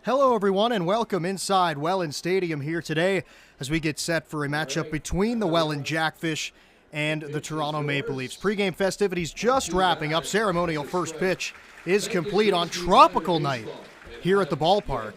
Hello everyone and welcome inside Welland Stadium here today as we get set for a matchup between the Welland Jackfish and the Toronto Maple Leafs. Pre-game festivities just wrapping up. Ceremonial first pitch is complete on tropical night here at the ballpark.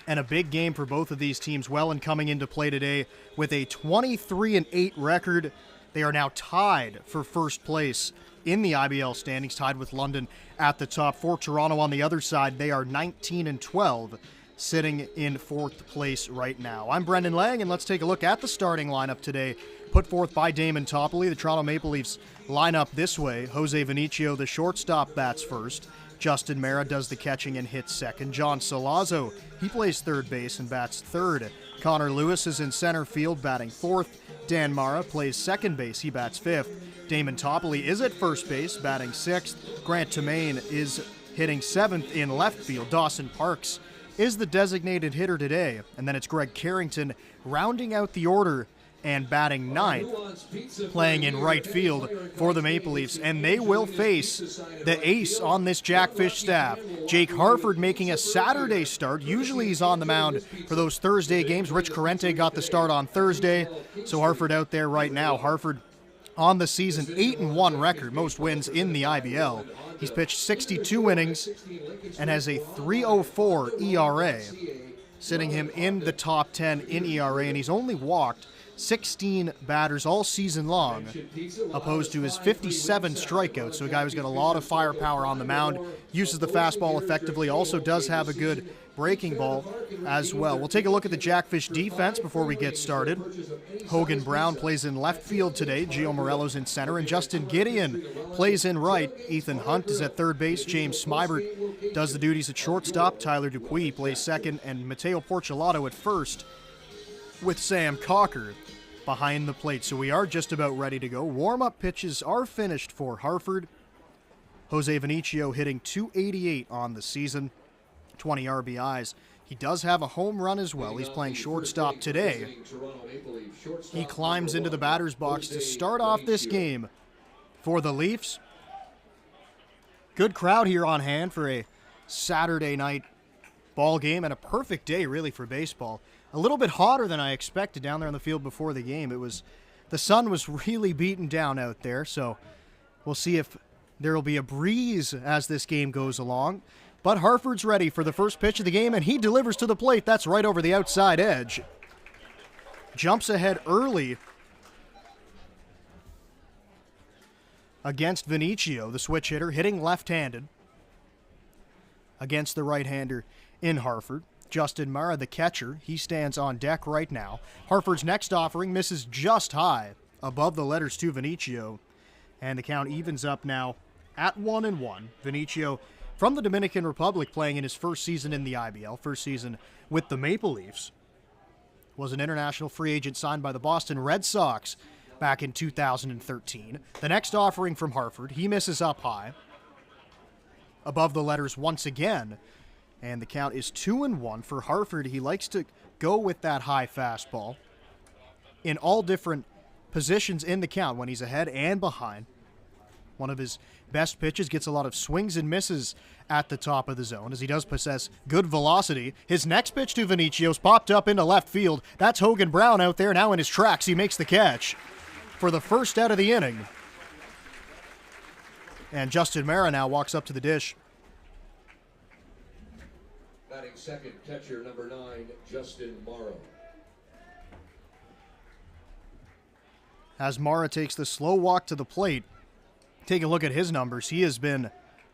And a big game for both of these teams. Welland coming into play today with a 23-8 record. They are now tied for first place in the IBL standings, tied with London at the top. For Toronto on the other side, they are 19-12, sitting in fourth place right now. I'm Brendan Lang, and let's take a look at the starting lineup today, put forth by Damon Topley. The Toronto Maple Leafs line up this way. Jose Vinicio, the shortstop, bats first. Justin Mara does the catching and hits second. John Salazzo, he plays third base and bats third. Connor Lewis is in center field, batting fourth. Dan Mara plays second base, he bats fifth. Damon Topley is at first base, batting sixth. Grant Tomaine is hitting seventh in left field. Dawson Parks is the designated hitter today. And then it's Greg Carrington rounding out the order and batting ninth, playing in right field for the Maple Leafs. And they will face the ace on this Jackfish staff, Jake Harford, making a Saturday start. Usually he's on the mound for those Thursday games. Rich Corrente got the start on Thursday, so Harford out there right now. Harford on the season, 8-1 record, most wins in the IBL. He's pitched 62 innings and has a 3.04 ERA, sitting him in the top 10 in ERA, and he's only walked 16 batters all season long, opposed to his 57 strikeouts. So a guy who's got a lot of firepower on the mound, uses the fastball effectively, also does have a good breaking ball as well. We'll take a look at the Jackfish defense before we get started. Hogan Brown plays in left field today. Gio Morello's in center, and Justin Gideon plays in right. Ethan Hunt is at third base. James Smybert does the duties at shortstop. Tyler Dupuis plays second, and Mateo Porcelato at first, with Sam Cocker behind the plate. So we are just about ready to go. Warm-up pitches are finished for Harford. Jose Vinicio hitting .288 on the season, 20 RBIs. He does have a home run as well. He's playing shortstop today. He climbs into the batter's box to start off this game for the Leafs. Good crowd here on hand for a Saturday night ball game, and a perfect day really for baseball. A little bit hotter than I expected down there on the field before the game. The sun was really beaten down out there, so we'll see if there will be a breeze as this game goes along. But Harford's ready for the first pitch of the game, and he delivers to the plate. That's right over the outside edge. Jumps ahead early against Vinicio, the switch hitter, hitting left-handed against the right-hander in Harford. Justin Mara, the catcher, he stands on deck right now. Harford's next offering misses just high above the letters to Vinicio, and the count evens up now at 1-1. Vinicio from the Dominican Republic, playing in his first season in the IBL, first season with the Maple Leafs, was an international free agent signed by the Boston Red Sox back in 2013. The next offering from Harford, he misses up high above the letters once again, and the count is 2-1 for Harford. He likes to go with that high fastball in all different positions in the count, when he's ahead and behind. One of his best pitches, gets a lot of swings and misses at the top of the zone, as he does possess good velocity. His next pitch to Vinicio's popped up into left field. That's Hogan Brown out there now in his tracks. He makes the catch for the first out of the inning. And Justin Mara now walks up to the dish. Batting second, catcher number 9, Justin Morrow. As Mara takes the slow walk to the plate, take a look at his numbers. He has been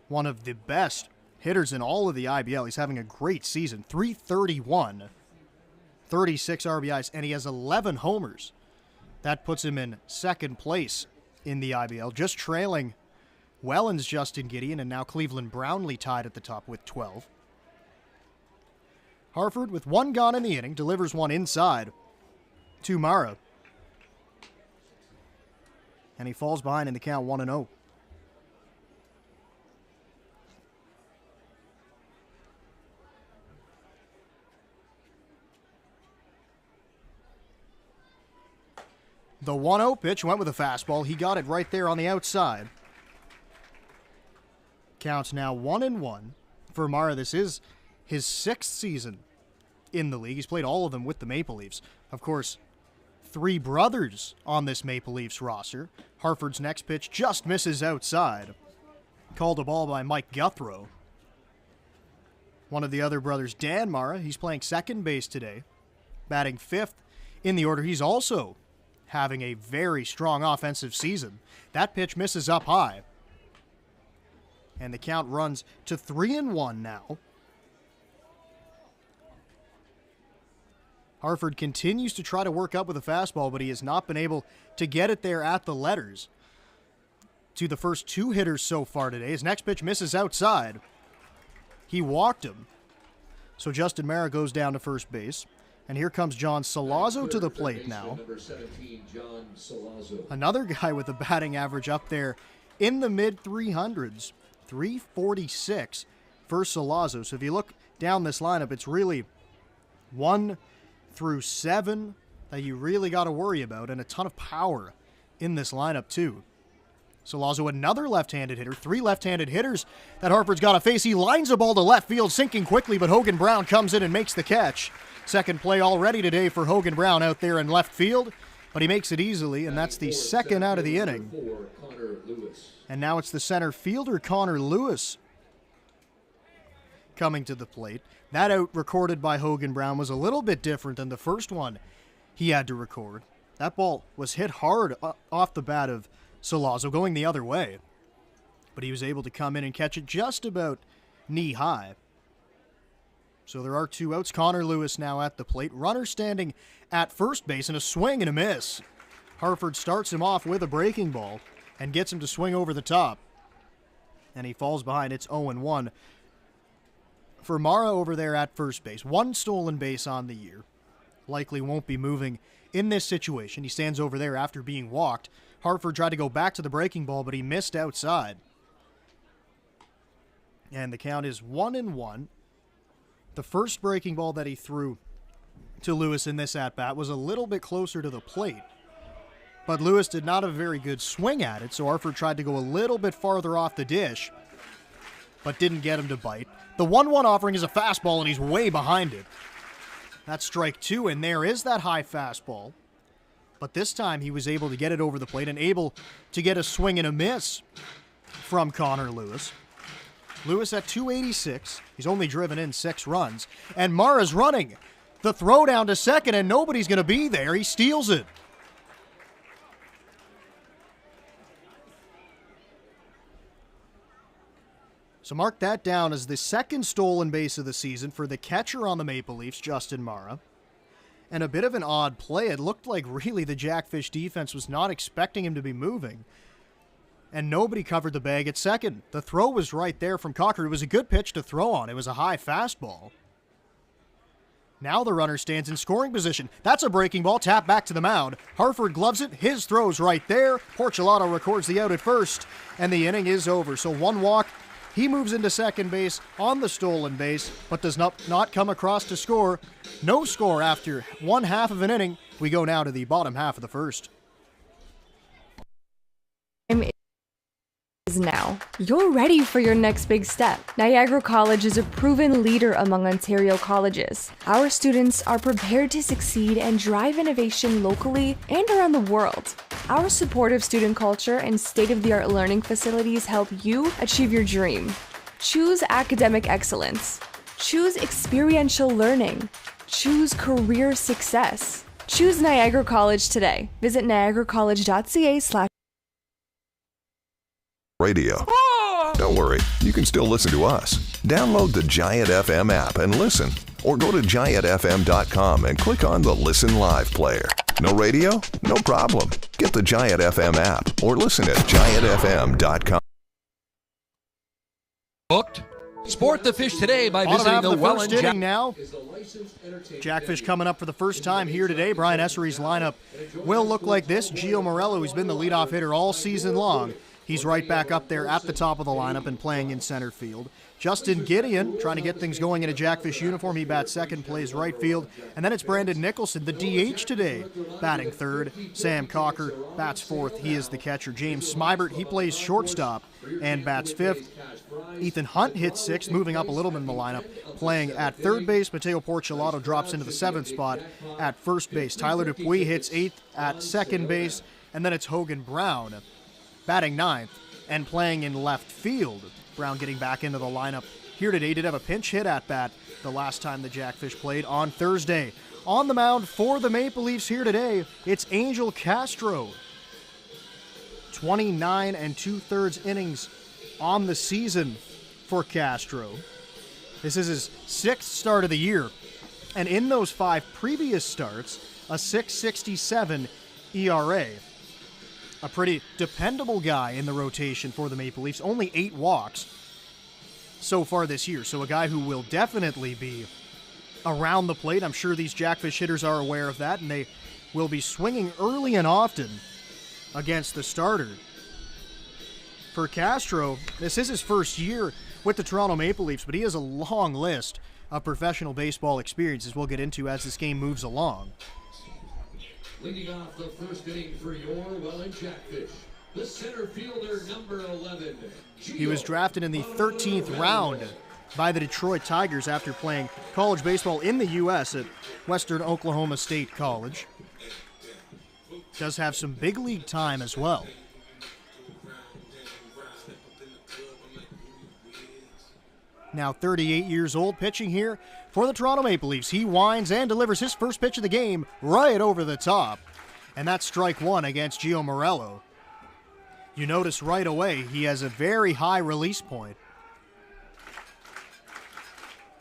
one of the best hitters in all of the IBL. He's having a great season. .331, 36 RBIs, and he has 11 homers. That puts him in second place in the IBL, just trailing Welland's Justin Gideon, and now Cleveland Brownlee tied at the top with 12. Harford, with one gone in the inning, delivers one inside to Mara. And he falls behind in the count 1-0. The 1-0 pitch went with a fastball. He got it right there on the outside. Counts now 1-1 for Mara. This is his 6th season in the league. He's played all of them with the Maple Leafs. Of course, 3 brothers on this Maple Leafs roster. Hartford's next pitch just misses outside. Called a ball by Mike Guthrow. One of the other brothers, Dan Mara, he's playing second base today, batting 5th in the order. He's also having a very strong offensive season. That pitch misses up high. And the count runs to 3-1 now. Hartford continues to try to work up with a fastball, but he has not been able to get it there at the letters. To the first 2 hitters so far today. His next pitch misses outside. He walked him. So Justin Mara goes down to first base. And here comes John Salazzo to the plate now. Number 17, John Salazzo. Another guy with a batting average up there in the mid-300s. 346 for Salazzo. So if you look down this lineup, it's really 1 through 7 that you really got to worry about, and a ton of power in this lineup too. Salazzo, another left-handed hitter. 3 left-handed hitters that Hartford's got to face. He lines a ball to left field, sinking quickly, but Hogan Brown comes in and makes the catch. Second play already today for Hogan Brown out there in left field, but he makes it easily, and that's the second out of the inning. And now it's the center fielder, Connor Lewis, coming to the plate. That out recorded by Hogan Brown was a little bit different than the first one he had to record. That ball was hit hard off the bat of Salazzo, going the other way. But he was able to come in and catch it just about knee-high. So there are 2 outs. Connor Lewis now at the plate. Runner standing at first base, and a swing and a miss. Hartford starts him off with a breaking ball and gets him to swing over the top. And he falls behind. It's 0-1 for Mara over there at first base. 1 stolen base on the year. Likely won't be moving in this situation. He stands over there after being walked. Hartford tried to go back to the breaking ball, but he missed outside. And the count is 1-1. The first breaking ball that he threw to Lewis in this at-bat was a little bit closer to the plate. But Lewis did not have a very good swing at it, so Hartford tried to go a little bit farther off the dish, but didn't get him to bite. The 1-1 offering is a fastball, and he's way behind it. That's strike 2, and there is that high fastball. But this time he was able to get it over the plate and able to get a swing and a miss from Connor Lewis. Lewis at 286. He's only driven in 6 runs. And Mara's running. The throw down to second, and nobody's going to be there. He steals it. So mark that down as the second stolen base of the season for the catcher on the Maple Leafs, Justin Mara. And a bit of an odd play. It looked like really the Jackfish defense was not expecting him to be moving. And nobody covered the bag at second. The throw was right there from Cocker. It was a good pitch to throw on. It was a high fastball. Now the runner stands in scoring position. That's a breaking ball, tap back to the mound. Hartford gloves it. His throw's right there. Porcelado records the out at first, and the inning is over. So 1 walk. He moves into second base on the stolen base, but does not come across to score. No score after 1/2 of an inning. We go now to the bottom half of the first. Now, you're ready for your next big step. Niagara College is a proven leader among Ontario colleges. Our students are prepared to succeed and drive innovation locally and around the world. Our supportive student culture and state-of-the-art learning facilities help you achieve your dream. Choose academic excellence. Choose experiential learning. Choose career success. Choose Niagara College today. Visit niagaracollege.ca/. Radio. Don't worry, you can still listen to us. Download the Giant FM app and listen, or go to giantfm.com and click on the Listen Live player. No radio? No problem. Get the Giant FM app or listen at giantfm.com. Booked. Sport the fish today by Bottom visiting half the of the Welland first inning now. Jackfish coming up for the first time here today. Brian Essery's lineup will look like this. Gio Morello, who's been the leadoff hitter all season long, He's right back up there at the top of the lineup and playing in center field. Justin Gideon trying to get things going in a Jackfish uniform. He bats second, plays right field. And then it's Brandon Nicholson, the DH today, batting third. Sam Cocker bats fourth. He is the catcher. James Smybert, he plays shortstop and bats fifth. Ethan Hunt hits sixth, moving up a little bit in the lineup, playing at third base. Mateo Porcelato drops into the seventh spot at first base. Tyler Dupuis hits eighth at second base. And then it's Hogan Brown batting ninth and playing in left field. Brown getting back into the lineup here today. He did have a pinch hit at bat the last time the Jackfish played on Thursday. On the mound for the Maple Leafs here today, it's Angel Castro. 29 2/3 innings on the season for Castro. This is his sixth start of the year. And in those 5 previous starts, a 6.67 ERA. A pretty dependable guy in the rotation for the Maple Leafs. Only 8 walks so far this year. So a guy who will definitely be around the plate. I'm sure these Jackfish hitters are aware of that, and they will be swinging early and often against the starter. For Castro, this is his first year with the Toronto Maple Leafs, but he has a long list of professional baseball experiences we'll get into as this game moves along. Leading off the first inning for your Welland Jackfish, the center fielder, number 11. He was drafted in the 13th round by the Detroit Tigers after playing college baseball in the U.S. at Western Oklahoma State College. Does have some big league time as well. Now 38 years old, pitching here for the Toronto Maple Leafs. He winds and delivers his first pitch of the game right over the top. And that's strike one against Gio Morello. You notice right away he has a very high release point.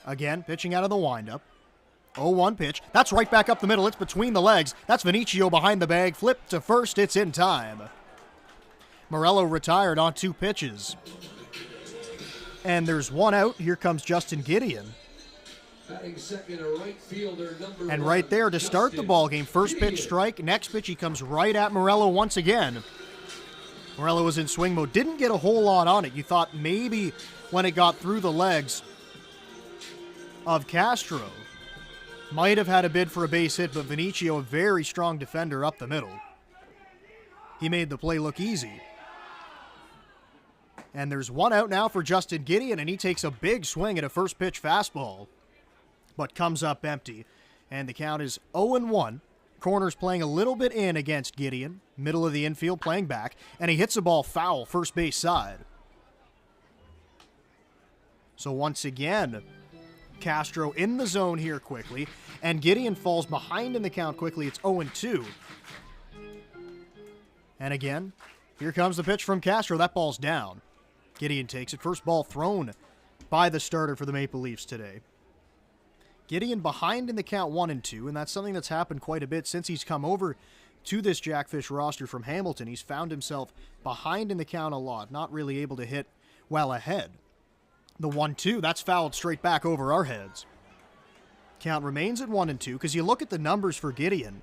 Again, pitching out of the windup. 0-1 pitch. That's right back up the middle. It's between the legs. That's Vinicio behind the bag. Flip to first. It's in time. Morello retired on 2 pitches. And there's 1 out. Here comes Justin Gideon. Batting second, a right fielder, number And 1, right there to start the ball game. First pitch strike. Next pitch he comes right at Morello once again. Morello was in swing mode. Didn't get a whole lot on it. You thought maybe when it got through the legs of Castro might have had a bid for a base hit, but Vinicio, a very strong defender up the middle. He made the play look easy. And there's 1 out now for Justin Gideon, and he takes a big swing at a first pitch fastball, but comes up empty. And the count is 0-1. Corners playing a little bit in against Gideon. Middle of the infield playing back, and he hits the ball foul first base side. So once again, Castro in the zone here quickly, and Gideon falls behind in the count quickly. It's 0-2. And again, here comes the pitch from Castro. That ball's down. Gideon takes it. First ball thrown by the starter for the Maple Leafs today. Gideon behind in the count 1-2, and that's something that's happened quite a bit since he's come over to this Jackfish roster from Hamilton. He's found himself behind in the count a lot, not really able to hit well ahead. The 1-2, that's fouled straight back over our heads. Count remains at 1-2, because you look at the numbers for Gideon.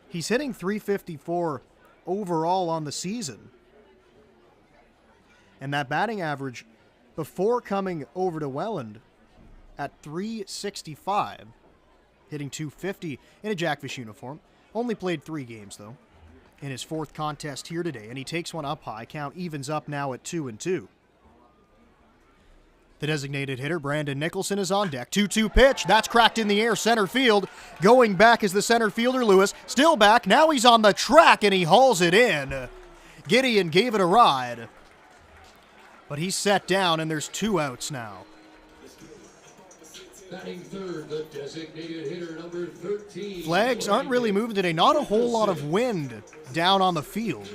He's hitting .354 overall on the season. And that batting average before coming over to Welland at .365, hitting .250 in a Jackfish uniform. Only played 3 games, though, in his 4th contest here today, and he takes one up high. Count evens up now at 2-2. The designated hitter, Brandon Nicholson, is on deck. 2-2 pitch. That's cracked in the air, center field. Going back is the center fielder, Lewis. Still back. Now he's on the track, and he hauls it in. Gideon gave it a ride. But he's set down, and there's 2 outs now. Batting third, the designated hitter, number 13. Flags aren't really moving today. Not a whole lot of wind down on the field.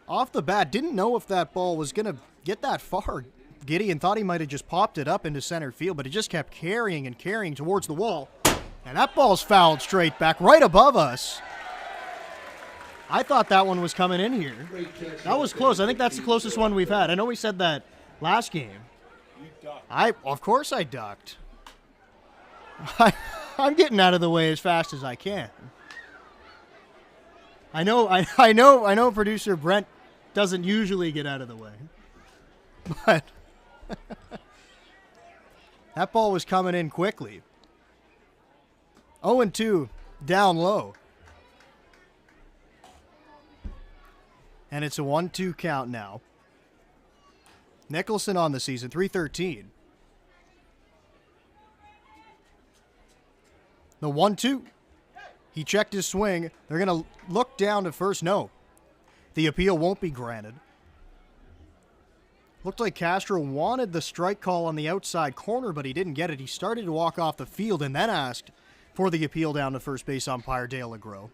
Off the bat, didn't know if that ball was going to get that far. Gideon thought he might have just popped it up into center field, but it just kept carrying and carrying towards the wall. And that ball's fouled straight back right above us. I thought that one was coming in here. That was close. I think that's the closest one we've had. I know we said that last game. Of course I ducked. I'm getting out of the way as fast as I can. I know producer Brent doesn't usually get out of the way. But that ball was coming in quickly. 0-2 down low. And it's a 1-2 count now. Nicholson on the season, 313. The 1-2. He checked his swing. They're going to look down to first. No. The appeal won't be granted. Looked like Castro wanted the strike call on the outside corner, but he didn't get it. He started to walk off the field and then asked for the appeal down to first base umpire Dale LeGros.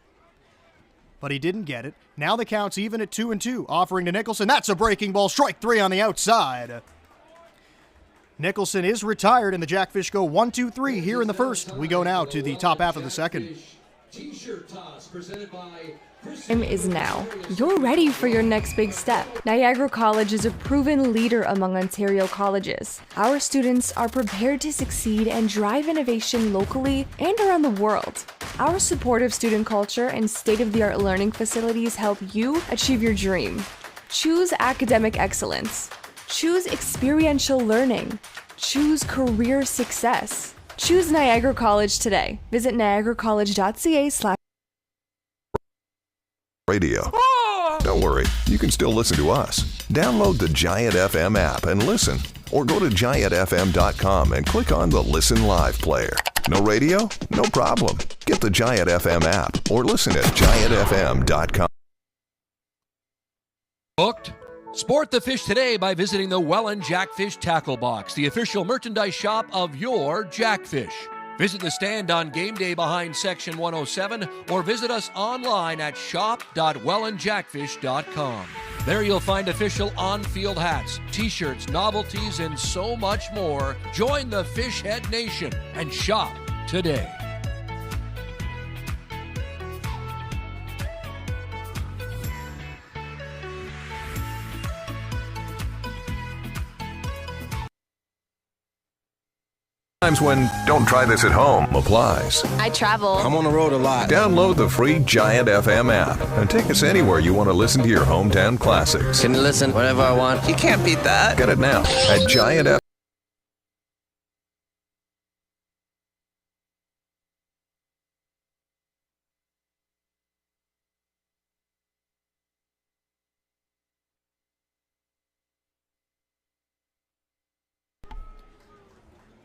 But he didn't get it. Now the count's even at 2-2, offering to Nicholson. That's a breaking ball. Strike 3 on the outside. Nicholson is retired, and the Jackfish go 1-2-3 here in the first. We go now to the top half of the second. T-shirt toss presented by Time is now. You're ready for your next big step. Niagara College is a proven leader among Ontario colleges. Our students are prepared to succeed and drive innovation locally and around the world. Our supportive student culture and state-of-the-art learning facilities help you achieve your dream. Choose academic excellence. Choose experiential learning. Choose career success. Choose Niagara College today. Visit niagaracollege.ca/. Radio. Don't worry, you can still listen to us. Download the Giant FM app and listen, or go to giantfm.com and click on the Listen Live player. No radio? No problem. Get the Giant FM app or listen at giantfm.com. Booked? Sport the fish today by visiting the Welland Jackfish Tackle Box, the official merchandise shop of your Jackfish. Visit the stand on game day behind Section 107 or visit us online at shop.wellandjackfish.com. There you'll find official on-field hats, t-shirts, novelties, and so much more. Join the Fishhead Nation and shop today. Times when don't try this at home applies. I travel. I'm on the road a lot. Download the free Giant FM app and take us anywhere you want to listen to your hometown classics. Can listen whatever I want. You can't beat that. Get it now at Giant FM.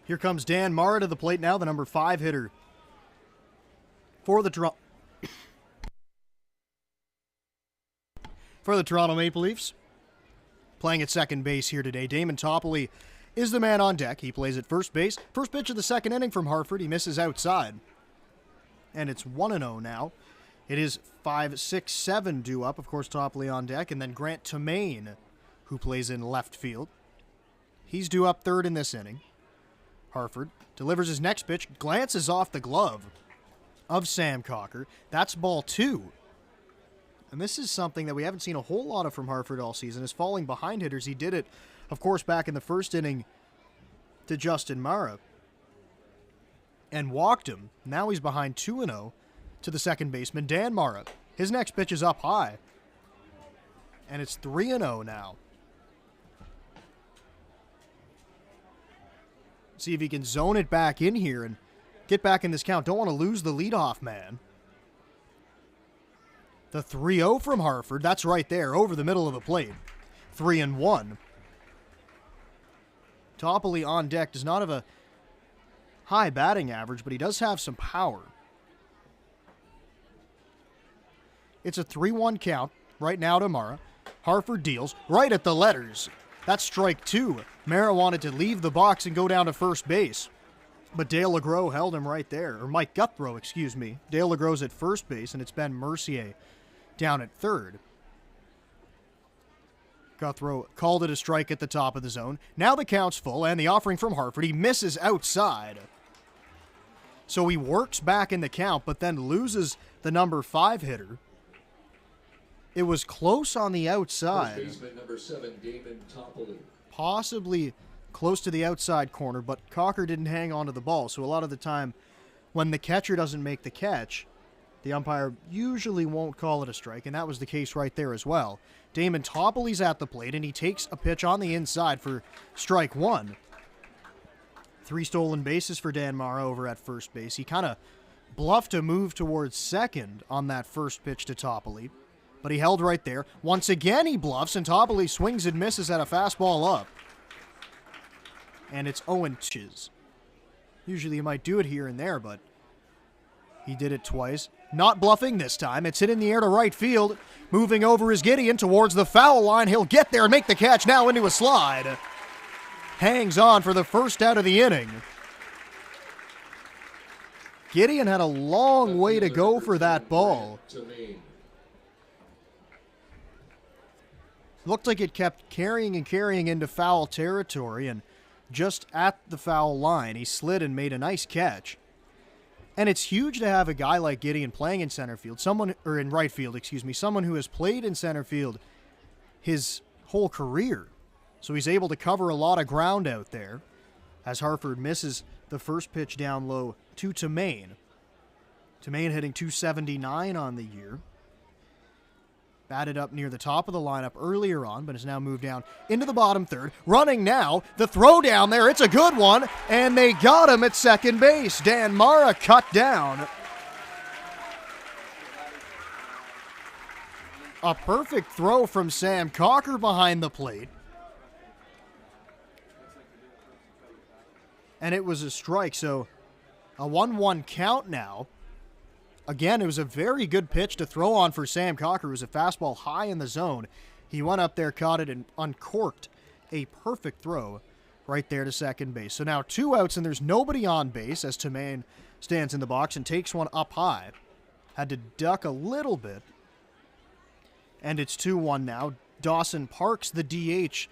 Here comes Dan Mara to the plate now, the number 5 hitter for the Toronto Maple Leafs. Playing at second base here today, Damon Toppoli is the man on deck. He plays at first base. First pitch of the second inning from Hartford. He misses outside. And it's 1-0 now. It is 5-6-7 due up. Of course, Toppoli on deck. And then Grant Tomaine, who plays in left field. He's due up third in this inning. Hartford delivers his next pitch, glances off the glove of Sam Cocker. That's ball 2. And this is something that we haven't seen a whole lot of from Hartford all season, is falling behind hitters. He did it, of course, back in the first inning to Justin Mara and walked him. Now he's behind 2-0 to the second baseman, Dan Mara. His next pitch is up high, and it's 3-0 now. See if he can zone it back in here and get back in this count. Don't want to lose the leadoff man. The 3-0 from Hartford. That's right there, over the middle of the plate. 3-1. Toppoli on deck does not have a high batting average, but he does have some power. It's a 3-1 count right now to Mara. Hartford deals right at the letters. That's strike 2. Mara wanted to leave the box and go down to first base, but Dale LeGros held him right there. Or Mike Guthrow, excuse me. Dale LeGros at first base, and it's Ben Mercier down at third. Guthrow called it a strike at the top of the zone. Now the count's full, and the offering from Hartford. He misses outside. So he works back in the count, but then loses the number 5 hitter. It was close on the outside. First baseman number 7, Damon Toppoli. Possibly close to the outside corner, but Cocker didn't hang on to the ball, so a lot of the time when the catcher doesn't make the catch, the umpire usually won't call it a strike, and that was the case right there as well. Damon Toppoley's at the plate, and he takes a pitch on the inside for strike one. 3 stolen bases for Dan Mara over at first base. He kind of bluffed a move towards second on that first pitch to Toppoley, but he held right there. Once again, he bluffs, and Toppoley swings and misses at a fastball up. And it's 0 inches. Usually you might do it here and there, but he did it twice. Not bluffing this time. It's hit in the air to right field. Moving over is Gideon towards the foul line. He'll get there and make the catch now into a slide. Hangs on for the first out of the inning. Gideon had a long way to go for that ball. Looked like it kept carrying and carrying into foul territory, and just at the foul line, he slid and made a nice catch. And it's huge to have a guy like Gideon playing in center field, in right field, someone who has played in center field his whole career. So he's able to cover a lot of ground out there as Harford misses the first pitch down low to Tamain. Tamain hitting .279 on the year. Batted up near the top of the lineup earlier on, but has now moved down into the bottom third. Running now, the throw down there, it's a good one, and they got him at second base. Dan Mara cut down. A perfect throw from Sam Cocker behind the plate. And it was a strike, so a 1-1 count now. Again, it was a very good pitch to throw on for Sam Cocker. It was a fastball high in the zone. He went up there, caught it, and uncorked a perfect throw right there to second base. So now 2 outs, and there's nobody on base as Tamain stands in the box and takes one up high. Had to duck a little bit. And it's 2-1 now. Dawson Parks, the DH,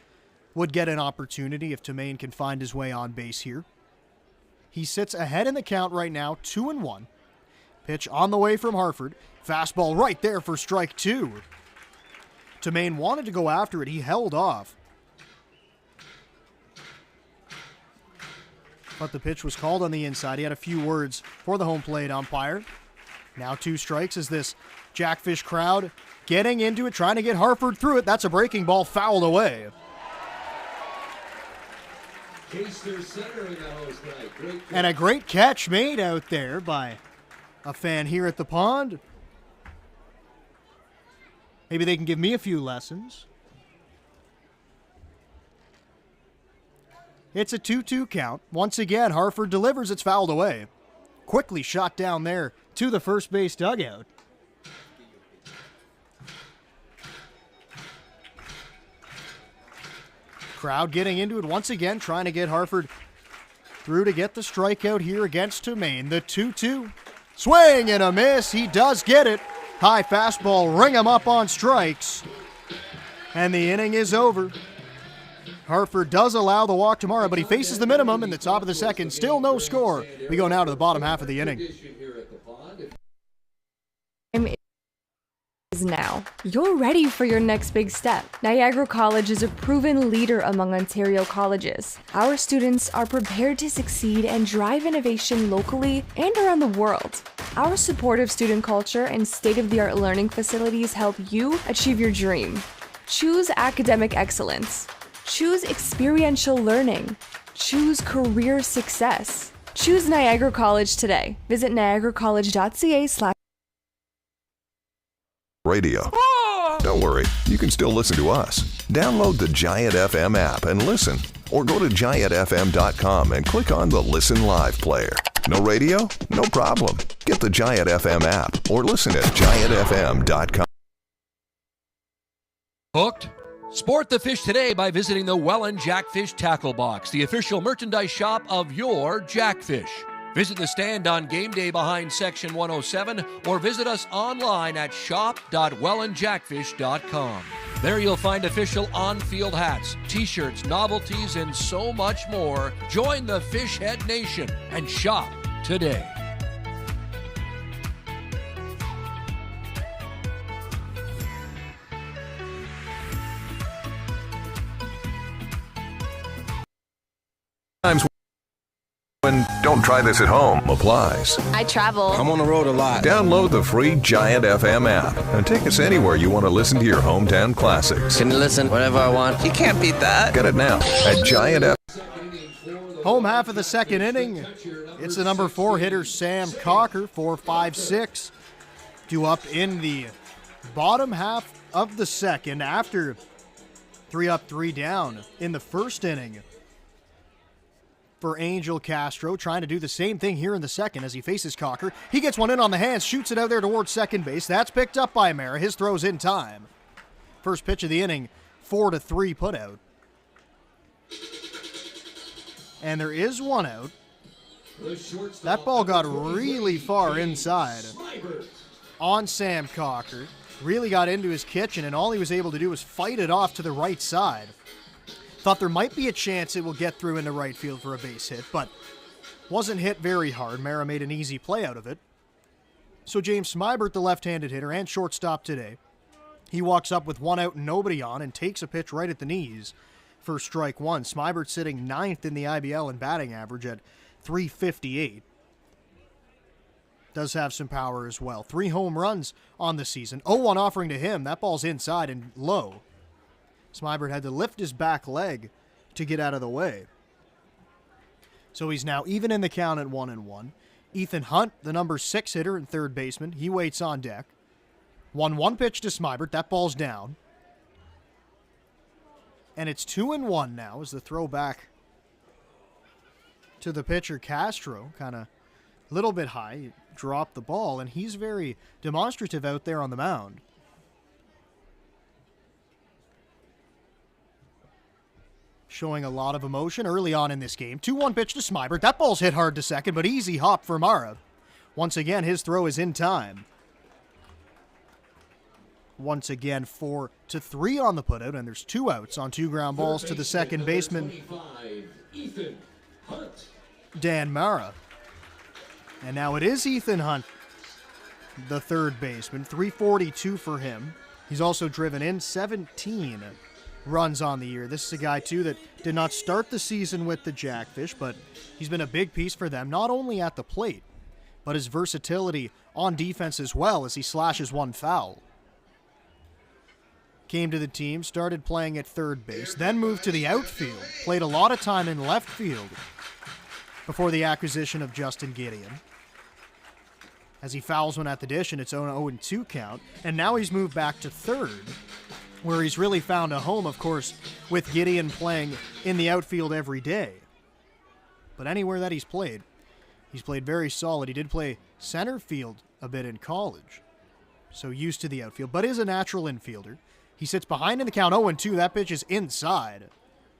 would get an opportunity if Tamain can find his way on base here. He sits ahead in the count right now, 2-1. Pitch on the way from Harford. Fastball right there for strike 2. Tamain wanted to go after it. He held off. But the pitch was called on the inside. He had a few words for the home plate umpire. Now 2 strikes as this Jackfish crowd getting into it, trying to get Harford through it. That's a breaking ball fouled away. And a great catch made out there by a fan here at the pond. Maybe they can give me a few lessons. It's a 2-2 count. Once again, Harford delivers. It's fouled away. Quickly shot down there to the first base dugout. Crowd getting into it once again, trying to get Harford through to get the strikeout here against Tamain. The 2-2. Swing and a miss. He does get it. High fastball, ring him up on strikes. And the inning is over. Harford does allow the walk tomorrow, but he faces the minimum in the top of the second. Still no score. We go now to the bottom half of the inning. Now, you're ready for your next big step. Niagara College is a proven leader among Ontario colleges. Our students are prepared to succeed and drive innovation locally and around the world. Our supportive student culture and state-of-the-art learning facilities help you achieve your dream. Choose academic excellence. Choose experiential learning. Choose career success. Choose Niagara College today. Visit niagaracollege.ca/. Radio. Don't worry, you can still listen to us. Download the Giant FM app and listen, or go to giantfm.com and click on the Listen Live player. No radio? No problem. Get the Giant FM app or listen at giantfm.com. Hooked? Sport the fish today by visiting the Welland Jackfish Tackle Box, the official merchandise shop of your Jackfish. Visit the stand on game day behind Section 107 or visit us online at shop.wellandjackfish.com. There you'll find official on-field hats, t-shirts, novelties, and so much more. Join the Fishhead Nation and shop today. And don't try this at home applies. I travel. I'm on the road a lot. Download the free Giant FM app and take us anywhere you want to listen to your hometown classics. Can listen whenever I want. You can't beat that. Get it now at Giant FM. Home half of the second inning. It's the number 4 hitter, Sam Cocker, 4-5-6. Due up in the bottom half of the second after 3 up, 3 down in the first inning. For Angel Castro, trying to do the same thing here in the second as he faces Cocker. He gets one in on the hands, shoots it out there towards second base. That's picked up by Mara. His throw's in time. First pitch of the inning, 4-3 put out. And there is one out. That ball got really far inside on Sam Cocker. Really got into his kitchen, and all he was able to do was fight it off to the right side. Thought there might be a chance it will get through into right field for a base hit, but wasn't hit very hard. Mara made an easy play out of it. So James Smybert, the left-handed hitter and shortstop today, he walks up with 1 out and nobody on and takes a pitch right at the knees for strike 1. Smybert sitting 9th in the IBL in batting average at .358. Does have some power as well. 3 home runs on the season. 0-1 offering to him. That ball's inside and low. Smybert had to lift his back leg to get out of the way. So he's now even in the count at 1-1. Ethan Hunt, the number 6 hitter and third baseman, he waits on deck. 1-1 pitch to Smybert. That ball's down. And it's 2-1 now as the throw back to the pitcher Castro. Kind of a little bit high. He dropped the ball, and he's very demonstrative out there on the mound. Showing a lot of emotion early on in this game. 2-1 pitch to Smybert. That ball's hit hard to second, but easy hop for Mara. Once again, his throw is in time. Once again, 4-3 on the putout, and there's 2 outs on 2 ground balls to the second baseman, Dan Mara. And now it is Ethan Hunt, the third baseman. 342 for him. He's also driven in 17 runs on the year. This is a guy, too, that did not start the season with the Jackfish, but he's been a big piece for them, not only at the plate, but his versatility on defense as well as he slashes 1 foul. Came to the team, started playing at third base, then moved to the outfield, played a lot of time in left field before the acquisition of Justin Gideon. As he fouls one at the dish, and it's 0-2 count, and now he's moved back to third, where he's really found a home, of course, with Gideon playing in the outfield every day. But anywhere that he's played very solid. He did play center field a bit in college, so used to the outfield, but is a natural infielder. He sits behind in the count, 0-2. That pitch is inside.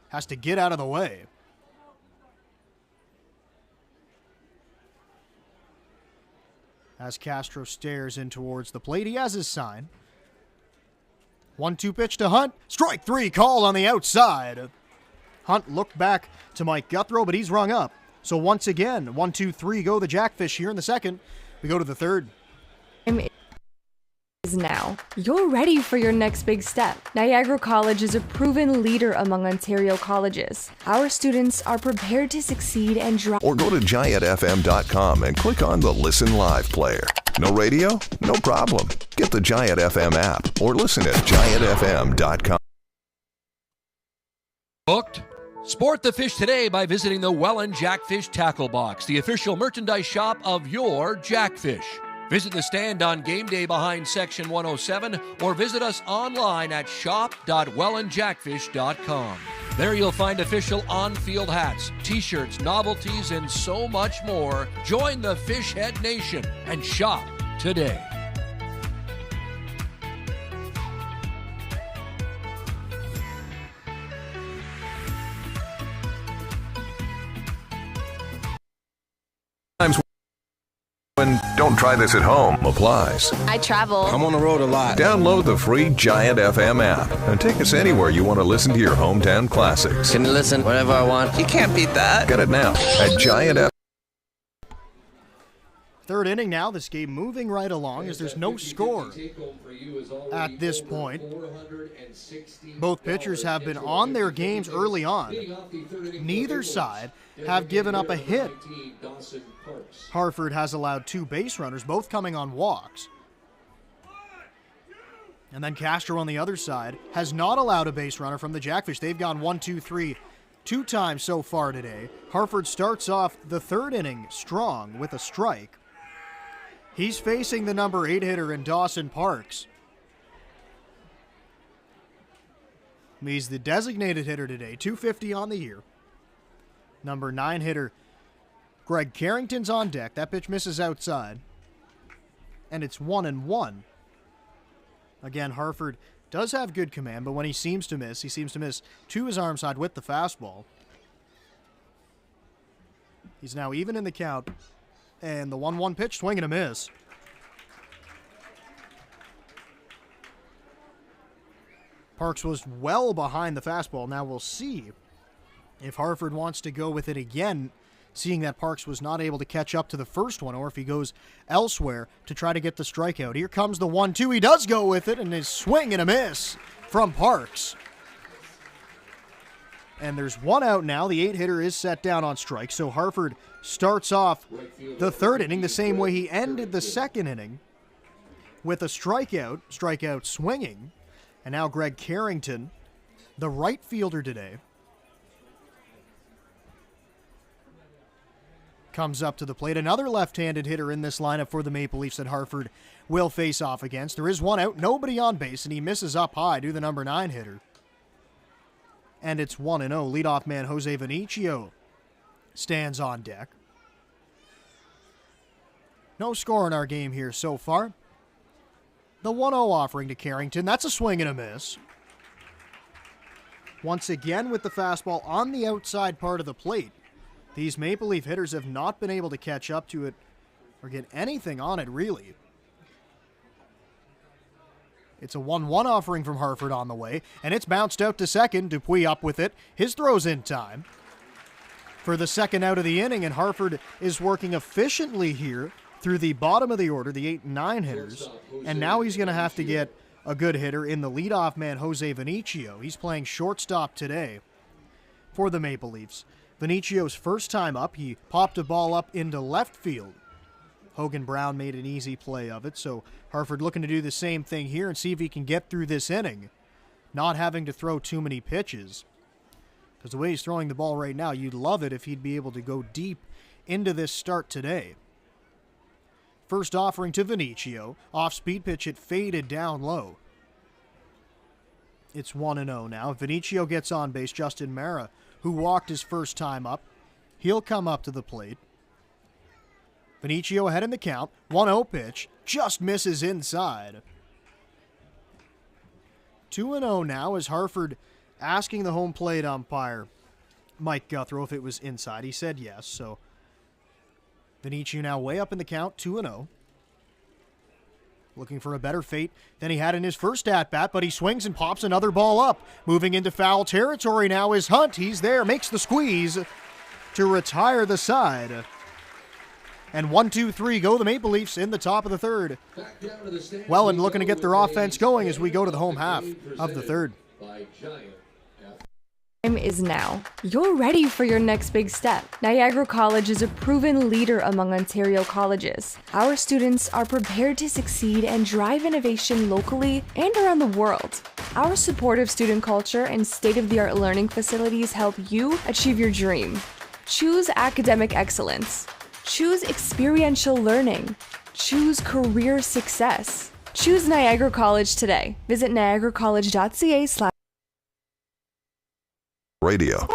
Has to get out of the way. As Castro stares in towards the plate, he has his sign. 1-2 pitch to Hunt. Strike 3 called on the outside. Hunt looked back to Mike Guthrow, but he's rung up. So once again, 1-2-3 go the Jackfish here in the second. We go to the third. Now, you're ready for your next big step. Niagara College is a proven leader among Ontario colleges. Our students are prepared to succeed and drive. Or go to GiantFM.com and click on the Listen Live player. No radio? No problem. Get the Giant FM app or listen at GiantFM.com. Booked? Sport the fish today by visiting the Welland Jackfish Tackle Box, the official merchandise shop of your Jackfish. Visit the stand on game day behind Section 107 or visit us online at shop.wellandjackfish.com. There you'll find official on-field hats, t-shirts, novelties, and so much more. Join the Fishhead Nation and shop today. And don't try this at home applies. I travel. I'm on the road a lot. Download the free Giant FM app and take us anywhere you want to listen to your hometown classics. Can listen whenever I want. You can't beat that. Get it now at Giant FM. Third inning now, this game moving right along as there's no score at this point. Both pitchers have been on their games early on. Neither side have given up a hit. Hartford has allowed 2 base runners, both coming on walks. And then Castro on the other side has not allowed a base runner from the Jackfish. They've gone 1, 2, 3 2 times so far today. Hartford starts off the third inning strong with a strike. He's facing the number 8 hitter in Dawson Parks. He's the designated hitter today, 250 on the year. Number 9 hitter Greg Carrington's on deck. That pitch misses outside. And it's 1-1. Again, Hartford does have good command, but when he seems to miss to his arm side with the fastball. He's now even in the count. And the 1-1 pitch, swing and a miss. Parks was well behind the fastball. Now we'll see if Hartford wants to go with it again, seeing that Parks was not able to catch up to the first one, or if he goes elsewhere to try to get the strikeout. Here comes the 1-2. He does go with it, and his swing and a miss from Parks. And there's 1 out now. The 8 hitter is set down on strike, so Hartford starts off the third inning the same way he ended the second inning, with a strikeout swinging. And now Greg Carrington, the right fielder today, comes up to the plate. Another left-handed hitter in this lineup for the Maple Leafs that Hartford will face off against. There is 1 out, nobody on base, and he misses up high to the number 9 hitter. And it's 1-0. Leadoff man Jose Vinicio stands on deck. No score in our game here so far. The 1-0 offering to Carrington. That's a swing and a miss. Once again with the fastball on the outside part of the plate. These Maple Leaf hitters have not been able to catch up to it or get anything on it, really. It's a 1-1 offering from Hartford on the way, and it's bounced out to second. Dupuis up with it. His throw's in time for the second out of the inning, and Hartford is working efficiently here through the bottom of the order, the 8 and 9 hitters, and now he's going to have to get a good hitter in the leadoff man, Jose Vinicio. He's playing shortstop today for the Maple Leafs. Vinicio's first time up, he popped a ball up into left field. Hogan Brown made an easy play of it, so Hartford looking to do the same thing here and see if he can get through this inning, not having to throw too many pitches. Because the way he's throwing the ball right now, you'd love it if he'd be able to go deep into this start today. First offering to Vinicio. Off-speed pitch, it faded down low. It's 1-0 now. Vinicio gets on base. Justin Mara, who walked his first time up, he'll come up to the plate. Vinicio ahead in the count. 1-0 pitch. Just misses inside. 2-0 now as Hartford asking the home plate umpire, Mike Guthrow, if it was inside. He said yes, so Vinicio now way up in the count, 2-0. Looking for a better fate than he had in his first at-bat, but he swings and pops another ball up. Moving into foul territory now is Hunt. He's there, makes the squeeze to retire the side. And 1-2-3 go the Maple Leafs in the top of the third. Welland looking to get their offense going as we go to the home half of the third. Time is now. You're ready for your next big step. Niagara College is a proven leader among Ontario colleges. Our students are prepared to succeed and drive innovation locally and around the world. Our supportive student culture and state-of-the-art learning facilities help you achieve your dream. Choose academic excellence. Choose experiential learning. Choose career success. Choose Niagara College today. Visit niagaracollege.ca/. Radio.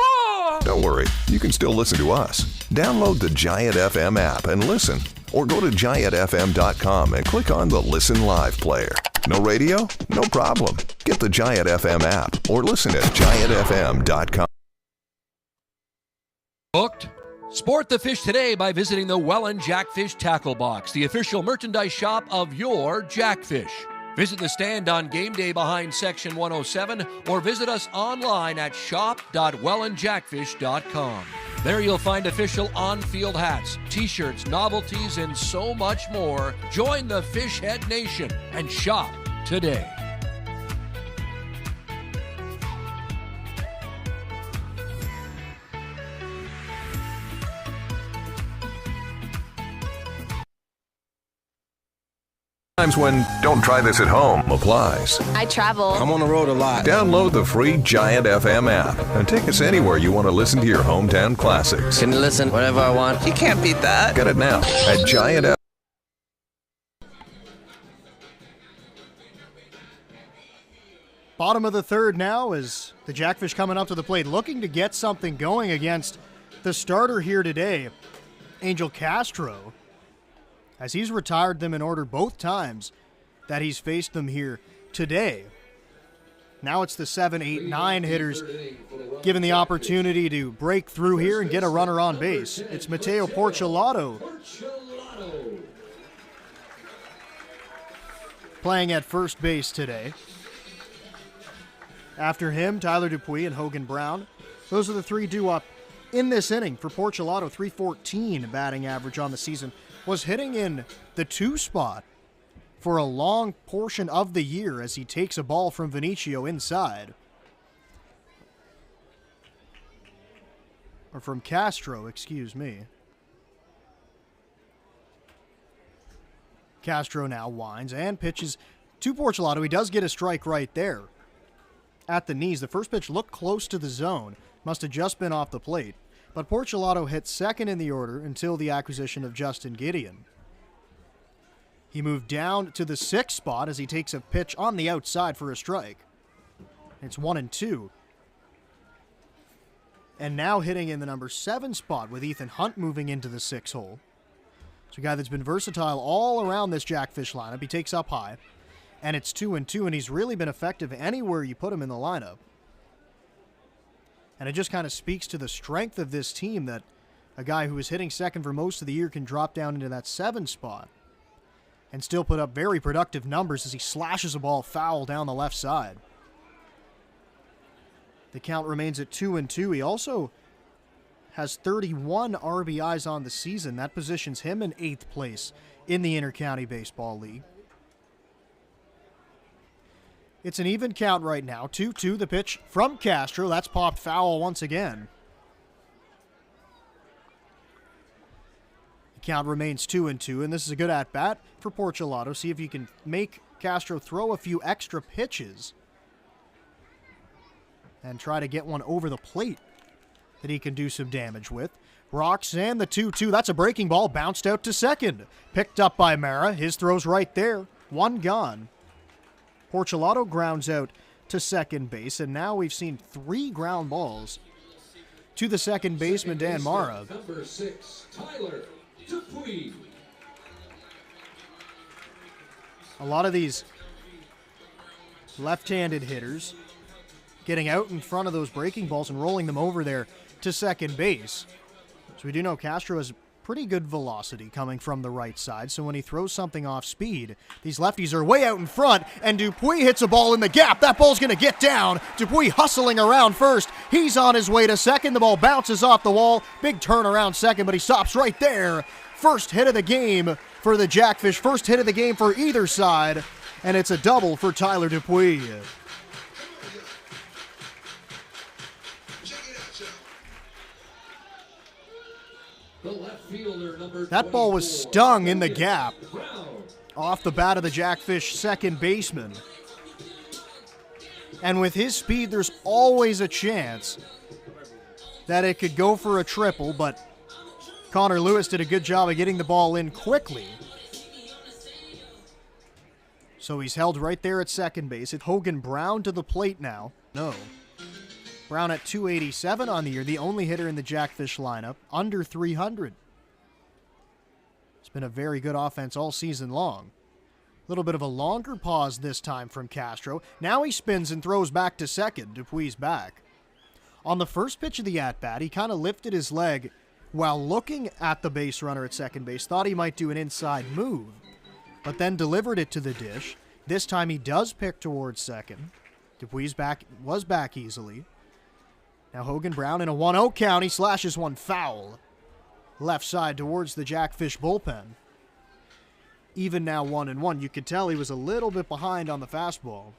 Don't worry, you can still listen to us. Download the Giant FM app and listen. Or go to giantfm.com and click on the Listen Live player. No radio? No problem. Get the Giant FM app or listen at giantfm.com. Booked? Sport the fish today by visiting the Welland Jackfish Tackle Box, the official merchandise shop of your Jackfish. Visit the stand on game day behind Section 107 or visit us online at shop.wellandjackfish.com. There you'll find official on-field hats, t-shirts, novelties, and so much more. Join the Fishhead Nation and shop today. Times when don't try this at home applies. I travel. I'm on the road a lot. Download the free Giant FM app and take us anywhere you want to listen to your hometown classics. Can listen whenever I want. You can't beat that. Get it now at Giant FM. Bottom of the third now as the Jackfish coming up to the plate, looking to get something going against the starter here today, Angel Castro, as he's retired them in order both times that he's faced them here today. Now it's the 7, 8, 9 hitters given the opportunity to break through here and get a runner on base. It's Mateo Porcelato playing at first base today. After him, Tyler Dupuis and Hogan Brown. Those are the three due up in this inning. For Porcelato, 314 batting average on the season. Was hitting in the 2 spot for a long portion of the year as he takes a ball from Vinicio inside. Or from Castro, excuse me. Castro now winds and pitches to Porcelato. He does get a strike right there at the knees. The first pitch looked close to the zone. Must have just been off the plate. But Porcelato hit second in the order until the acquisition of Justin Gideon. He moved down to the 6th spot as he takes a pitch on the outside for a strike. It's 1-2. And now hitting in the number 7 spot with Ethan Hunt moving into the 6 hole. It's a guy that's been versatile all around this Jackfish lineup. He takes up high. And it's 2-2, and he's really been effective anywhere you put him in the lineup. And it just kind of speaks to the strength of this team that a guy who was hitting second for most of the year can drop down into that 7 spot and still put up very productive numbers as he slashes a ball foul down the left side. The count remains at 2-2. He also has 31 RBIs on the season. That positions him in 8th place in the Intercounty Baseball League. It's an even count right now. 2-2, the pitch from Castro. That's popped foul once again. The count remains 2-2, and this is a good at-bat for Porcelato. See if you can make Castro throw a few extra pitches and try to get one over the plate that he can do some damage with. Rocks and the 2-2. That's a breaking ball. Bounced out to second. Picked up by Mara. His throw's right there. One gone. Porcelato grounds out to second base, and now we've seen 3 ground balls to the second baseman, Dan Mara. Number 6, Tyler Dupuis. A lot of these left-handed hitters getting out in front of those breaking balls and rolling them over there to second base. So we do know Castro has pretty good velocity coming from the right side, so when he throws something off speed, these lefties are way out in front, and Dupuis hits a ball in the gap. That ball's going to get down. Dupuis hustling around first. He's on his way to second. The ball bounces off the wall. Big turnaround second, but he stops right there. First hit of the game for the Jackfish. First hit of the game for either side, and it's a double for Tyler Dupuis. That ball was stung in the gap off the bat of the Jackfish second baseman. And with his speed, there's always a chance that it could go for a triple, but Connor Lewis did a good job of getting the ball in quickly. So he's held right there at second base. It's Hogan Brown to the plate now. No. Brown at 287 on the year, the only hitter in the Jackfish lineup, under 300. It's been a very good offense all season long. A little bit of a longer pause this time from Castro. Now he spins and throws back to second. Dupuis back. On the first pitch of the at-bat, he kind of lifted his leg while looking at the base runner at second base. Thought he might do an inside move, but then delivered it to the dish. This time he does pick towards second. Dupuis was back easily. Now Hogan Brown in a 1-0 count. He slashes one foul. Left side towards the Jackfish bullpen. Even now 1-1. You could tell he was a little bit behind on the fastball.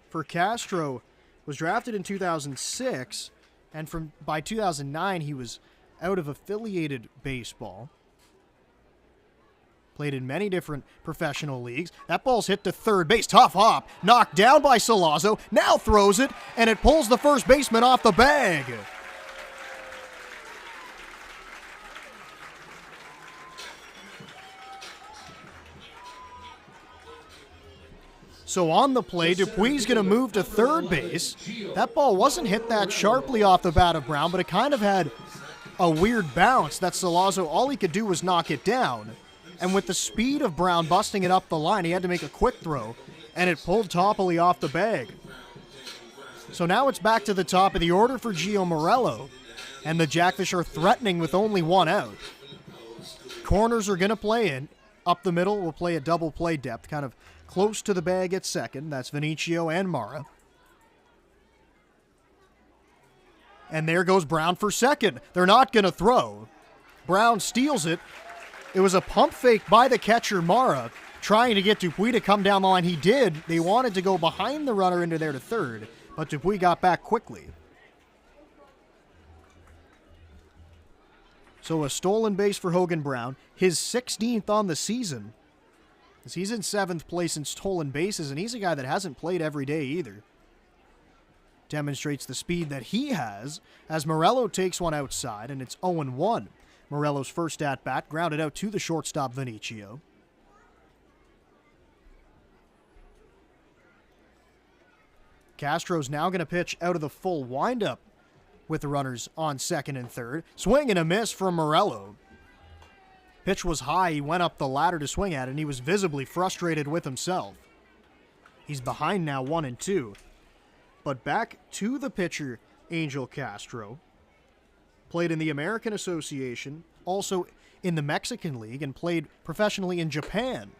For Castro, was drafted in 2006, and by 2009 he was out of affiliated baseball. Played in many different professional leagues. That ball's hit to third base. Tough hop. Knocked down by Salazzo. Now throws it, and it pulls the first baseman off the bag. So on the play, Dupuis going to move to third base. That ball wasn't hit that sharply off the bat of Brown, but it kind of had a weird bounce that Salazzo, all he could do was knock it down. And with the speed of Brown busting it up the line, he had to make a quick throw, and it pulled Toppoli off the bag. So now it's back to the top of the order for Gio Morello, and the Jackfish are threatening with only one out. Corners are going to play in. Up the middle will play a double play depth, kind of close to the bag at second. That's Vinicio and Mara. And there goes Brown for second. They're not going to throw. Brown steals it. It was a pump fake by the catcher, Mara, trying to get Dupuis to come down the line. He did. They wanted to go behind the runner into there to third, but Dupuis got back quickly. So a stolen base for Hogan Brown, his 16th on the season. He's in 7th place in stolen bases, and he's a guy that hasn't played every day either. Demonstrates the speed that he has as Morello takes one outside, and it's 0-1. Morello's first at-bat, grounded out to the shortstop, Vinicio. Castro's now going to pitch out of the full windup with the runners on second and third. Swing and a miss from Morello. Pitch was high. He went up the ladder to swing at it, and he was visibly frustrated with himself. He's behind now 1-2. But back to the pitcher, Angel Castro. Played in the American Association, also in the Mexican League, and played professionally in Japan.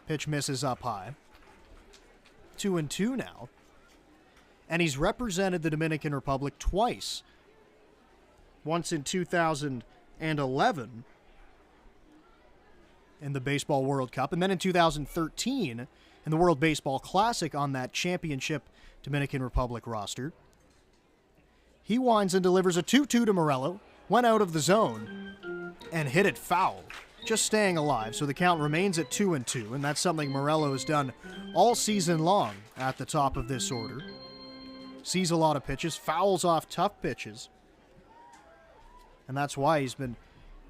Pitch misses up high. 2-2 now. And he's represented the Dominican Republic twice. Once in 2011 in the Baseball World Cup, and then in 2013 in the World Baseball Classic on that championship Dominican Republic roster. He winds and delivers a 2-2 to Morello, went out of the zone, and hit it foul, just staying alive. So the count remains at 2-2, and that's something Morello has done all season long at the top of this order. Sees a lot of pitches, fouls off tough pitches, and that's why he's been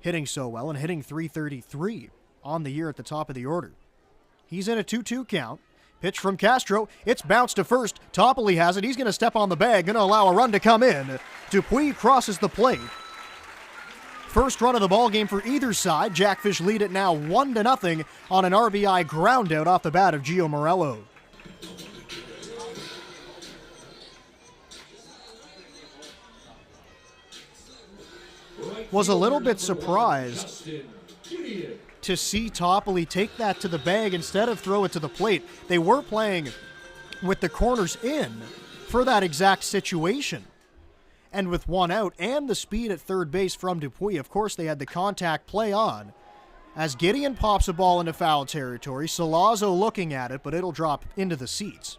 hitting so well and hitting .333 on the year at the top of the order. He's in a 2-2 count. Pitch from Castro. It's bounced to first. Toppoli has it. He's going to step on the bag. Going to allow a run to come in. Dupuis crosses the plate. First run of the ball game for either side. Jackfish lead it now 1-0 on an RBI ground out off the bat of Gio Morello. Was a little bit surprised to see Toppoli take that to the bag instead of throw it to the plate. They were playing with the corners in for that exact situation. And with one out and the speed at third base from Dupuis, of course they had the contact play on. As Gideon pops a ball into foul territory, Salazzo looking at it, but it'll drop into the seats.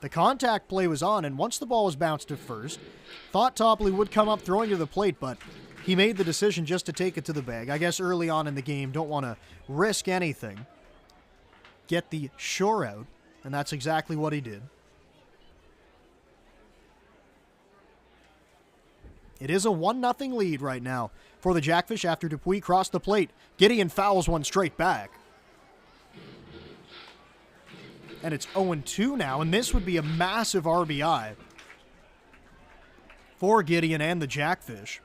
The contact play was on, and once the ball was bounced to first, thought Toppoli would come up throwing to the plate, but he made the decision just to take it to the bag. I guess early on in the game, don't want to risk anything. Get the shore out, and that's exactly what he did. It is a 1-0 lead right now for the Jackfish after Dupuis crossed the plate. Gideon fouls one straight back. And it's 0-2 now, and this would be a massive RBI for Gideon and the Jackfish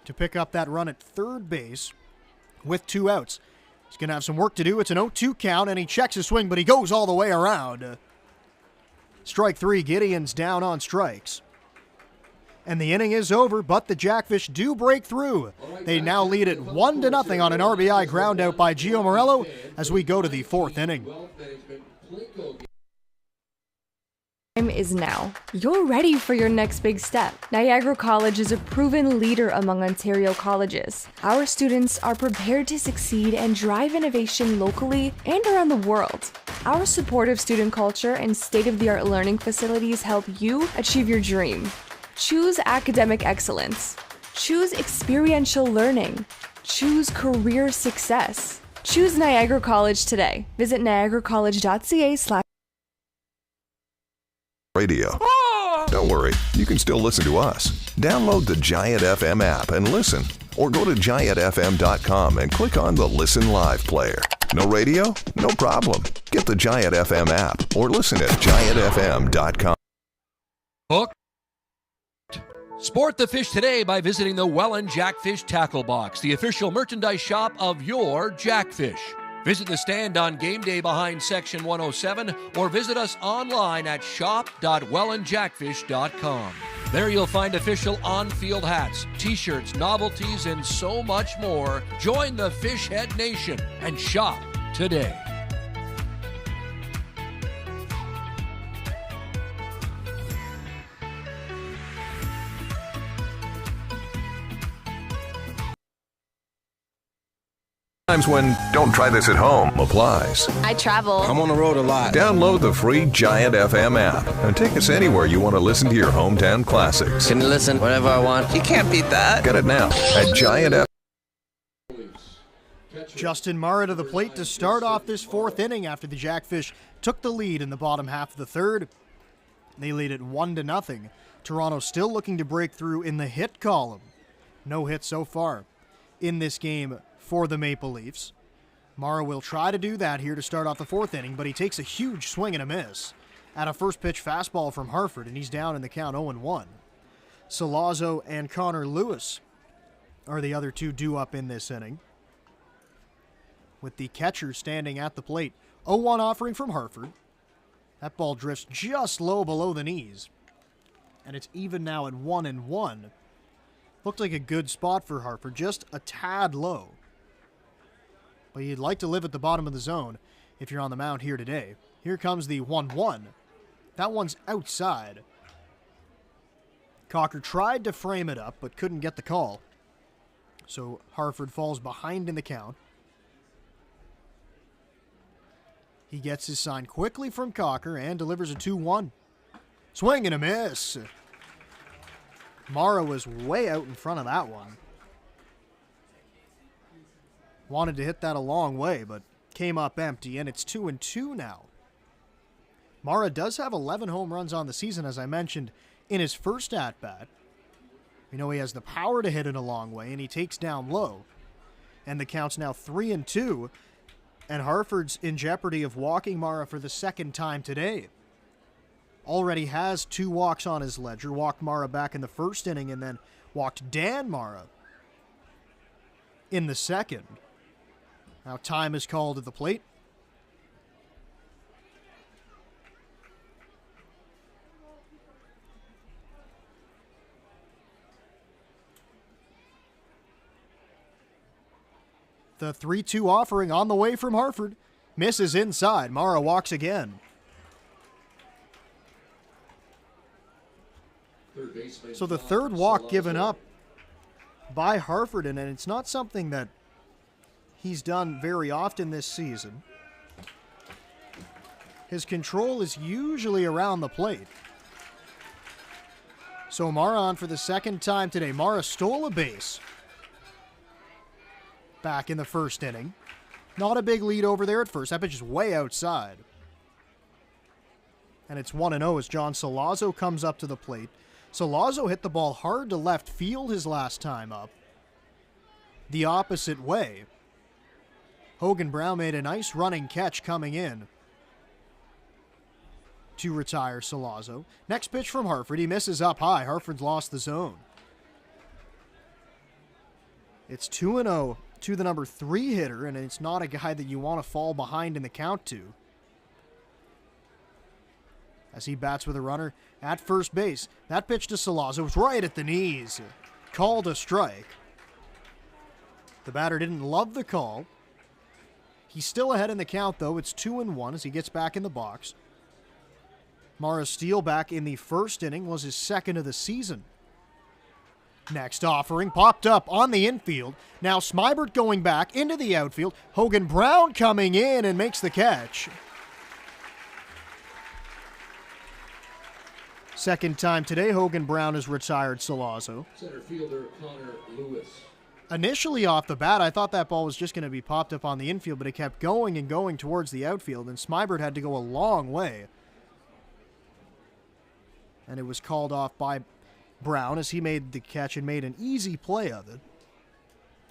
to pick up that run at third base with 2 outs. He's going to have some work to do. It's an 0-2 count, and he checks his swing, but he goes all the way around. Strike 3, Gideon's down on strikes. And the inning is over, but the Jackfish do break through. They now lead it 1-0 on an RBI ground out by Gio Morello as we go to the fourth inning. Time is now. You're ready for your next big step. Niagara College is a proven leader among Ontario colleges. Our students are prepared to succeed and drive innovation locally and around the world. Our supportive student culture and state-of-the-art learning facilities help you achieve your dream. Choose academic excellence. Choose experiential learning. Choose career success. Choose Niagara College today. Visit niagaracollege.ca/. Radio. Don't worry, you can still listen to us. Download the Giant FM app and listen, or go to giantfm.com and click on the Listen Live player. No radio? No problem. Get the Giant FM app or listen at giantfm.com. Hook. Sport the fish today by visiting the Welland Jackfish Tackle Box, the official merchandise shop of your Jackfish. Visit the stand on game day behind Section 107 or visit us online at shop.wellandjackfish.com. There you'll find official on-field hats, t-shirts, novelties, and so much more. Join the Fishhead Nation and shop today. Times when don't try this at home applies. I travel. I'm on the road a lot. Download the free Giant FM app and take us anywhere you want to listen to your hometown classics. Can listen whenever I want. You can't beat that. Get it now at Giant FM. Justin Mara to the plate to start off this fourth inning after the Jackfish took the lead in the bottom half of the third. They lead it 1-0. Toronto still looking to break through in the hit column. No hits so far in this game for the Maple Leafs. Mara will try to do that here to start off the fourth inning, but he takes a huge swing and a miss at a first pitch fastball from Harford, and he's down in the count 0-1. Salazzo and Connor Lewis are the other two due up in this inning, with the catcher standing at the plate. 0-1 offering from Harford. That ball drifts just low below the knees, and it's even now at 1-1. Looked like a good spot for Harford, just a tad low. But you'd like to live at the bottom of the zone if you're on the mound here today. Here comes the 1-1. That one's outside. Cocker tried to frame it up, but couldn't get the call. So Harford falls behind in the count. He gets his sign quickly from Cocker and delivers a 2-1. Swing and a miss. Mara was way out in front of that one. Wanted to hit that a long way, but came up empty, and it's 2-2 now. Mara does have 11 home runs on the season, as I mentioned, in his first at-bat. We know he has the power to hit it a long way, and he takes down low. And the count's now 3-2, and Harford's in jeopardy of walking Mara for the second time today. Already has 2 walks on his ledger, walked Mara back in the first inning, and then walked Dan Mara in the second. Now time is called at the plate. The 3-2 offering on the way from Harford. Misses inside. Mara walks again. So the third walk given up by Harford, and it's not something that he's done very often this season. His control is usually around the plate. So Mara on for the second time today. Mara stole a base back in the first inning. Not a big lead over there at first. That pitch is way outside. And it's 1-0 as John Salazzo comes up to the plate. Salazzo hit the ball hard to left field his last time up. The opposite way. Hogan Brown made a nice running catch coming in to retire Salazzo. Next pitch from Harford. He misses up high. Harford's lost the zone. It's 2-0 to the number 3 hitter, and it's not a guy that you want to fall behind in the count to. as he bats with a runner at first base. That pitch to Salazzo was right at the knees. Called a strike. The batter didn't love the call. He's still ahead in the count, though. It's 2-1 as he gets back in the box. Mara's steal back in the first inning was his second of the season. Next offering popped up on the infield. Now Smybert going back into the outfield. Hogan Brown coming in and makes the catch. Second time today, Hogan Brown has retired Salazzo. Center fielder Connor Lewis. Initially off the bat, I thought that ball was just going to be popped up on the infield, but it kept going and going towards the outfield, and Smybert had to go a long way. And it was called off by Brown as he made the catch and made an easy play of it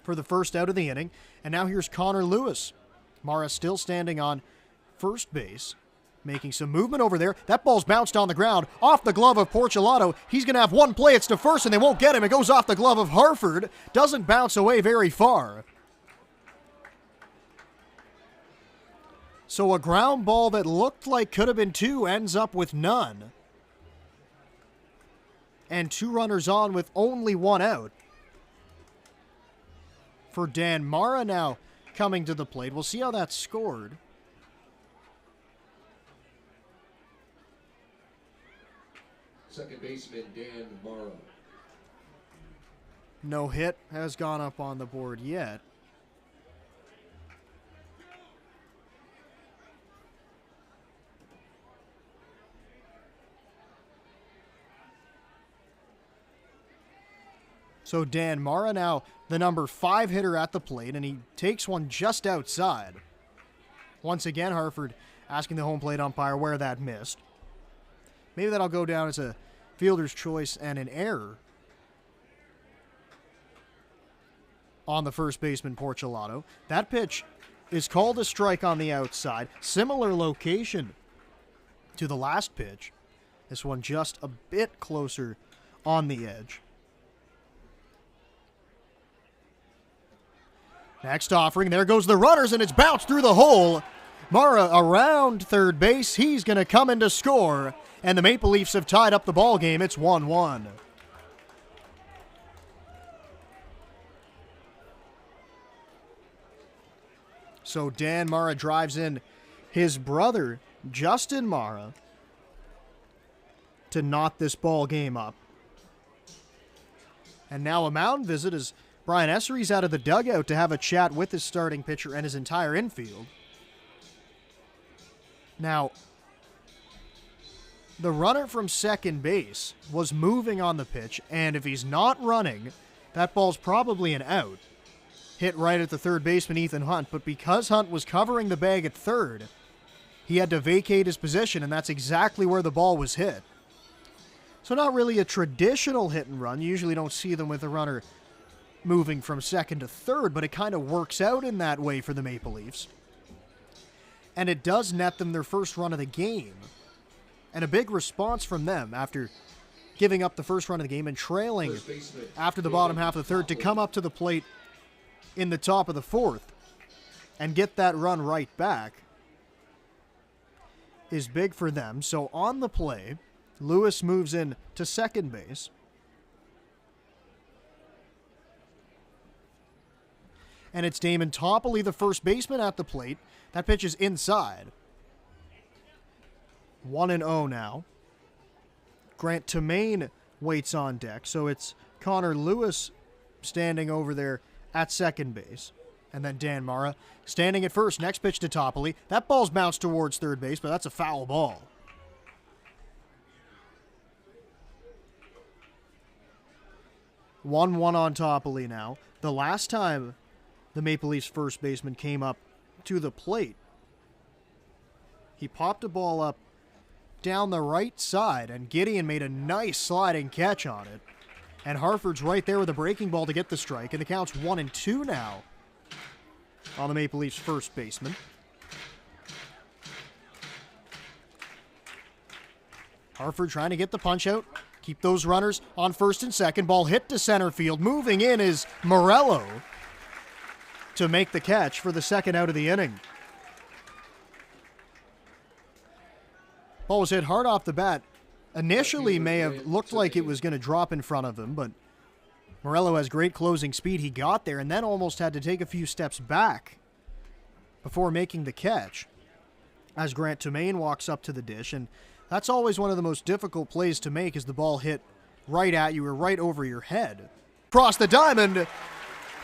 for the first out of the inning. And now here's Connor Lewis. Mara still standing on first base, making some movement over there. That ball's bounced on the ground, off the glove of Porcelato. He's going to have one play. It's to first, and they won't get him. It goes off the glove of Harford. Doesn't bounce away very far. So a ground ball that looked like could have been two ends up with none. And 2 runners on with only 1 out. For Dan Mara now coming to the plate. We'll see how that's scored. Second baseman Dan Morrow. No hit has gone up on the board yet. So Dan Mara now the number 5 hitter at the plate, and he takes one just outside. Once again, Harford asking the home plate umpire where that missed. Maybe that'll go down as a fielder's choice and an error on the first baseman, Porcelato. That pitch is called a strike on the outside. Similar location to the last pitch. This one just a bit closer on the edge. Next offering, there goes the runners, and it's bounced through the hole. Mara around third base. He's going to come in to score, and the Maple Leafs have tied up the ball game. It's 1-1. So Dan Mara drives in his brother, Justin Mara, to knot this ball game up. And now a mound visit as Brian Essery's out of the dugout to have a chat with his starting pitcher and his entire infield. Now, the runner from second base was moving on the pitch, and if he's not running, that ball's probably an out. Hit right at the third baseman, Ethan Hunt, but because Hunt was covering the bag at third, he had to vacate his position, and that's exactly where the ball was hit. So not really a traditional hit and run. You usually don't see them with a runner moving from second to third, but it kind of works out in that way for the Maple Leafs. And it does net them their first run of the game. And a big response from them after giving up the first run of the game and trailing after the bottom half of the third to come up to the plate in the top of the fourth and get that run right back is big for them. So on the play, Lewis moves in to second base. And it's Damon Toppoli, the first baseman, at the plate. That pitch is inside. 1-0 now. Grant Tamain waits on deck, so it's Connor Lewis standing over there at second base. And then Dan Mara standing at first. Next pitch to Toppoli. That ball's bounced towards third base, but that's a foul ball. One on Toppoli now. The last time the Maple Leafs first baseman came up to the plate, he popped a ball up down the right side, and Gideon made a nice sliding catch on it. And Harford's right there with a breaking ball to get the strike, and the count's 1-2 now on the Maple Leafs first baseman. Harford trying to get the punch out, keep those runners on first and second. Ball hit to center field. Moving in is Morello to make the catch for the second out of the inning. Ball was hit hard off the bat. Initially may have looked like it was going to drop in front of him, but Morello has great closing speed. He got there and then almost had to take a few steps back before making the catch as Grant Tomaine walks up to the dish. And that's always one of the most difficult plays to make, is the ball hit right at you or right over your head. Cross the diamond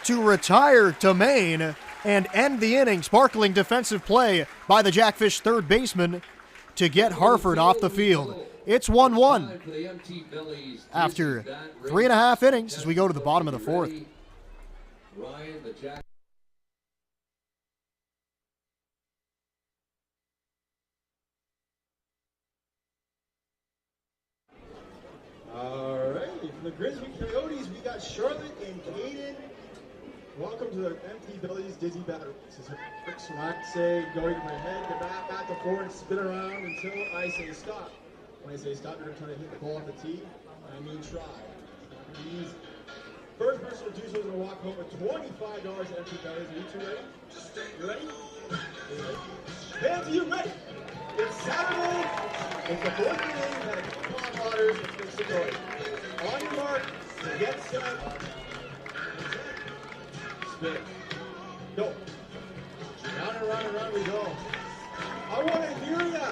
to retire Tomaine and end the inning. Sparkling defensive play by the Jackfish third baseman to get Harford off the field. It's 1-1 after 3.5 innings as we go to the bottom of the fourth. All right, from the Grizzly Coyotes, we got Charlotte and Caden. Welcome to the Empty Bellies Dizzy Battle. This is Rick Smack say, going to my head, to back to forward, spin around until I say stop. When I say stop, you're going to try to hit the ball off the tee. I mean try. Easy. First person to do so is going to walk home with $25 at Empty Bellies. Are you two ready? You ready? Hands, are you ready? It's Saturday. It's the fourth inning that Pond Waters is fixed to go. On your mark, get set. Spin. Go. Round and round and round we go. I want to hear ya.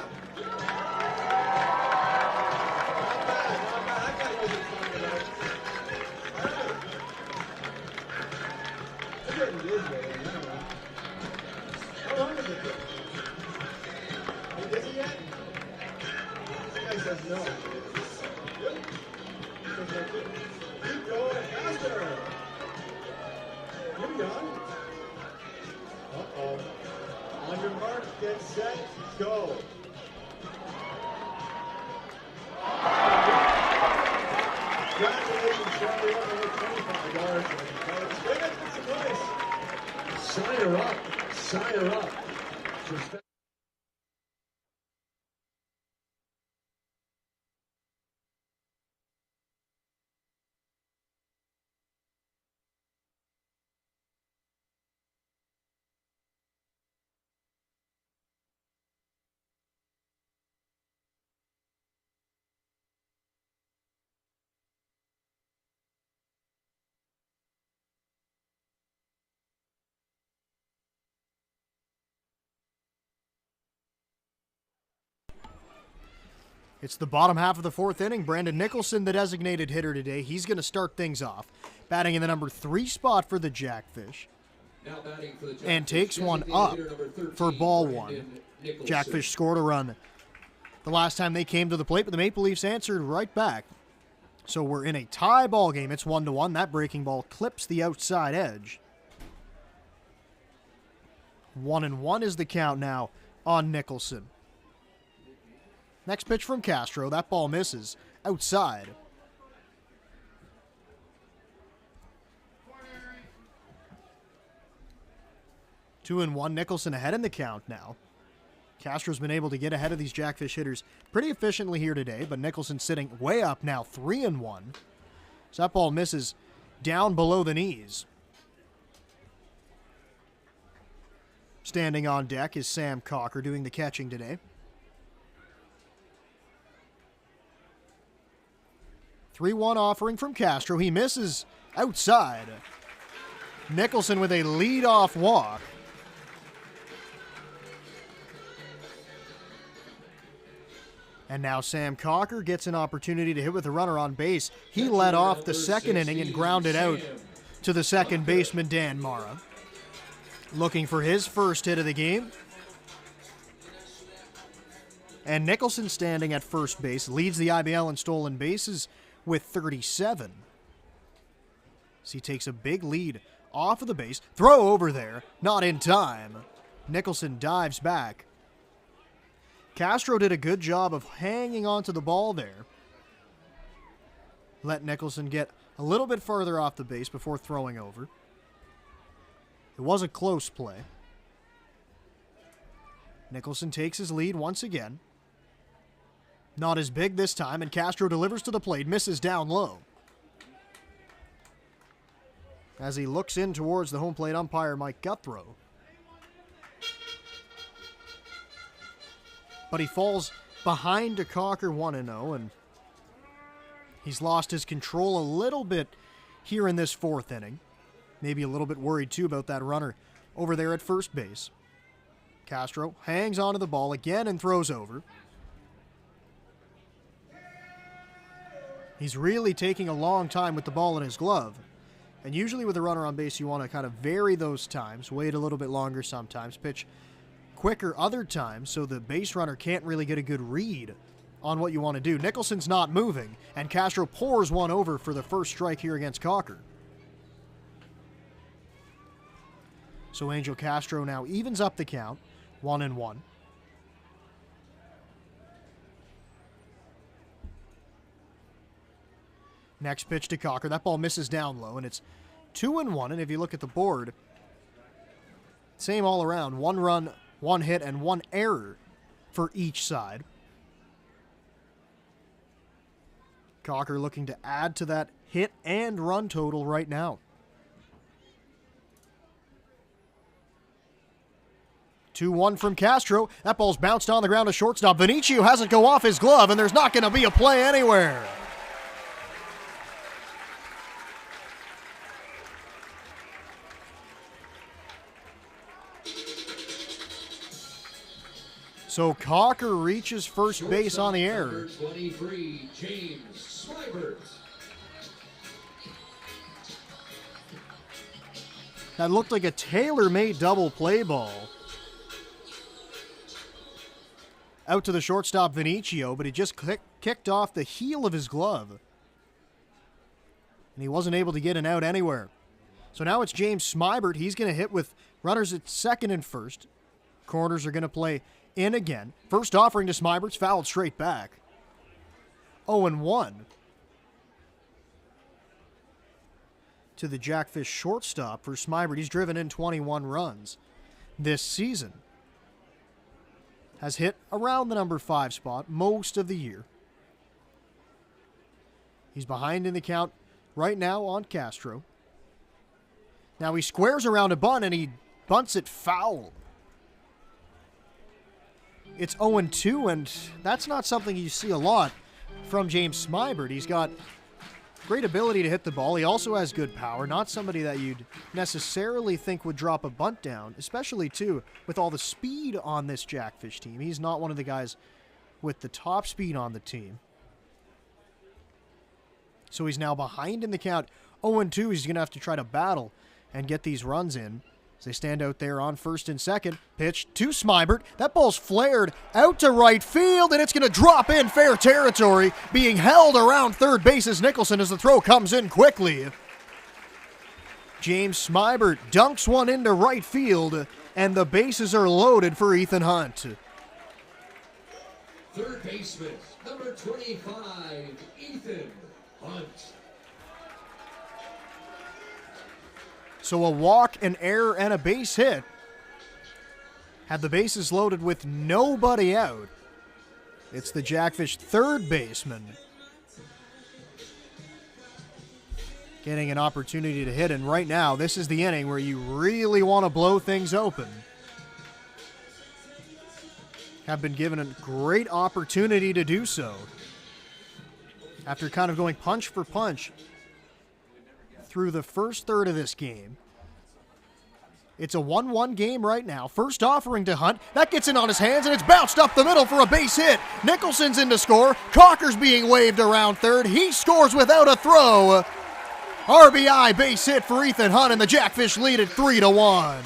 Not bad, not bad. That guy knows what he's talking about. All right. I get what it is, man. I don't know. How long is it? Are you busy yet? This guy says no. Good. He says no, good. Keep going faster. You're done. Uh-oh. On your mark, get set, go. Congratulations, Charlie. You're over $25. That's a nice. Sign her up. Sign her up. It's the bottom half of the fourth inning. Brandon Nicholson, the designated hitter today. He's going to start things off, batting in the number 3 spot for the Jackfish. And takes one up for ball 1. Jackfish scored a run the last time they came to the plate, but the Maple Leafs answered right back. So we're in a tie ball game. It's 1-1. That breaking ball clips the outside edge. 1-1 is the count now on Nicholson. Next pitch from Castro. That ball misses outside. Two and one. Nicholson ahead in the count now. Castro's been able to get ahead of these Jackfish hitters pretty efficiently here today, but Nicholson sitting way up now, 3-1. So that ball misses down below the knees. Standing on deck is Sam Cocker doing the catching today. 3-1 offering from Castro. He misses outside. Nicholson with a lead-off walk. And now Sam Cocker gets an opportunity to hit with a runner on base. He led off the second inning and grounded out to the second baseman, Dan Mara. Looking for his first hit of the game. And Nicholson, standing at first base, leads the IBL in stolen bases with 37. So he takes a big lead off of the base. Throw over there, not in time. Nicholson dives back. Castro did a good job of hanging onto the ball there. Let Nicholson get a little bit further off the base before throwing over. It was a close play. Nicholson takes his lead once again. Not as big this time, and Castro delivers to the plate, misses down low. As he looks in towards the home plate umpire, Mike Guthrow. But he falls behind to Cocker 1-0, and he's lost his control a little bit here in this fourth inning. Maybe a little bit worried, too, about that runner over there at first base. Castro hangs onto the ball again and throws over. He's really taking a long time with the ball in his glove. And usually with a runner on base, you want to kind of vary those times, wait a little bit longer sometimes, pitch quicker other times so the base runner can't really get a good read on what you want to do. Nicholson's not moving, and Castro pours one over for the first strike here against Cocker. So Angel Castro now evens up the count, 1-1. Next pitch to Cocker. That ball misses down low, and it's 2-1. And if you look at the board, same all around. 1 run, 1 hit, and 1 error for each side. Cocker looking to add to that hit and run total right now. 2-1 from Castro. That ball's bounced on the ground to shortstop. Vinicio hasn't go off his glove, and there's not going to be a play anywhere. So Cocker reaches first base on the error. Number 23, James Smybert. That looked like a tailor-made double play ball. Out to the shortstop, Vinicio, but he just kicked off the heel of his glove. And he wasn't able to get an out anywhere. So now it's James Smybert. He's going to hit with runners at second and first. Corners are going to play in again. First offering to Smibert's fouled straight back. 0-1. To the Jackfish shortstop for Smybert. He's driven in 21 runs this season. Has hit around the number 5 spot most of the year. He's behind in the count right now on Castro. Now he squares around a bunt and he bunts it foul. It's 0-2, and that's not something you see a lot from James Smybert. He's got great ability to hit the ball. He also has good power. Not somebody that you'd necessarily think would drop a bunt down, especially, too, with all the speed on this Jackfish team. He's not one of the guys with the top speed on the team. So he's now behind in the count. 0-2, he's going to have to try to battle and get these runs in. As they stand out there on first and second. Pitch to Smybert. That ball's flared out to right field, and it's going to drop in fair territory, being held around third base as Nicholson as the throw comes in quickly. James Smybert dunks one into right field, and the bases are loaded for Ethan Hunt. Third baseman, number 25, Ethan Hunt. So a walk, an error, and a base hit. Had the bases loaded with nobody out. It's the Jackfish third baseman getting an opportunity to hit, and right now, this is the inning where you really want to blow things open. Have been given a great opportunity to do so. After kind of going punch for punch through the first third of this game. It's a 1-1 game right now. First offering to Hunt. That gets in on his hands, and it's bounced up the middle for a base hit. Nicholson's in to score. Cocker's being waved around third. He scores without a throw. RBI base hit for Ethan Hunt, and the Jackfish lead at 3-1.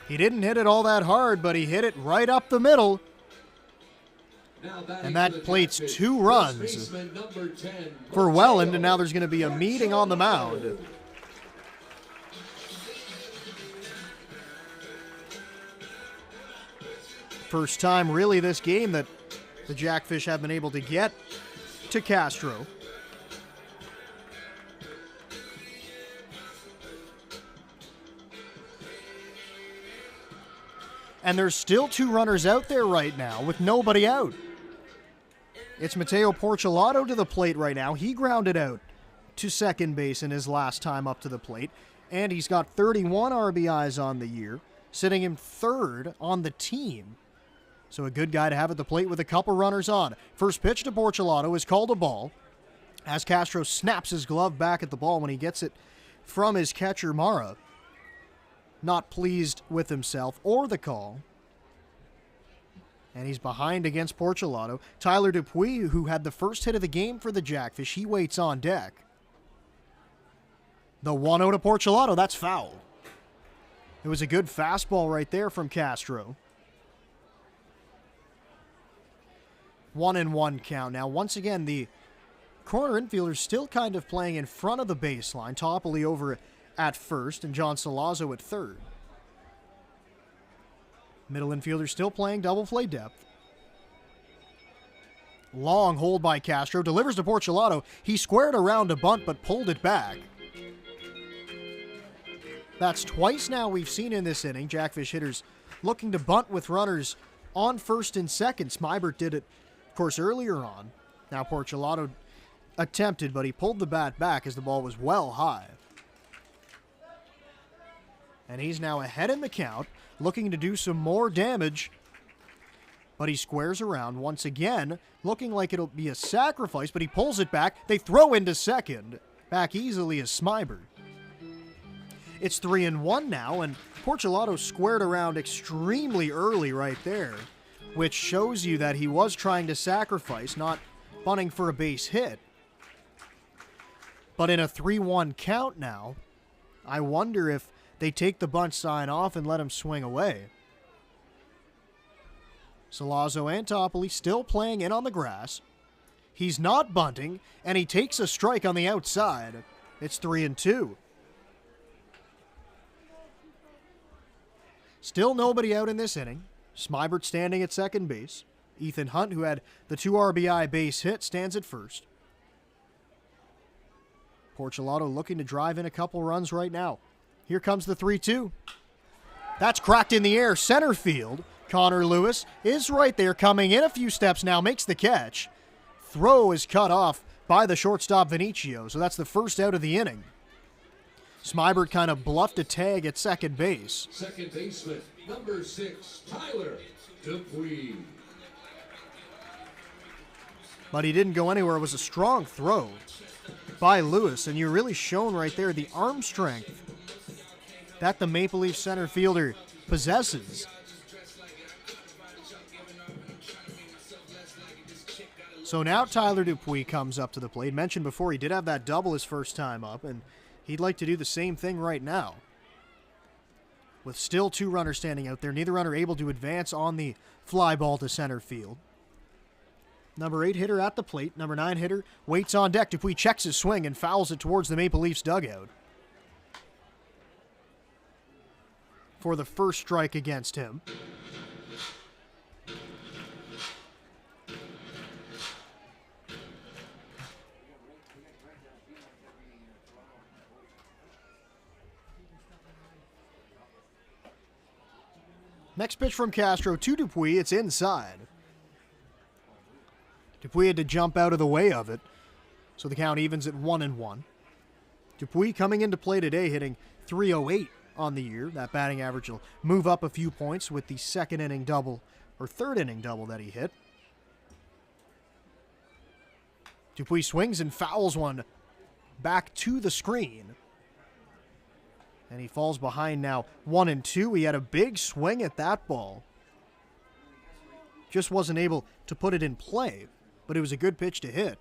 He didn't hit it all that hard, but he hit it right up the middle. And that plates 2 runs for Welland, and now there's going to be a meeting on the mound. First time really this game that the Jackfish have been able to get to Castro. And there's still 2 runners out there right now with nobody out. It's Mateo Porcelato to the plate right now. He grounded out to second base in his last time up to the plate, and he's got 31 RBIs on the year, sitting him third on the team. So a good guy to have at the plate with a couple runners on. First pitch to Porcelato is called a ball, as Castro snaps his glove back at the ball when he gets it from his catcher, Mara. Not pleased with himself or the call. And he's behind against Porcelato. Tyler Dupuis, who had the first hit of the game for the Jackfish, he waits on deck. The 1-0 to Porcelato, that's foul. It was a good fastball right there from Castro. 1-1 count. Now, once again, the corner infielder's still kind of playing in front of the baseline. Toppoli over at first and John Salazzo at third. Middle infielder still playing double play depth. Long hold by Castro. Delivers to Porcelato. He squared around a bunt but pulled it back. That's twice now we've seen in this inning. Jackfish hitters looking to bunt with runners on first and second. Smybert did it, of course, earlier on. Now Porcelato attempted, but he pulled the bat back as the ball was well high. And he's now ahead in the count, looking to do some more damage. But he squares around once again, looking like it'll be a sacrifice, but he pulls it back. They throw into second. Back easily as Smybert. It's 3-1 now, and Porcelato squared around extremely early right there, which shows you that he was trying to sacrifice, not bunting for a base hit. But in a 3-1 count now, I wonder if they take the bunt sign off and let him swing away. Salazzo and Toppoli still playing in on the grass. He's not bunting, and he takes a strike on the outside. It's 3-2. Still nobody out in this inning. Smybert standing at second base. Ethan Hunt, who had the 2 RBI base hit, stands at first. Porcelato looking to drive in a couple runs right now. Here comes the 3-2. That's cracked in the air, center field. Connor Lewis is right there, coming in a few steps now, makes the catch. Throw is cut off by the shortstop Vinicio, so that's the first out of the inning. Smybert kind of bluffed a tag at second base. Second baseman, number 6, Tyler Dupuis. But he didn't go anywhere. It was a strong throw by Lewis, and you're really shown right there the arm strength that the Maple Leaf center fielder possesses. So now Tyler Dupuis comes up to the plate. Mentioned before, he did have that double his first time up, and he'd like to do the same thing right now. With still 2 runners standing out there, neither runner able to advance on the fly ball to center field. Number 8 hitter at the plate. Number 9 hitter waits on deck. Dupuis checks his swing and fouls it towards the Maple Leafs dugout for the first strike against him. Next pitch from Castro to Dupuis. It's inside. Dupuis had to jump out of the way of it, so the count evens at 1-1. Dupuis coming into play today hitting .308 on the year. That batting average will move up a few points with the third inning double that he hit. Dupuis swings and fouls one back to the screen. And he falls behind now 1-2. He had a big swing at that ball. Just wasn't able to put it in play, but it was a good pitch to hit.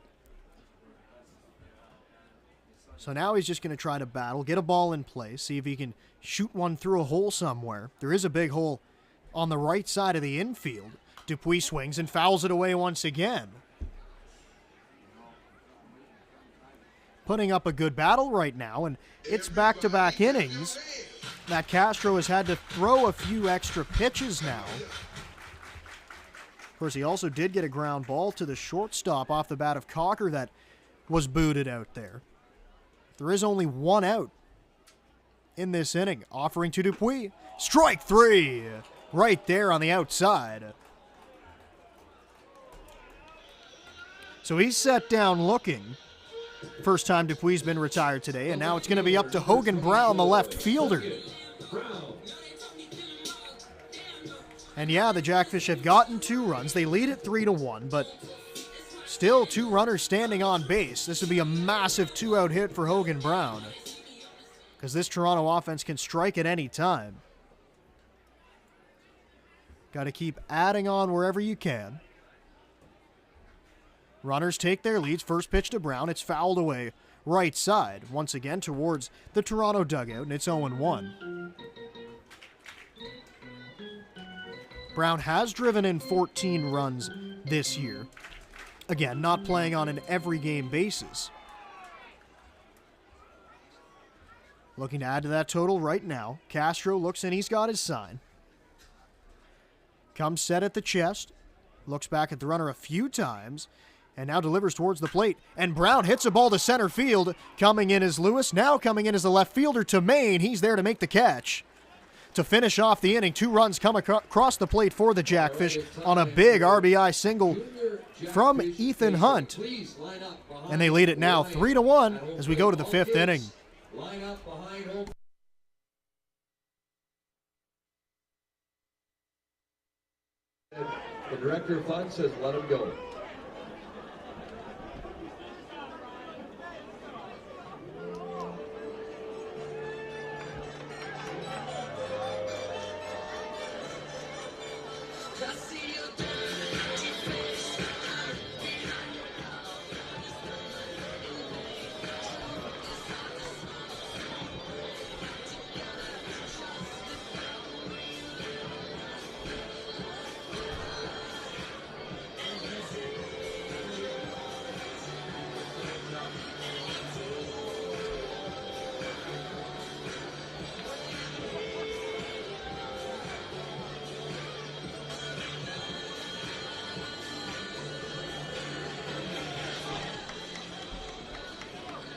So now he's just going to try to battle, get a ball in play, see if he can shoot one through a hole somewhere. There is a big hole on the right side of the infield. Dupuis swings and fouls it away once again. Putting up a good battle right now, and it's back-to-back innings that Castro has had to throw a few extra pitches now. Of course, he also did get a ground ball to the shortstop off the bat of Cocker that was booted out there. There is only 1 out in this inning. Offering to Dupuis. Strike 3 right there on the outside. So he's set down looking. First time Dupuy's been retired today, and now it's going to be up to Hogan Brown, the left fielder. And yeah, the Jackfish have gotten 2 runs. They lead it 3-1, but still 2 runners standing on base. This would be a massive 2-out hit for Hogan Brown, because this Toronto offense can strike at any time. Got to keep adding on wherever you can. Runners take their leads. First pitch to Brown. It's fouled away right side. Once again towards the Toronto dugout, and it's 0-1. Brown has driven in 14 runs this year. Again, not playing on an every-game basis. Looking to add to that total right now. Castro looks and he's got his sign. Comes set at the chest. Looks back at the runner a few times. And now delivers towards the plate. And Brown hits a ball to center field. Coming in is Lewis. Now coming in is the left fielder to Maine. He's there to make the catch. To finish off the inning, 2 runs come across the plate for the Jackfish on a big RBI single from Ethan Hunt. And they lead it now 3-1 as we go to the 5th inning. The director of fun says let him go.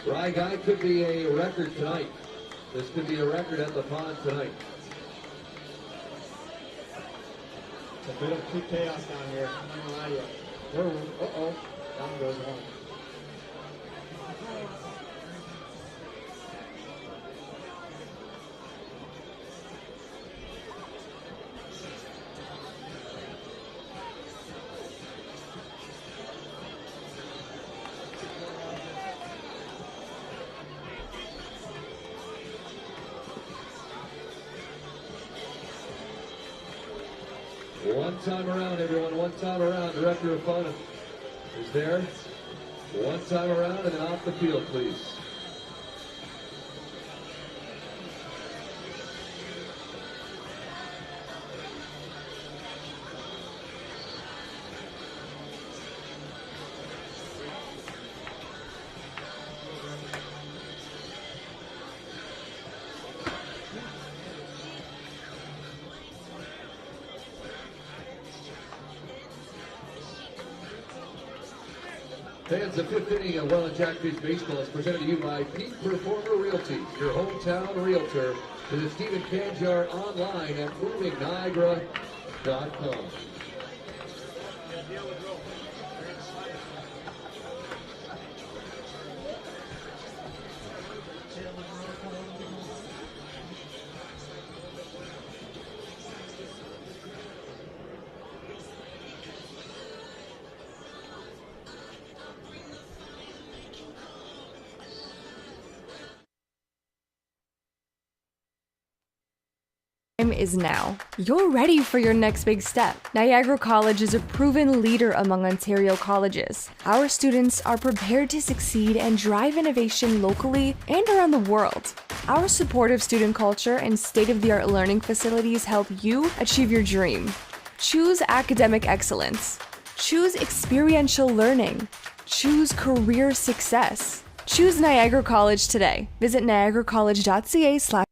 Rye Guy could be a record tonight. This could be a record at the pond tonight. It's a bit of chaos down here. I'm not gonna lie to you. Uh-oh. Down goes one. One time around, everyone. One time around. Director of fun is there. One time around and then off the field, please. Fans, the 5th inning of Welland Jackfish Baseball is presented to you by Peak Performer Realty, your hometown realtor. Visit Stephen Kanjar online at movingniagara.com. Time is now. You're ready for your next big step. Niagara College is a proven leader among Ontario colleges. Our students are prepared to succeed and drive innovation locally and around the world. Our supportive student culture and state-of-the-art learning facilities help you achieve your dream. Choose academic excellence. Choose experiential learning. Choose career success. Choose Niagara College today. Visit niagaracollege.ca/radio.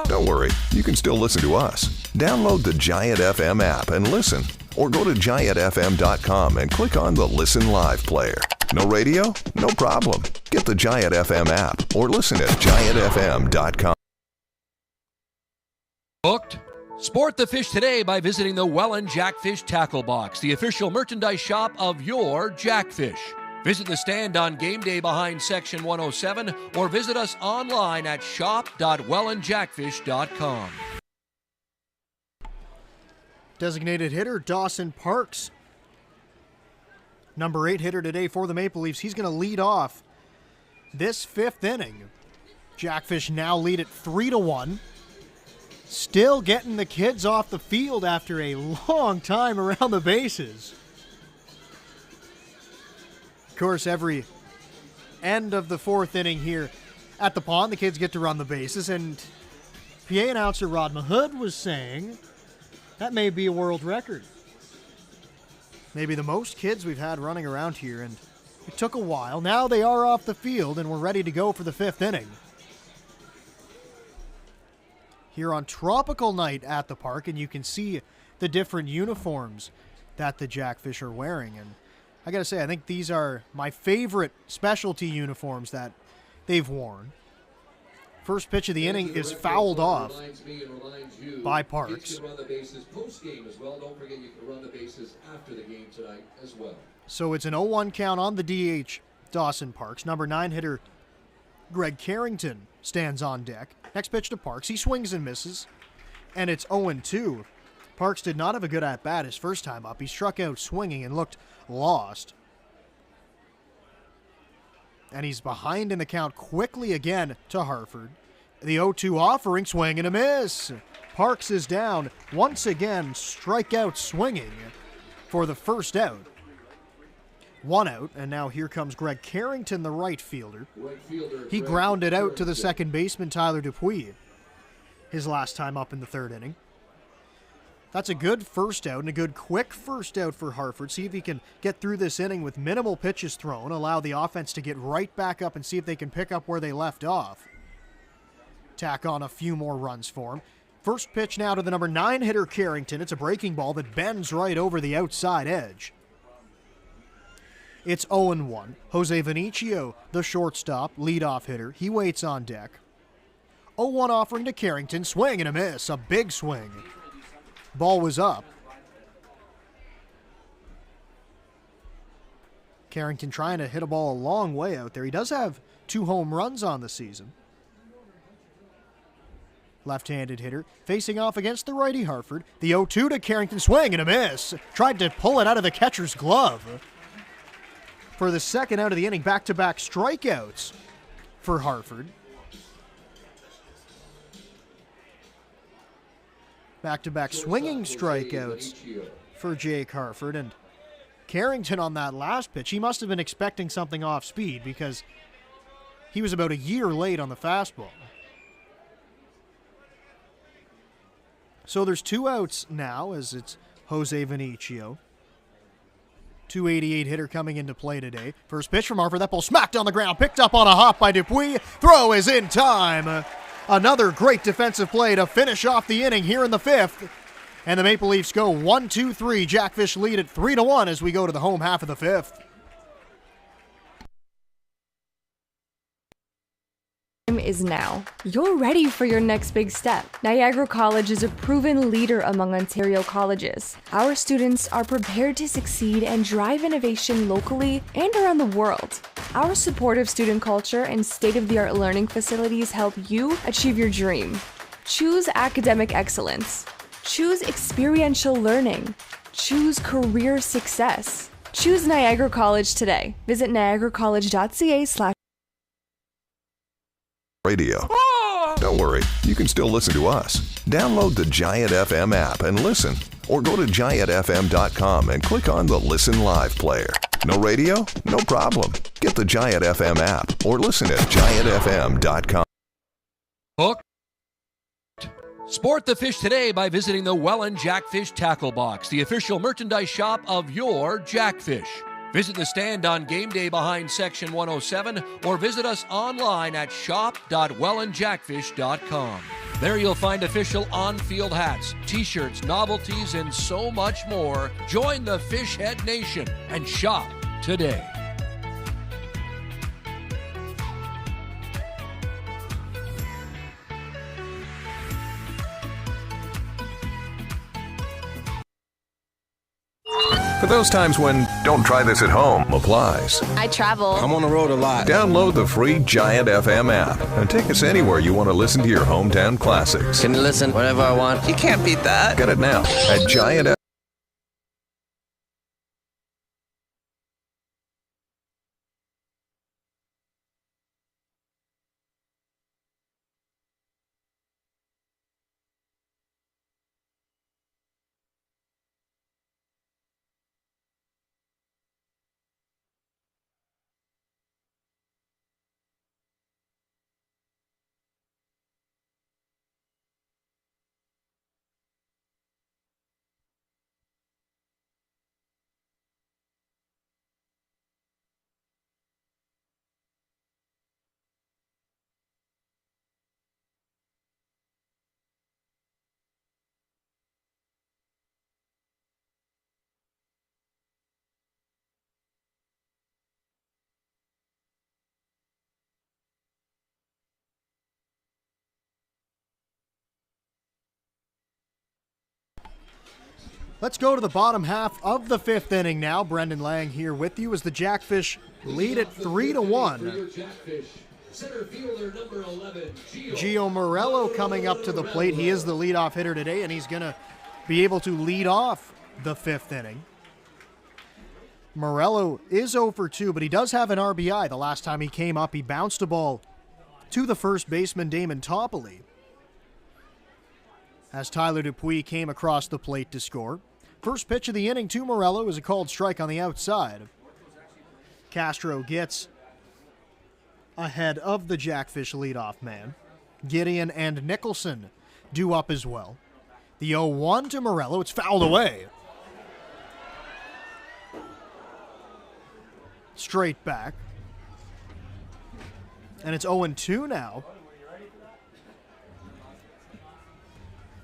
Don't worry, you can still listen to us. Download the Giant FM app and listen. Or go to giantfm.com and click on the Listen Live player. No radio? No problem. Get the Giant FM app or listen at giantfm.com. Booked? Sport the fish today by visiting the Welland Jackfish Tackle Box, the official merchandise shop of your Jackfish. Visit the stand on game day behind Section 107 or visit us online at shop.wellandjackfish.com. Designated hitter Dawson Parks, number 8 hitter today for the Maple Leafs. He's going to lead off this 5th inning. Jackfish now lead it 3-1. Still getting the kids off the field after a long time around the bases. Of course, every end of the 4th inning here at the pond, the kids get to run the bases, and PA announcer Rod Mahood was saying that may be a world record. Maybe the most kids we've had running around here, and it took a while. Now they are off the field, and we're ready to go for the 5th inning. Here on tropical night at the park, and you can see the different uniforms that the Jackfish are wearing. And I gotta say, I think these are my favorite specialty uniforms that they've worn. First pitch of the inning is fouled off by Parks. Post-game as well. Don't forget you can run the bases after the game tonight as well. So it's an 0-1 count on the DH, Dawson Parks. Number 9 hitter Greg Carrington stands on deck. Next pitch to Parks. He swings and misses, and it's 0-2. Parks did not have a good at-bat his first time up. He struck out swinging and looked lost. And he's behind in the count quickly again to Harford. The 0-2 offering, swing and a miss. Parks is down once again, strikeout swinging for the first out. 1 out, and now here comes Greg Carrington, the right fielder. He grounded out to the second baseman, Tyler Dupuis, his last time up in the 3rd inning. That's a good first out and a good quick first out for Harford. See if he can get through this inning with minimal pitches thrown, allow the offense to get right back up and see if they can pick up where they left off. Tack on a few more runs for him. First pitch now to the number 9 hitter Carrington. It's a breaking ball that bends right over the outside edge. It's 0-1. Jose Vinicio, the shortstop, leadoff hitter. He waits on deck. 0-1 offering to Carrington. Swing and a miss. A big swing. Ball was up. Carrington trying to hit a ball a long way out there. He does have 2 home runs on the season. Left-handed hitter facing off against the righty Harford. The 0-2 to Carrington. Swing and a miss. Tried to pull it out of the catcher's glove. For the second out of the inning, back-to-back strikeouts for Harford. Back-to-back swinging strikeouts for Jake Harford. And Carrington on that last pitch, he must have been expecting something off speed because he was about a year late on the fastball. So there's 2 outs now as it's Jose Vinicio. 288 hitter coming into play today. First pitch from Harford. That ball smacked on the ground. Picked up on a hop by Dupuis. Throw is in time. Another great defensive play to finish off the inning here in the 5th. And the Maple Leafs go 1-2-3. Jackfish lead at 3-1 as we go to the home half of the 5th. Is now. You're ready for your next big step. Niagara College is a proven leader among Ontario colleges. Our students are prepared to succeed and drive innovation locally and around the world. Our supportive student culture and state-of-the-art learning facilities help you achieve your dream. Choose academic excellence. Choose experiential learning. Choose career success. Choose Niagara College today. Visit niagaracollege.ca/. Radio. Don't worry, you can still listen to us. Download the Giant FM app and listen. Or go to giantfm.com and click on the Listen Live player. No radio? No problem. Get the Giant FM app or listen at giantfm.com. Hook. Sport the fish today by visiting the Welland Jackfish Tackle Box, the official merchandise shop of your Jackfish. Visit the stand on game day behind Section 107 or visit us online at shop.wellandjackfish.com. There you'll find official on-field hats, t-shirts, novelties, and so much more. Join the Fishhead Nation and shop today. For those times when don't try this at home applies. I travel. I'm on the road a lot. Download the free Giant FM app and take us anywhere you want to listen to your hometown classics. Can you listen whenever I want? You can't beat that. Get it now at Giant FM. Let's go to the bottom half of the fifth inning now. Brendan Lang here with you as the Jackfish lead at 3-1. Gio Morello coming up to the plate. He is the leadoff hitter today, and he's going to be able to lead off the fifth inning. Morello is 0 for 2, but he does have an RBI. The last time he came up, he bounced a ball to the first baseman, Damon Toppoli, as Tyler Dupuis came across the plate to score. First pitch of the inning to Morello is a called strike on the outside. Castro gets ahead of the Jackfish leadoff man. Gideon and Nicholson due up as well. The 0-1 to Morello. It's fouled away. Straight back. And it's 0-2 now.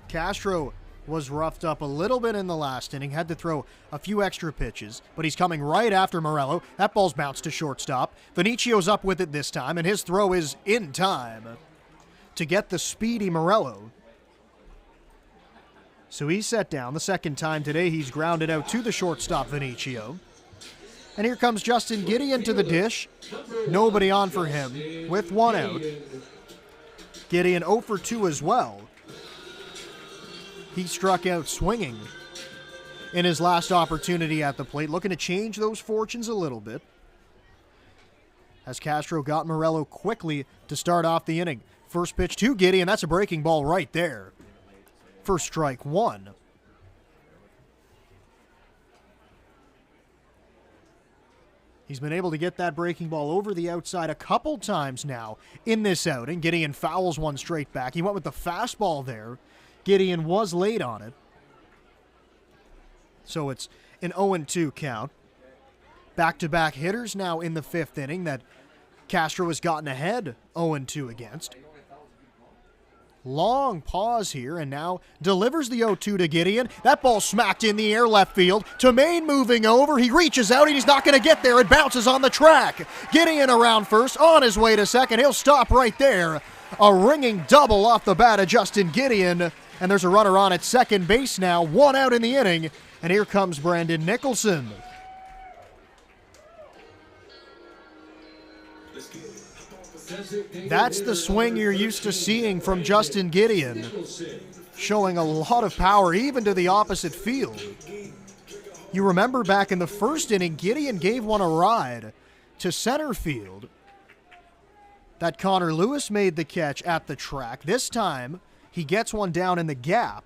Castro was roughed up a little bit in the last inning, had to throw a few extra pitches, but he's coming right after Morello. That ball's bounced to shortstop. Venicio's up with it this time, and his throw is in time to get the speedy Morello. So he's set down. The second time today, he's grounded out to the shortstop, Venicio. And here comes Justin Gideon to the dish. Nobody on for him with one out. Gideon 0 for 2 as well. He struck out swinging in his last opportunity at the plate, looking to change those fortunes a little bit, as Castro got Morello quickly to start off the inning. First pitch to Gideon, that's a breaking ball right there. First strike one. He's been able to get that breaking ball over the outside a couple times now in this outing. Gideon fouls one straight back. He went with the fastball there. Gideon was late on it. So it's an 0-2 count. Back-to-back hitters now in the fifth inning that Castro has gotten ahead 0-2 against. Long pause here, and now delivers the 0-2 to Gideon. That ball smacked in the air left field. Tomaine moving over. He reaches out, and he's not going to get there. It bounces on the track. Gideon around first, on his way to second. He'll stop right there. A ringing double off the bat of Justin Gideon. And there's a runner on at second base now. One out in the inning. And here comes Brandon Nicholson. That's the swing you're used to seeing from Justin Gideon. Showing a lot of power even to the opposite field. You remember back in the first inning, Gideon gave one a ride to center field. That Connor Lewis made the catch at the track. This time, he gets one down in the gap.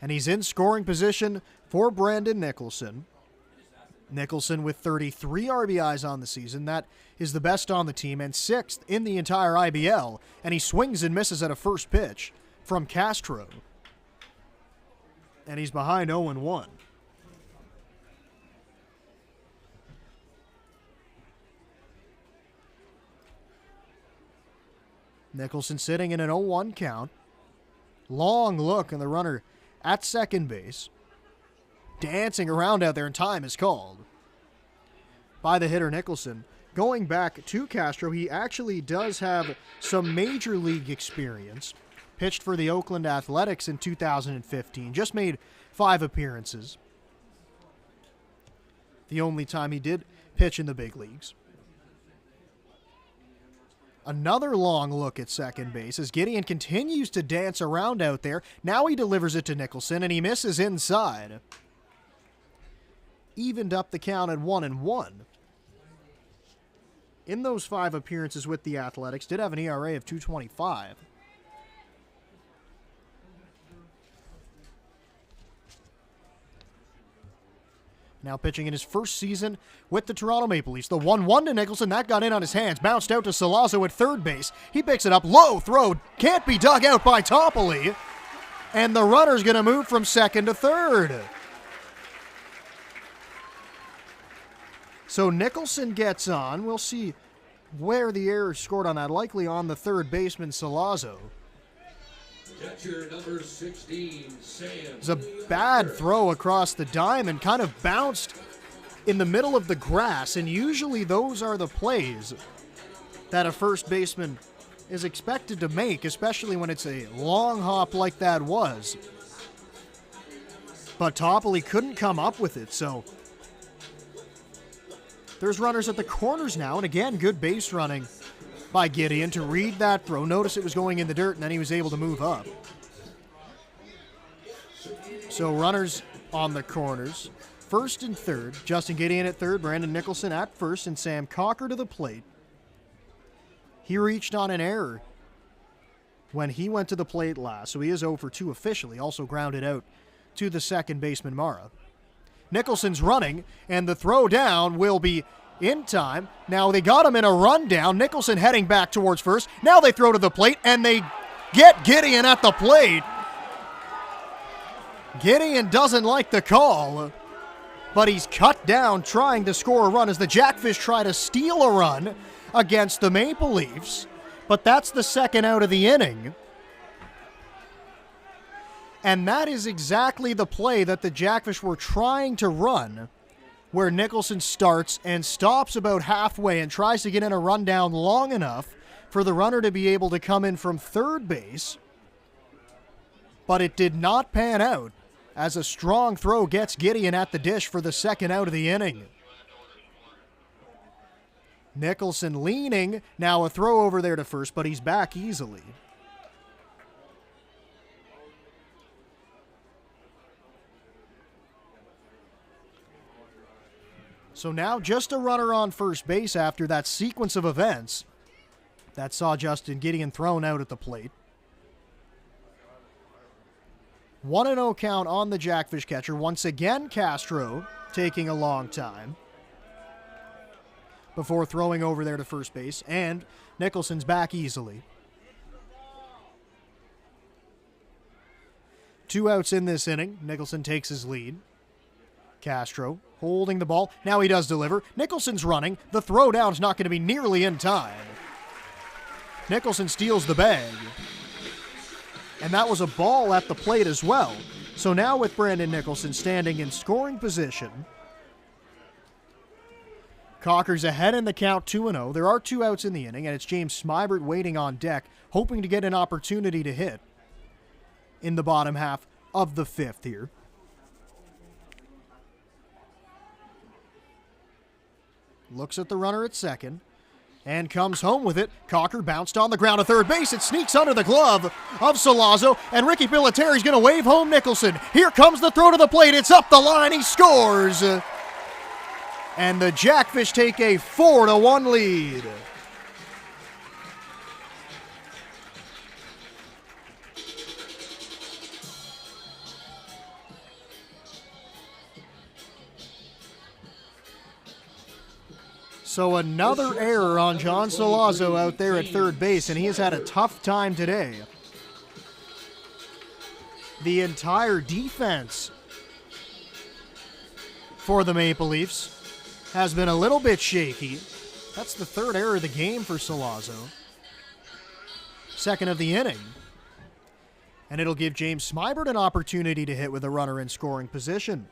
And he's in scoring position for Brandon Nicholson. Nicholson with 33 RBIs on the season. That is the best on the team and 6th in the entire IBL. And he swings and misses at a first pitch from Castro. And he's behind 0-1. Nicholson sitting in an 0-1 count. Long look, and the runner at second base. Dancing around out there, and time is called by the hitter Nicholson. Going back to Castro, he actually does have some major league experience. Pitched for the Oakland Athletics in 2015. Just made 5 appearances. the only time he did pitch in the big leagues. Another long look at second base as Gideon continues to dance around out there. Now he delivers it to Nicholson, and he misses inside. Evened up the count at 1-1. In those 5 appearances with the Athletics, did have an ERA of 2.25. Now pitching in his first season with the Toronto Maple Leafs. The 1-1 to Nicholson. That got in on his hands. Bounced out to Salazzo at third base. He picks it up. Low throw. Can't be dug out by Toppoli. And the runner's going to move from second to third. So Nicholson gets on. We'll see where the error scored on that. Likely on the third baseman, Salazzo. Catcher number 16, Sam. It's a bad throw across the diamond, kind of bounced in the middle of the grass, and usually those are the plays that a first baseman is expected to make, especially when it's a long hop like that was. But Toppoli couldn't come up with it, so there's runners at the corners now, and again, good base running by Gideon to read that throw. Notice it was going in the dirt, and then he was able to move up. So runners on the corners. First and third. Justin Gideon at third. Brandon Nicholson at first. And Sam Cocker to the plate. He reached on an error when he went to the plate last. So he is 0 for 2 officially. Also grounded out to the second baseman, Mara. Nicholson's running, and the throw down will be in time. Now they got him in a rundown. Nicholson heading back towards first. Now they throw to the plate, and they get Gideon at the plate. Gideon doesn't like the call, but he's cut down trying to score a run as the Jackfish try to steal a run against the Maple Leafs. But that's the second out of the inning. And that is exactly the play that the Jackfish were trying to run, where Nicholson starts and stops about halfway and tries to get in a rundown long enough for the runner to be able to come in from third base. But it did not pan out as a strong throw gets Gideon at the dish for the second out of the inning. Nicholson leaning, now a throw over there to first, but he's back easily. So now just a runner on first base after that sequence of events that saw Justin Gideon thrown out at the plate. 1-0 count on the Jackfish catcher. Once again, Castro taking a long time before throwing over there to first base, and Nicholson's back easily. 2 outs in this inning. Nicholson takes his lead. Castro holding the ball. Now he does deliver. Nicholson's running. The throw down's not going to be nearly in time. Nicholson steals the bag. And that was a ball at the plate as well. So now with Brandon Nicholson standing in scoring position, Cocker's ahead in the count 2-0. There are 2 outs in the inning, and it's James Smybert waiting on deck, hoping to get an opportunity to hit in the bottom half of the 5th here. Looks at the runner at second and comes home with it. Cocker bounced on the ground at third base. It sneaks under the glove of Salazzo, and Ricky Pilateri's going to wave home Nicholson. Here comes the throw to the plate. It's up the line. He scores. And the Jackfish take a 4-1 lead. So another error on John Salazzo out there at third base, and he has had a tough time today. The entire defense for the Maple Leafs has been a little bit shaky. That's the 3rd error of the game for Salazzo. 2nd of the inning. And it'll give James Smybert an opportunity to hit with a runner in scoring position.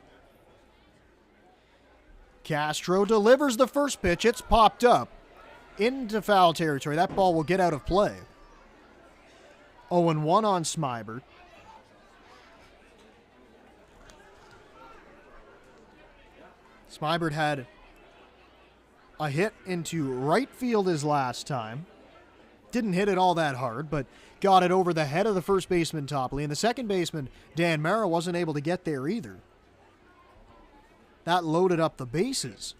Castro delivers the first pitch. It's popped up into foul territory. That ball will get out of play. 0-1 on Smybert. Smybert had a hit into right field his last time. Didn't hit it all that hard, but got it over the head of the first baseman, Topley. And the second baseman, Dan Mara, wasn't able to get there either. That loaded up the bases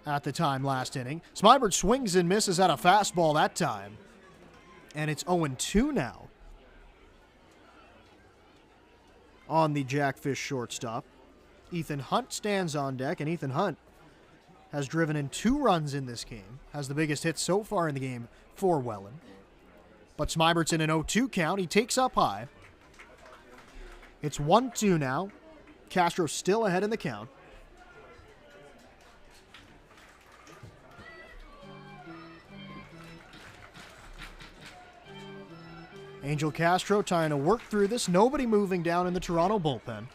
at the time last inning. Smybert swings and misses at a fastball that time. And it's 0-2 now on the Jackfish shortstop. Ethan Hunt stands on deck, and Ethan Hunt has driven in 2 runs in this game, has the biggest hit so far in the game for Welland. But Smybert's in an 0-2 count. He takes up high. It's 1-2 now. Castro still ahead in the count. Angel Castro trying to work through this. Nobody moving down in the Toronto bullpen.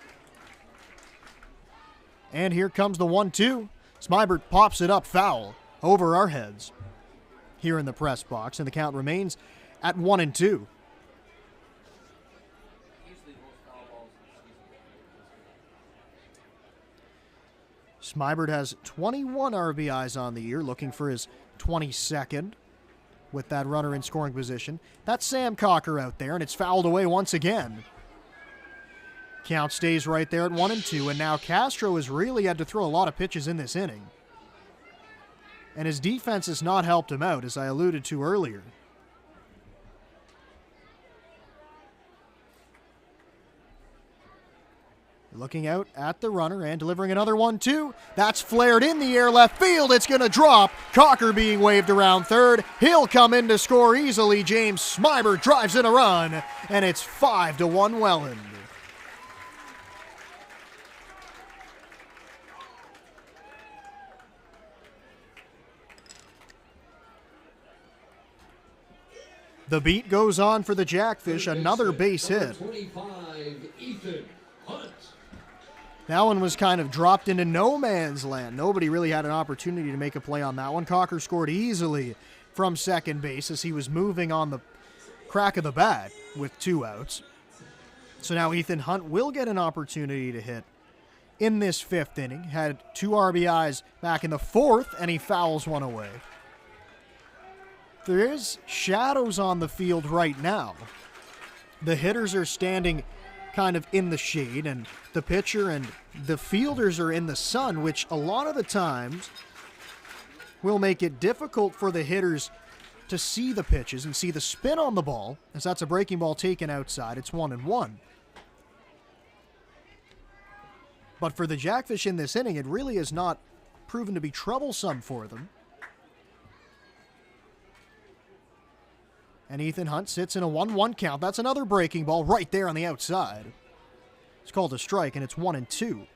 And here comes the 1-2. Smybert pops it up foul over our heads here in the press box, and the count remains at 1-2. Smybert has 21 RBIs on the year, looking for his 22nd with that runner in scoring position. That's Sam Cocker out there, and it's fouled away once again. Count stays right there at 1-2, and now Castro has really had to throw a lot of pitches in this inning. And his defense has not helped him out, as I alluded to earlier. Looking out at the runner and delivering another 1-2. That's flared in the air left field. It's going to drop. Cocker being waved around third. He'll come in to score easily. James Smybert drives in a run, and it's 5-1 Welland. The beat goes on for the Jackfish. Another base hit. 25, Ethan Hunt. That one was kind of dropped into no man's land. Nobody really had an opportunity to make a play on that one. Cocker scored easily from second base as he was moving on the crack of the bat with 2 outs. So now Ethan Hunt will get an opportunity to hit in this 5th inning. Had 2 RBIs back in the 4th, and he fouls one away. There is shadows on the field right now. The hitters are standing kind of in the shade, and the pitcher and the fielders are in the sun, which a lot of the times will make it difficult for the hitters to see the pitches and see the spin on the ball, as that's a breaking ball taken outside. It's 1-1. But for the Jackfish in this inning, it really has not proven to be troublesome for them. And Ethan Hunt sits in a 1-1 count. That's another breaking ball right there on the outside. It's called a strike, and it's 1-2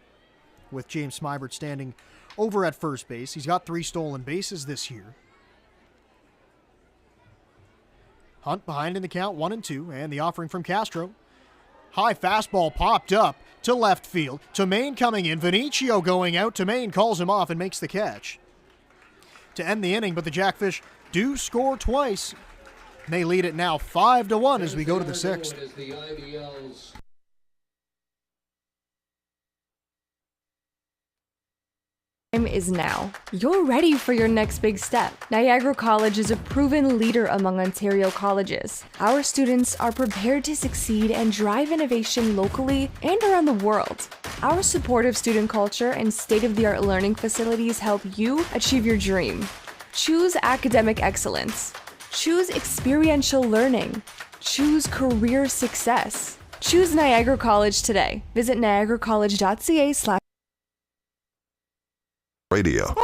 with James Smybert standing over at first base. He's got 3 stolen bases this year. Hunt behind in the count, 1-2, and the offering from Castro. High fastball popped up to left field. Tamain coming in. Vinicio going out. Tamain calls him off and makes the catch to end the inning, but the Jackfish do score twice. They lead it now 5-1 as we go to the 6th. Time is now. You're ready for your next big step. Niagara College is a proven leader among Ontario colleges. Our students are prepared to succeed and drive innovation locally and around the world. Our supportive student culture and state-of-the-art learning facilities help you achieve your dream. Choose academic excellence. Choose experiential learning. Choose career success. Choose Niagara College today. Visit niagaracollege.ca/. Radio.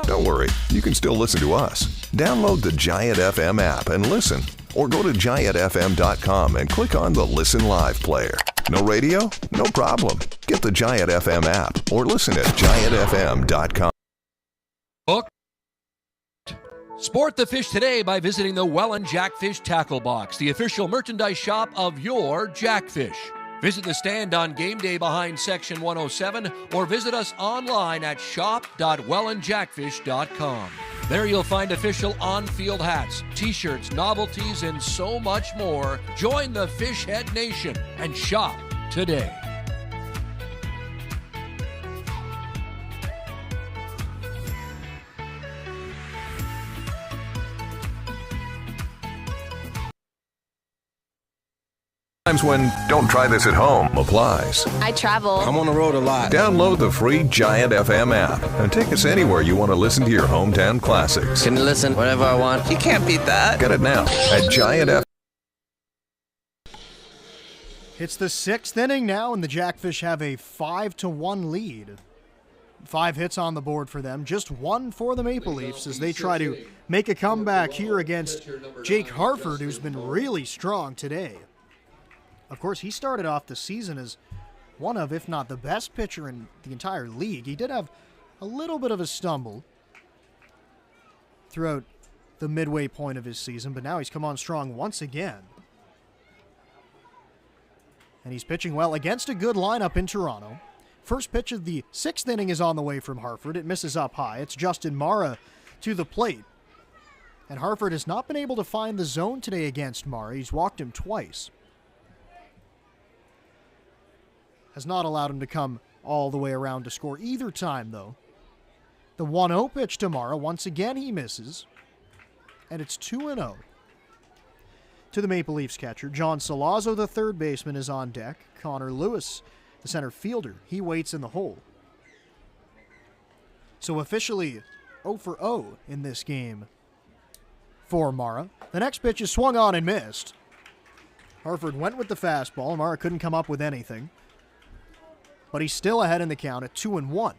Don't worry, you can still listen to us. Download the Giant FM app and listen. Or go to giantfm.com and click on the Listen Live player. No radio? No problem. Get the Giant FM app or listen at giantfm.com. Sport the fish today by visiting the Welland Jackfish Tackle Box, the official merchandise shop of your Jackfish. Visit the stand on game day behind Section 107 or visit us online at shop.wellandjackfish.com. There you'll find official on-field hats, t-shirts, novelties, and so much more. Join the Fishhead Nation and shop today. Times when don't try this at home applies. I travel. I'm on the road a lot. Download the free Giant FM app and take us anywhere you want to listen to your hometown classics. Can listen whenever I want. You can't beat that. Get it now at Giant FM. It's the 6th inning now, and the Jackfish have a 5-1 lead. 5 hits on the board for them, just 1 for the Maple Leafs as they try to make a comeback here against Jake Harford, who's been really strong today. Of course, he started off the season as one of, if not the best pitcher in the entire league. He did have a little bit of a stumble throughout the midway point of his season, but now he's come on strong once again. And he's pitching well against a good lineup in Toronto. First pitch of the 6th inning is on the way from Harford. It misses up high. It's Justin Mara to the plate. And Harford has not been able to find the zone today against Mara. He's walked him twice. Has not allowed him to come all the way around to score either time, though. The 1-0 pitch to Mara. Once again, he misses. And it's 2-0. To the Maple Leafs catcher, John Salazzo, the third baseman, is on deck. Connor Lewis, the center fielder, he waits in the hole. So officially 0 for 0 in this game for Mara. The next pitch is swung on and missed. Harford went with the fastball. Mara couldn't come up with anything. But he's still ahead in the count at 2-1.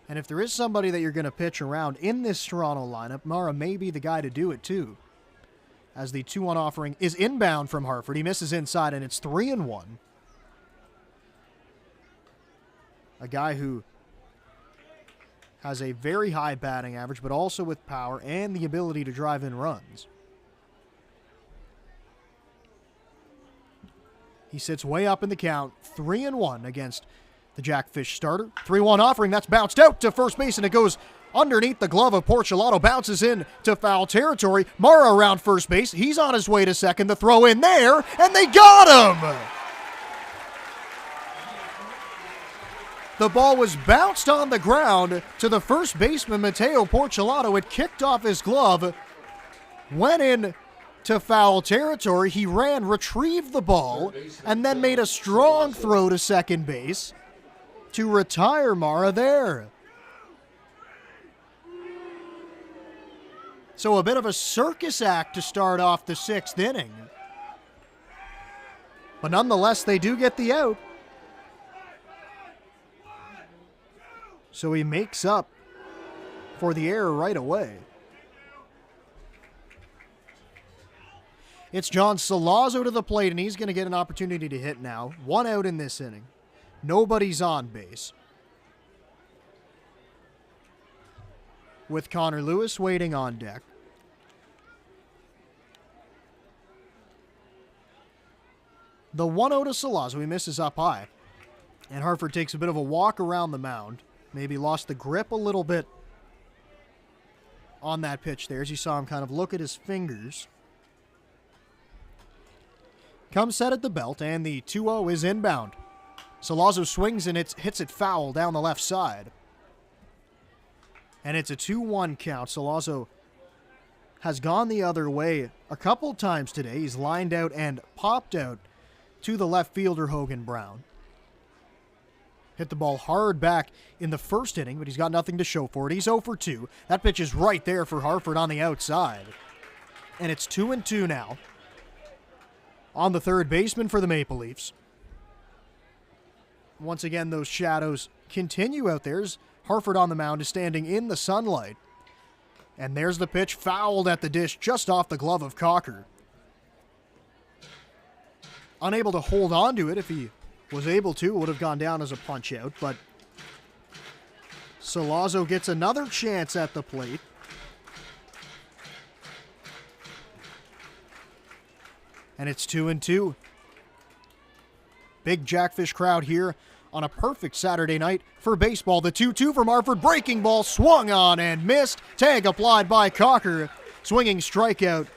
And if there is somebody that you're going to pitch around in this Toronto lineup, Mara may be the guy to do it too. As the 2-1 offering is inbound from Harford. He misses inside, and it's 3-1. A guy who has a very high batting average, but also with power and the ability to drive in runs. He sits way up in the count, 3-1 against the Jackfish starter. 3-1 offering, that's bounced out to first base, and it goes underneath the glove of Porcelado, bounces in to foul territory. Mara around first base. He's on his way to second. The throw in there, and they got him! The ball was bounced on the ground to the first baseman, Mateo Porcelado. It kicked off his glove, went in to foul territory. He ran, retrieved the ball, and then made a strong throw to second base to retire Mara there. So a bit of a circus act to start off the 6th inning. But nonetheless, they do get the out. So he makes up for the error right away. It's John Salazzo to the plate, and he's going to get an opportunity to hit now. 1 out in this inning. Nobody's on base. With Connor Lewis waiting on deck. The 1-0 to Salazzo. He misses up high. And Harford takes a bit of a walk around the mound. Maybe lost the grip a little bit on that pitch there, as you saw him kind of look at his fingers. Comes set at the belt, and the 2-0 is inbound. Salazzo swings and hits it foul down the left side. And it's a 2-1 count. Salazzo has gone the other way a couple times today. He's lined out and popped out to the left fielder, Hogan Brown. Hit the ball hard back in the first inning, but he's got nothing to show for it. He's 0 for 2. That pitch is right there for Harford on the outside. And it's 2-2 now. On the third baseman for the Maple Leafs. Once again, those shadows continue out there. Harford on the mound is standing in the sunlight. And there's the pitch, fouled at the dish, just off the glove of Cocker. Unable to hold on to it. If he was able to, it would have gone down as a punch out. But Salazzo gets another chance at the plate. And it's 2-2. Big Jackfish crowd here on a perfect Saturday night for baseball. The 2-2 from Harford. Breaking ball swung on and missed. Tag applied by Cocker. Swinging strikeout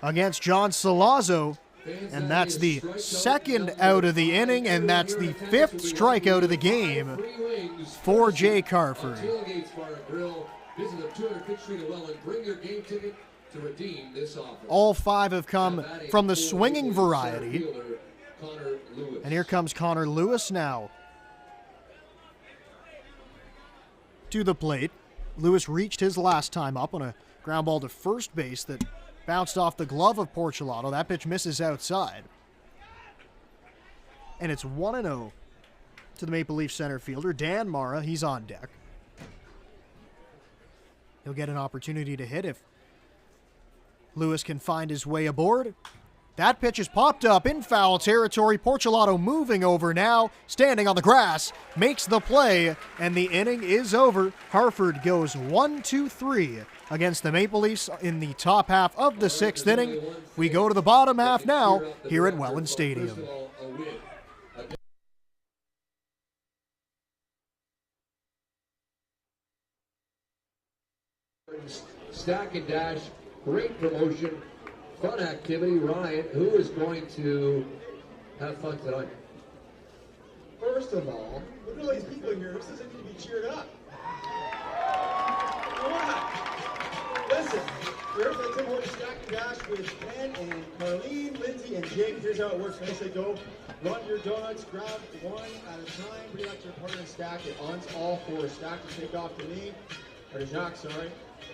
against John Salazzo. And that's the second out of the inning, and that's the fifth strikeout of the game for Jake Harford. All five have come from the swinging variety. And here comes Connor Lewis now to the plate. Lewis reached his last time up on a ground ball to first base that bounced off the glove of Porcelato. That pitch misses outside. And it's 1-0 to the Maple Leaf center fielder, Dan Mara. He's on deck. He'll get an opportunity to hit if Lewis can find his way aboard. That pitch is popped up in foul territory. Porcelato moving over now, standing on the grass, makes the play, and the inning is over. Harford goes 1-2-3 against the Maple Leafs in the top half of the sixth inning. We go to the bottom half now here at Welland Stadium. Stack and dash, great promotion. Fun activity. Ryan, who is going to have fun tonight? First of all, look at all these people here. This doesn't need to be cheered up. Come on. Listen, here's the Tim Hortons Stack and Dash with Ken and Carlene, Lindsay, and Jake. Here's how it works. When I say go, run your donuts, grab one at a time, bring out your partner, stack it on all four. Stack to take off to me, or to Jacques, sorry.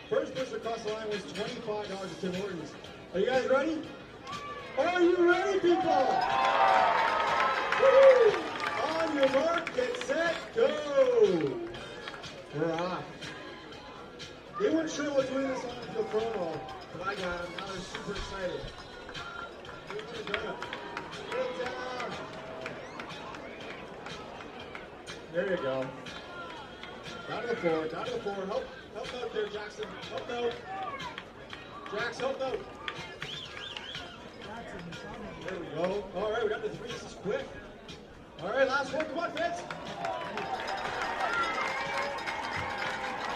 First person across the line was $25 at Tim Hortons. Are you guys ready? Are you ready, people? Woo! On your mark, get set, go! We're off. They weren't sure what doing this on the promo, but I got them. Now they're super excited. Get down. There you go. Down to the floor, down to the floor. Help out there, Jackson. Help out. Jax, help out. There we go. All right, we got the three. This is quick. All right, last one. Come on, Fitz.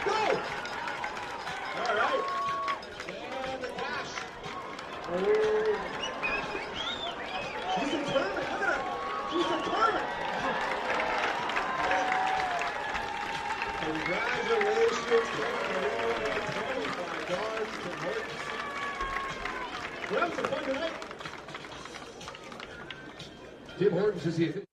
Go! All right. And the cash. Oh. She's determined. Look at her. She's determined. Congratulations. $25 to Hortons. We're having some fun tonight. Tim Hortons is the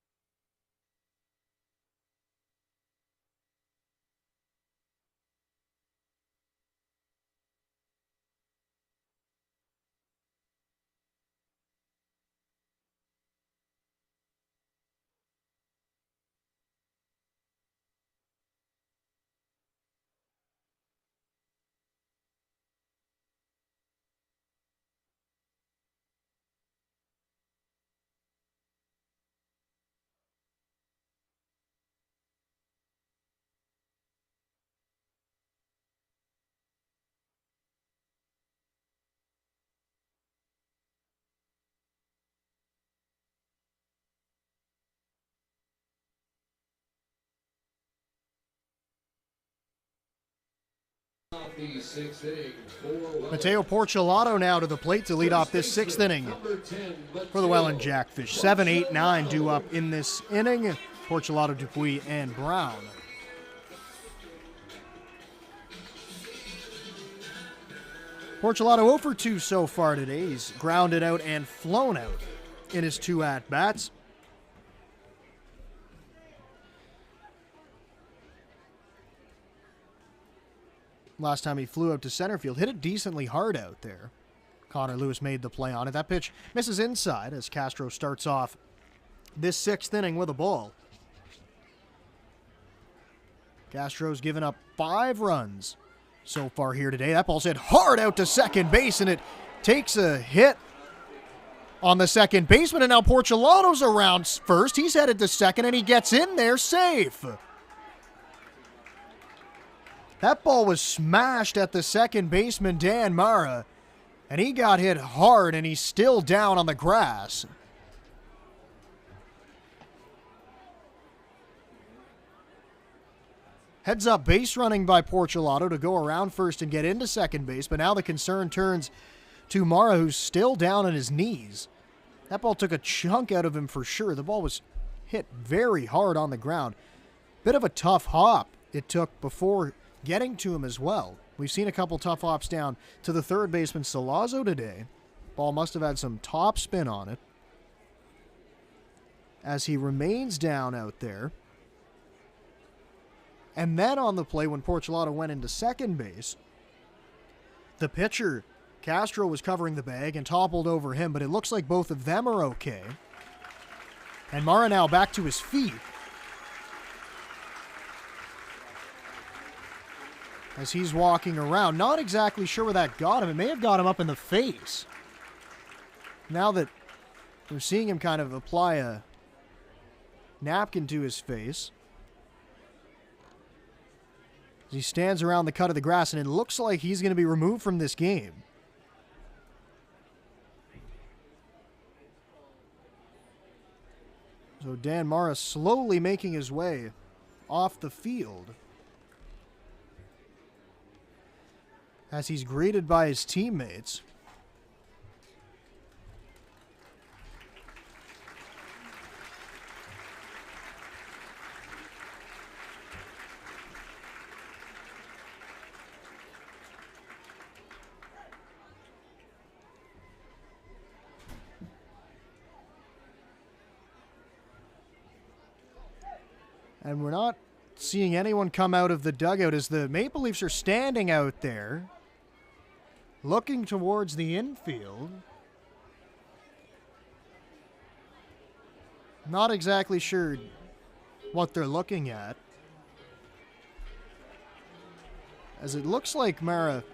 Mateo Porcelato now to the plate to lead off this sixth inning for the Welland Jackfish. 7, 8, 9 due up in this inning. Porcelato, Dupuis, and Brown. Porcelato 0 for 2 so far today. He's grounded out and flown out in his two at-bats. Last time he flew out to center field, hit it decently hard out there. Connor Lewis made the play on it. That pitch misses inside as Castro starts off this sixth inning with a ball. Castro's given up 5 runs so far here today. That ball's hit hard out to second base, and it takes a hit on the second baseman, and now Porcelato's around first. He's headed to second, and he gets in there safe. That ball was smashed at the second baseman, Dan Mara, and he got hit hard, and he's still down on the grass. Heads up base running by Porcelato to go around first and get into second base, but now the concern turns to Mara, who's still down on his knees. That ball took a chunk out of him for sure. The ball was hit very hard on the ground. Bit of a tough hop it took before getting to him as well. We've seen a couple tough hops down to the third baseman Salazzo today. Ball must have had some top spin on it as he remains down out there. And then on the play when Porcelado went into second base, the pitcher, Castro, was covering the bag and toppled over him, but it looks like both of them are okay. And Mara now back to his feet as he's walking around. Not exactly sure where that got him. It may have got him up in the face. Now that we're seeing him kind of apply a napkin to his face, he stands around the cut of the grass, and it looks like he's going to be removed from this game. So Dan Mara slowly making his way off the field as he's greeted by his teammates. And we're not seeing anyone come out of the dugout as the Maple Leafs are standing out there looking towards the infield. Not exactly sure what they're looking at, as it looks like Mara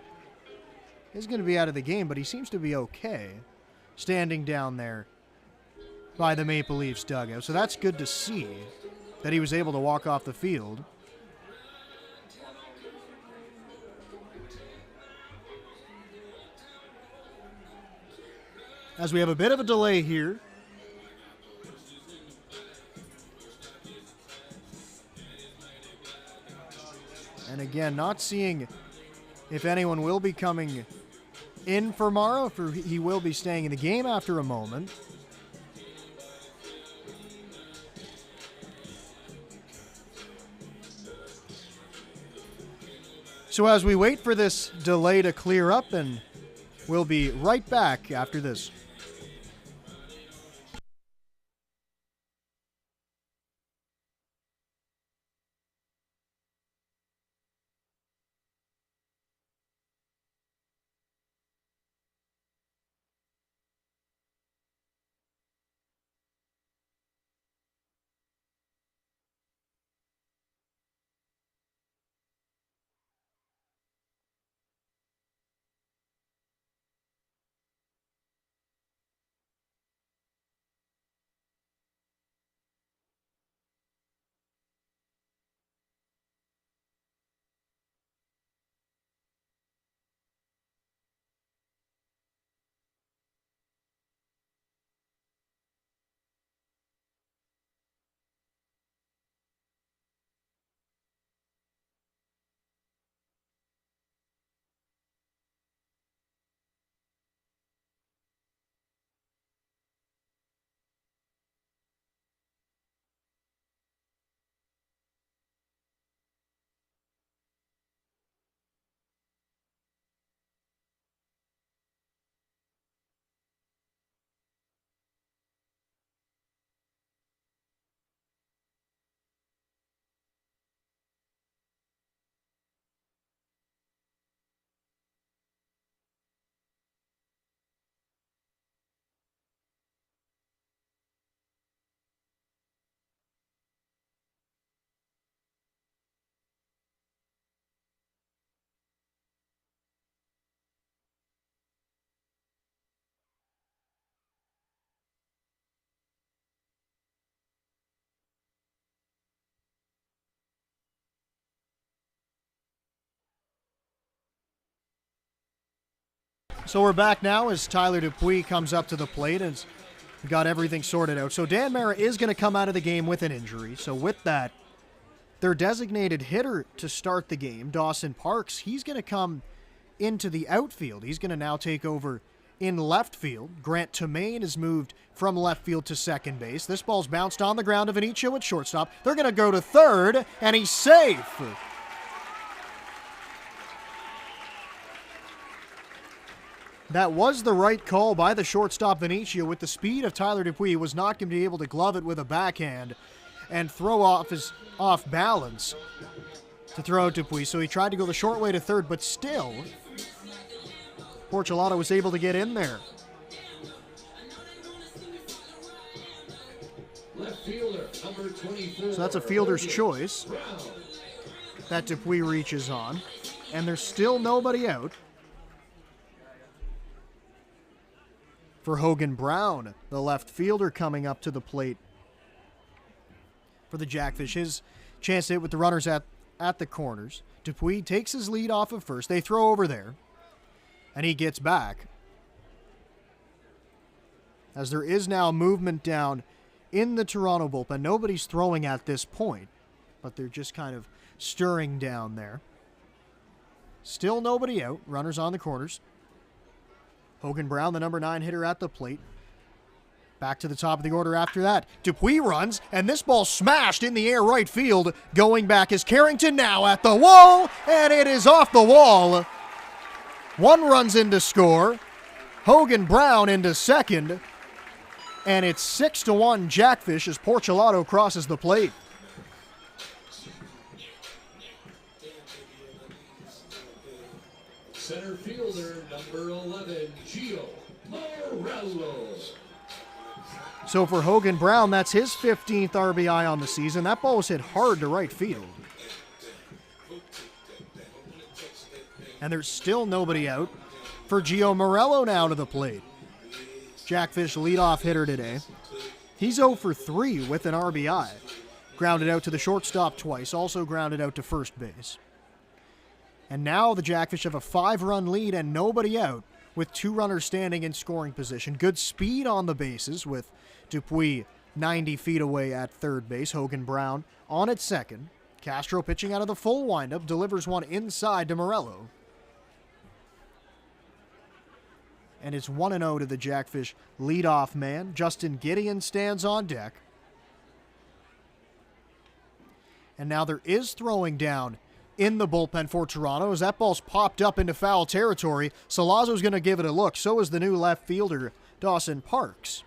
is going to be out of the game, but he seems to be okay standing down there by the Maple Leafs dugout. So that's good to see that he was able to walk off the field. As we have a bit of a delay here. And again, not seeing if anyone will be coming in for Mara, or he will be staying in the game after a moment. So as we wait for this delay to clear up, and we'll be right back after this. So we're back now as Tyler Dupuis comes up to the plate and got everything sorted out. So Dan Mara is going to come out of the game with an injury. So with that, their designated hitter to start the game, Dawson Parks, he's going to come into the outfield. He's going to now take over in left field. Grant Tomaine is moved from left field to second base. This ball's bounced on the ground to Vinicio at shortstop. They're going to go to third, and he's safe. That was the right call by the shortstop Vinicio. With the speed of Tyler Dupuis, he was not going to be able to glove it with a backhand and throw off balance to throw at Dupuis. So he tried to go the short way to third, but still, Porcelado was able to get in there. Left fielder, number 24. So that's a fielder's choice that Dupuis reaches on. And there's still nobody out for Hogan Brown, the left fielder, coming up to the plate for the Jackfish. His chance to hit with the runners at the corners. Dupuis takes his lead off of first. They throw over there, and he gets back. As there is now movement down in the Toronto bullpen. Nobody's throwing at this point, but they're just kind of stirring down there. Still nobody out. Runners on the corners. Hogan Brown, the number 9 hitter, at the plate. Back to the top of the order after that. Dupuis runs, and this ball smashed in the air right field. Going back is Carrington, now at the wall, and it is off the wall. 1 runs in to score. Hogan Brown into second, and it's 6-1 Jackfish as Porcelado crosses the plate. Center fielder, number 11, Gio Morello. So for Hogan Brown, that's his 15th RBI on the season. That ball was hit hard to right field. And there's still nobody out for Gio Morello now to the plate. Jackfish leadoff hitter today. He's 0 for 3 with an RBI. Grounded out to the shortstop twice, also grounded out to first base. And now the Jackfish have a 5-run lead and nobody out, with 2 runners standing in scoring position. Good speed on the bases with Dupuis 90 feet away at third base. Hogan Brown on at second. Castro pitching out of the full windup, delivers one inside to Morello. And it's 1-0 to the Jackfish leadoff man. Justin Gideon stands on deck. And now there is throwing down in the bullpen for Toronto as that ball's popped up into foul territory. Salazzo's going to give it a look. So is the new left fielder, Dawson Parks.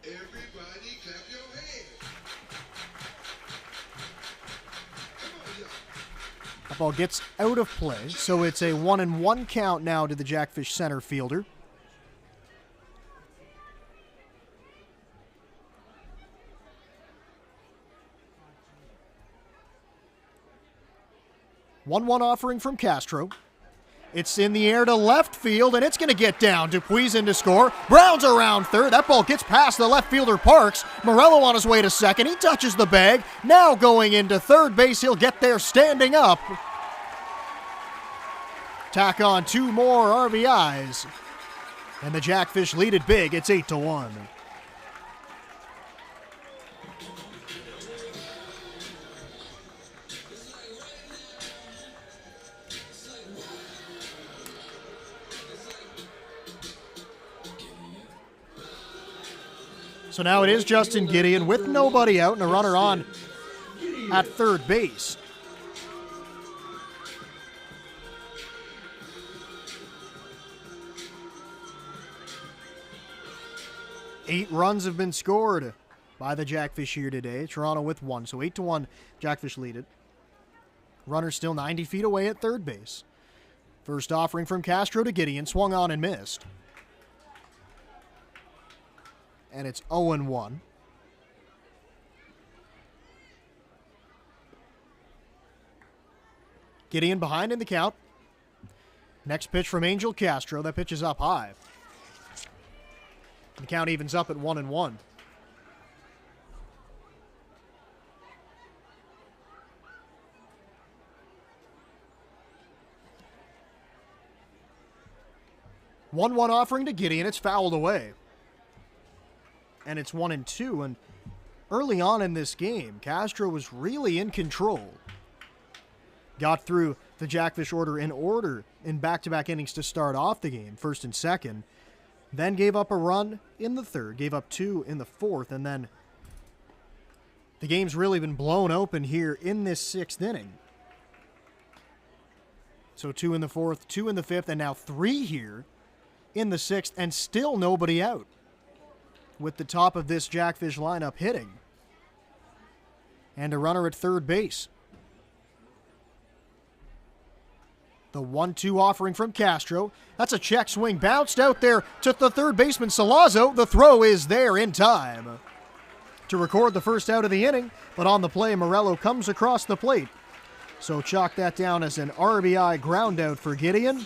Everybody clap your hands. That ball gets out of play, so it's a 1-1 count now to the Jackfish center fielder. One offering from Castro. It's in the air to left field, and it's going to get down. Dupuis in to score. Brown's around third. That ball gets past the left fielder, Parks. Morello on his way to second. He touches the bag. Now going into third base. He'll get there standing up. Tack on 2 more RBIs. And the Jackfish lead it big. It's 8-1. So now it is Justin Gideon with nobody out and a runner on at third base. Eight runs have been scored by the Jackfish here today. Toronto with 1, so 8-1 Jackfish lead it. Runner still 90 feet away at third base. First offering from Castro to Gideon, swung on and missed. And it's 0-1. Gideon behind in the count. Next pitch from Angel Castro. That pitch is up high. The count evens up at 1-1. One offering to Gideon. It's fouled away. And it's 1-2. And early on in this game, Castro was really in control. Got through the Jackfish order in back-to-back innings to start off the game, first and second. Then gave up a run in the third, gave up 2 in the fourth, and then the game's really been blown open here in this 6th inning. So 2 in the fourth, 2 in the fifth, and now 3 here in the 6th, and still nobody out with the top of this Jackfish lineup hitting. And a runner at third base. The 1-2 offering from Castro. That's a check swing. Bounced out there to the third baseman, Salazzo. The throw is there in time to record the first out of the inning. But on the play, Morello comes across the plate. So chalk that down as an RBI ground out for Gideon.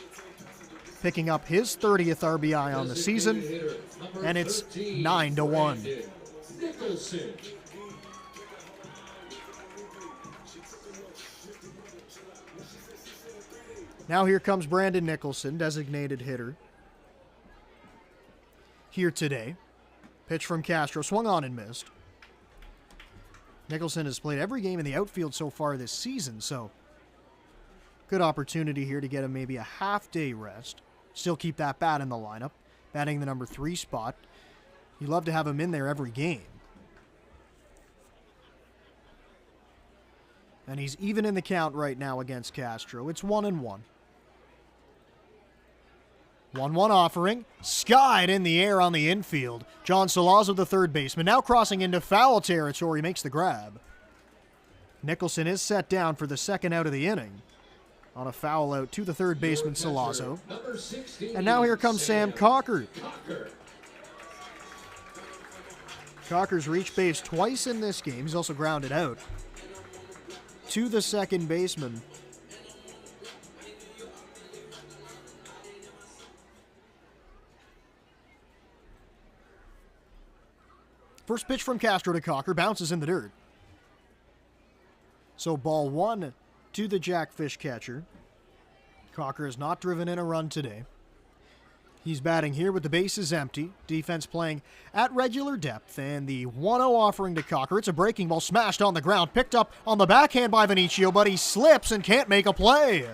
Picking up his 30th RBI on the season. And it's 9-1. Now here comes Brandon Nicholson, designated hitter. Here today. Pitch from Castro, swung on and missed. Nicholson has played every game in the outfield so far this season, so good opportunity here to get him maybe a half-day rest. Still keep that bat in the lineup, batting the number 3 spot. You love to have him in there every game. And he's even in the count right now against Castro. It's 1-1. 1-1 offering, skied in the air on the infield. John Salazzo, the third baseman, now crossing into foul territory, makes the grab. Nicholson is set down for the second out of the inning on a foul out to the third baseman, Salazzo. And now here comes Sam Cocker. Cocker's reached base twice in this game. He's also grounded out to the second baseman. First pitch from Castro to Cocker, bounces in the dirt. So ball 1 to the Jackfish catcher. Cocker has not driven in a run today. He's batting here with the bases empty. Defense playing at regular depth. And the 1-0 offering to Cocker. It's a breaking ball smashed on the ground. Picked up on the backhand by Vinicio, but he slips and can't make a play.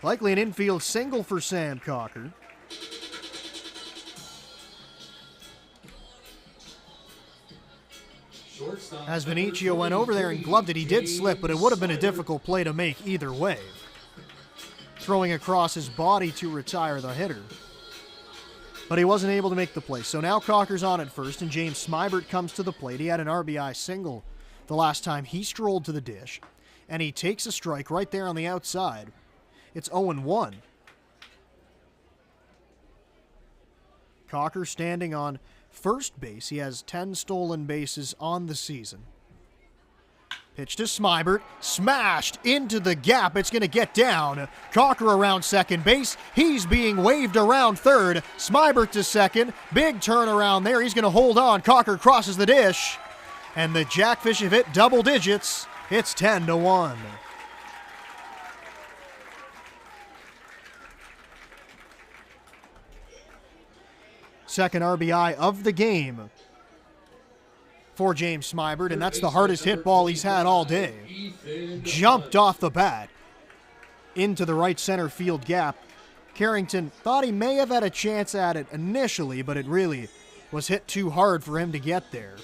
Likely an infield single for Sam Cocker. As Vinicio went over there and gloved it, he did slip, but it would have been a difficult play to make either way. Throwing across his body to retire the hitter. But he wasn't able to make the play. So now Cocker's on at first, and James Smybert comes to the plate. He had an RBI single the last time he strolled to the dish. And he takes a strike right there on the outside. It's 0-1. Cocker standing on first base. He has 10 stolen bases on the season. Pitch to Smybert, smashed into the gap. It's going to get down. Cocker around second base. He's being waved around third. Smybert to second. Big turnaround there. He's going to hold on. Cocker crosses the dish. And the Jackfish have hit double digits. It's 10-1. Second RBI of the game for James Smybert, and that's the hardest hit ball he's had all day. Jumped off the bat into the right center field gap. Carrington thought he may have had a chance at it initially, but it really was hit too hard for him to get there.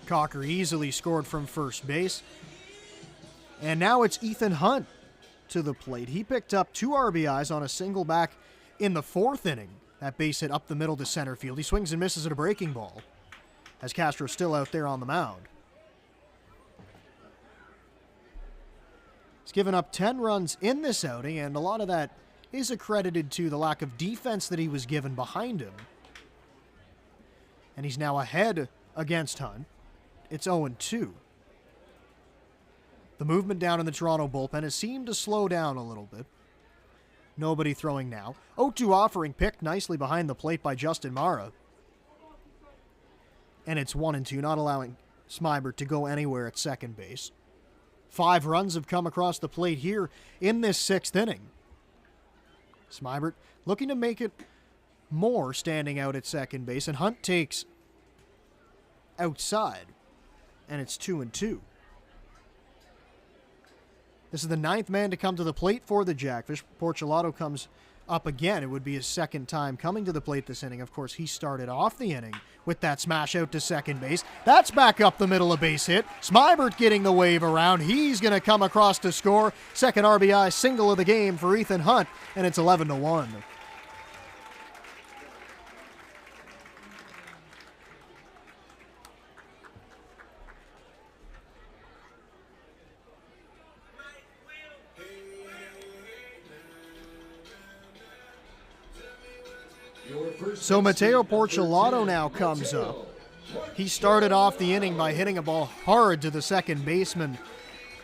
Cocker easily scored from first base. And now it's Ethan Hunt to the plate. He picked up 2 RBIs on a single back in the 4th inning. That base hit up the middle to center field. He swings and misses at a breaking ball, as Castro's still out there on the mound. He's given up 10 runs in this outing, and a lot of that is accredited to the lack of defense that he was given behind him. And he's now ahead against Hunt. It's 0-2. The movement down in the Toronto bullpen has seemed to slow down a little bit. Nobody throwing now. 0-2 offering picked nicely behind the plate by Justin Mara. And it's 1-2, not allowing Smybert to go anywhere at second base. 5 runs have come across the plate here in this 6th inning. Smybert looking to make it more, standing out at second base, and Hunt takes outside, and it's 2-2. This is the 9th man to come to the plate for the Jackfish. Porcelato comes up again. It would be his 2nd time coming to the plate this inning. Of course, he started off the inning with that smash out to second base. That's back up the middle, a base hit. Smybert getting the wave around. He's going to come across to score. Second RBI single of the game for Ethan Hunt, and it's 11-1. So Mateo Porcelato now comes up. He started off the inning by hitting a ball hard to the second baseman,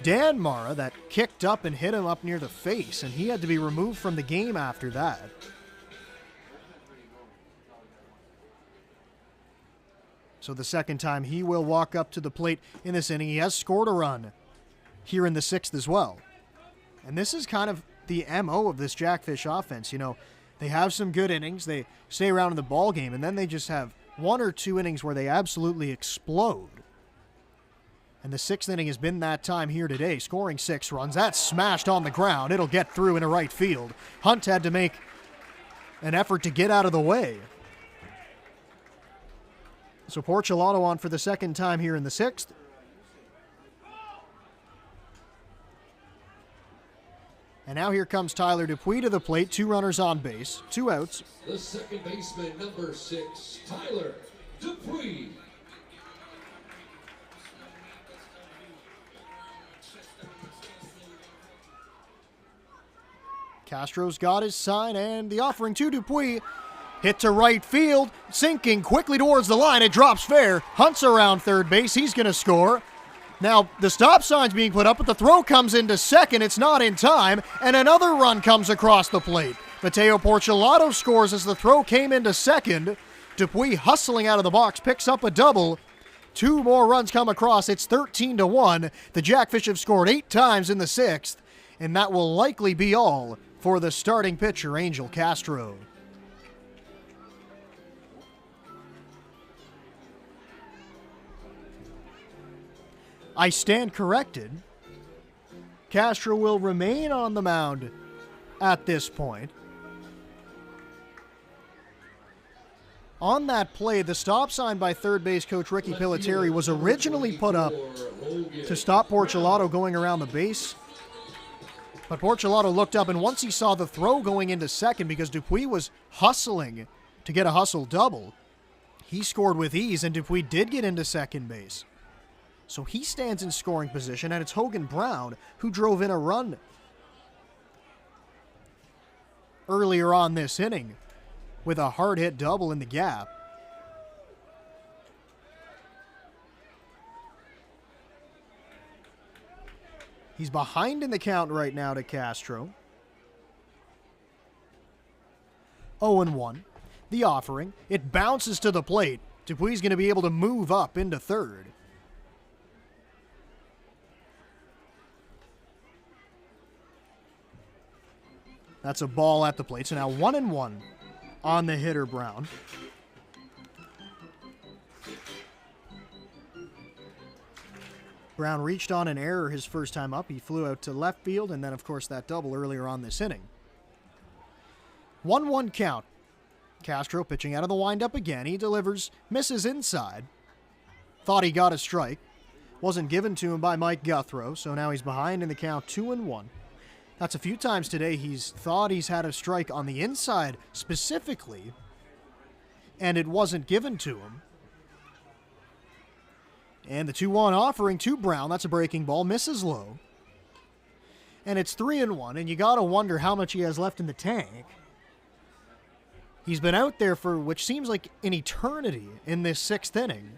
Dan Mara, that kicked up and hit him up near the face, and he had to be removed from the game after that. So the second time he will walk up to the plate in this inning. He has scored a run here in the 6th as well. And this is kind of the MO of this Jackfish offense. You know, they have some good innings. They stay around in the ball game, and then they just have 1 or 2 innings where they absolutely explode. And the 6th inning has been that time here today, scoring 6 runs. That's smashed on the ground. It'll get through into right field. Hunt had to make an effort to get out of the way. So Porcelato on for the 2nd time here in the 6th. And now here comes Tyler Dupuis to the plate. 2 runners on base, 2 outs. The second baseman, number 6, Tyler Dupuis. Castro's got his sign, and the offering to Dupuis. Hit to right field, sinking quickly towards the line. It drops fair. Hunt's around third base. He's going to score. Now, the stop sign's being put up, but the throw comes into second. It's not in time, and another run comes across the plate. Mateo Porcelato scores as the throw came into second. Dupuis, hustling out of the box, picks up a double. 2 more runs come across. It's 13-1. The Jackfish have scored 8 times in the 6th, and that will likely be all for the starting pitcher, Angel Castro. I stand corrected. Castro will remain on the mound at this point. On that play, the stop sign by third base coach Ricky Pelletieri was originally put up to stop Porcelato going around the base. But Porcelato looked up, and once he saw the throw going into second, because Dupuis was hustling to get a hustle double, he scored with ease, and Dupuis did get into second base. So he stands in scoring position, and it's Hogan Brown who drove in a run earlier on this inning with a hard-hit double in the gap. He's behind in the count right now to Castro. 0-1. The offering. It bounces to the plate. Dupuis going to be able to move up into third. That's a ball at the plate. So now 1-1 on the hitter, Brown. Brown reached on an error his first time up. He flew out to left field, and then, of course, that double earlier on this inning. 1-1 count. Castro pitching out of the windup again. He delivers, misses inside. Thought he got a strike. Wasn't given to him by Mike Guthrow, so now he's behind in the count, 2-1. That's a few times today he's thought he's had a strike on the inside specifically, and it wasn't given to him. And the 2-1 offering to Brown. That's a breaking ball. Misses low. And it's 3-1, and you got to wonder how much he has left in the tank. He's been out there for which seems like an eternity in this 6th inning.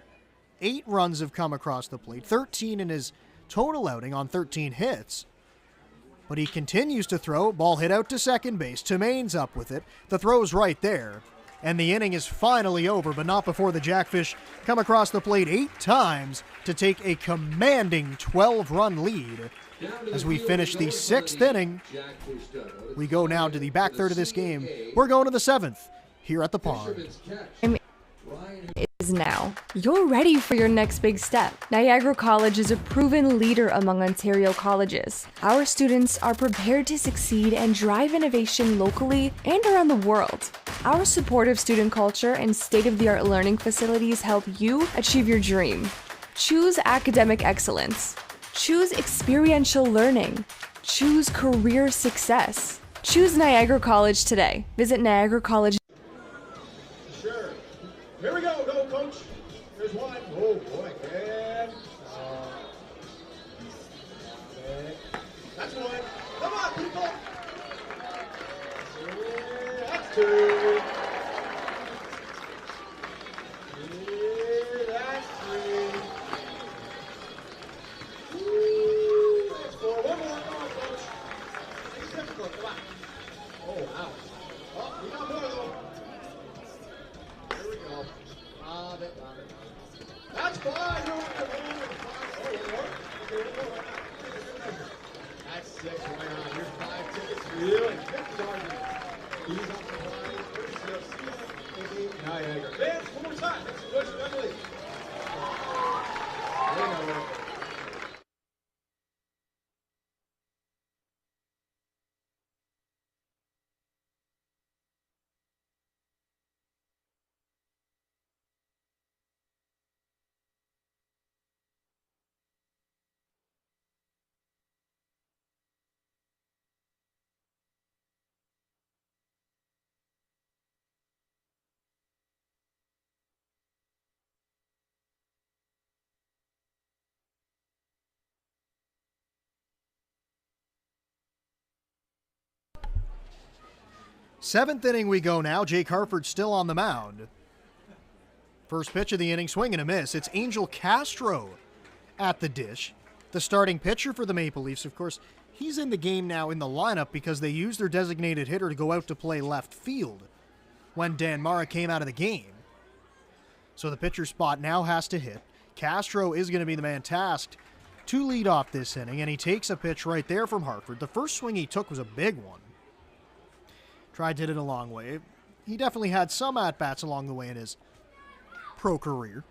8 runs have come across the plate, 13 in his total outing on 13 hits. But he continues to throw. Ball hit out to second base. Tamane's up with it. The throw's right there. And the inning is finally over, but not before the Jackfish come across the plate 8 times to take a commanding 12-run lead. As we finish the 6th inning, we go now to the back third of this game. We're going to the 7th here at the Pond. is now. You're ready for your next big step. Niagara College is a proven leader among Ontario colleges. Our students are prepared to succeed and drive innovation locally and around the world. Our supportive student culture and state-of-the-art learning facilities help you achieve your dream. Choose academic excellence. Choose experiential learning. Choose career success. Choose Niagara College today. Visit Niagara College. Sure. Here we go. Go, coach. Here's one. Oh, boy. And, that's one. Come on, people. Yeah, that's two. Yeah, that's three. Woo, that's four. One more. Come on, coach. It's difficult. Come on. Oh, wow. Oh, we got more, though. Here we go. That's five. You're on the road. Oh, one more. Okay, one more. That's six. Why not? Here's 5 tickets for you and 50 arguments. These up the line. First, Niagara. Vance, one more time. Let's push Emily. There you go. Seventh inning we go now. Jake Harford still on the mound. First pitch of the inning, swing and a miss. It's Angel Castro at the dish. The starting pitcher for the Maple Leafs, of course, he's in the game now in the lineup because they used their designated hitter to go out to play left field when Dan Mara came out of the game. So the pitcher spot now has to hit. Castro is going to be the man tasked to lead off this inning, and he takes a pitch right there from Hartford. The first swing he took was a big one. Tried to hit it a long way. He definitely had some at-bats along the way in his pro career.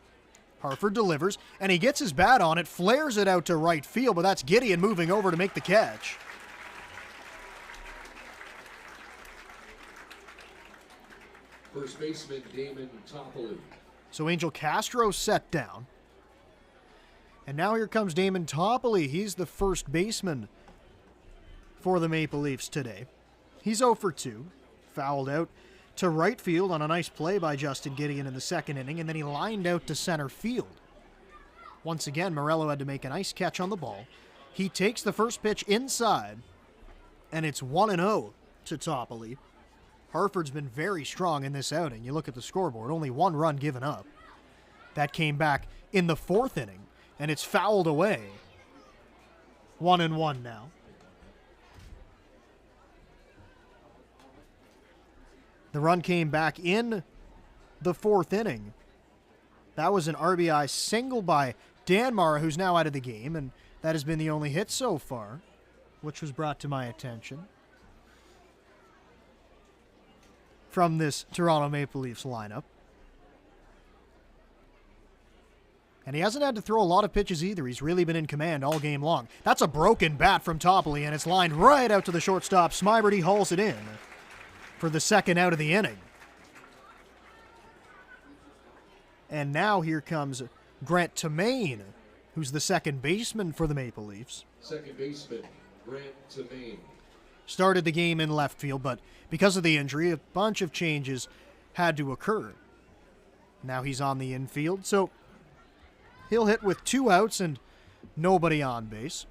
Hartford delivers, and he gets his bat on it, flares it out to right field, but that's Gideon moving over to make the catch. First baseman Damon Toppoli. So Angel Castro set down. And now here comes Damon Toppoli. He's the first baseman for the Maple Leafs today. He's 0 for 2, fouled out to right field on a nice play by Justin Gideon in the second inning, and then he lined out to center field. Once again, Morello had to make a nice catch on the ball. He takes the first pitch inside, and it's 1-0 to Toppoli. Hartford's been very strong in this outing. You look at the scoreboard, only 1 run given up. That came back in the fourth inning, and it's fouled away. 1-1 now. The run came back in the fourth inning. That was an RBI single by Dan Mara, who's now out of the game, and that has been the only hit so far, which was brought to my attention from this Toronto Maple Leafs lineup. And he hasn't had to throw a lot of pitches either. He's really been in command all game long. That's a broken bat from Toppoli, and it's lined right out to the shortstop. Smyberty hauls it in for the second out of the inning. And now here comes Grant Tamain, who's the second baseman for the Maple Leafs. Second baseman Grant Tamain. Started the game in left field, but because of the injury, a bunch of changes had to occur. Now he's on the infield, so he'll hit with 2 outs and nobody on base.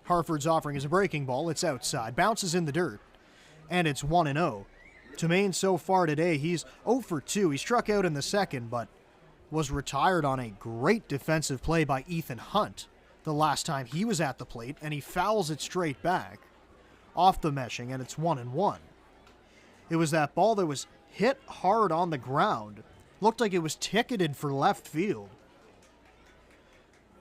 Hartford's offering is a breaking ball. It's outside, bounces in the dirt, and it's 1-0. Tamain so far today, he's 0 for 2. He struck out in the second, but was retired on a great defensive play by Ethan Hunt the last time he was at the plate, and he fouls it straight back off the meshing, and it's 1-1. It was that ball that was hit hard on the ground. Looked like it was ticketed for left field.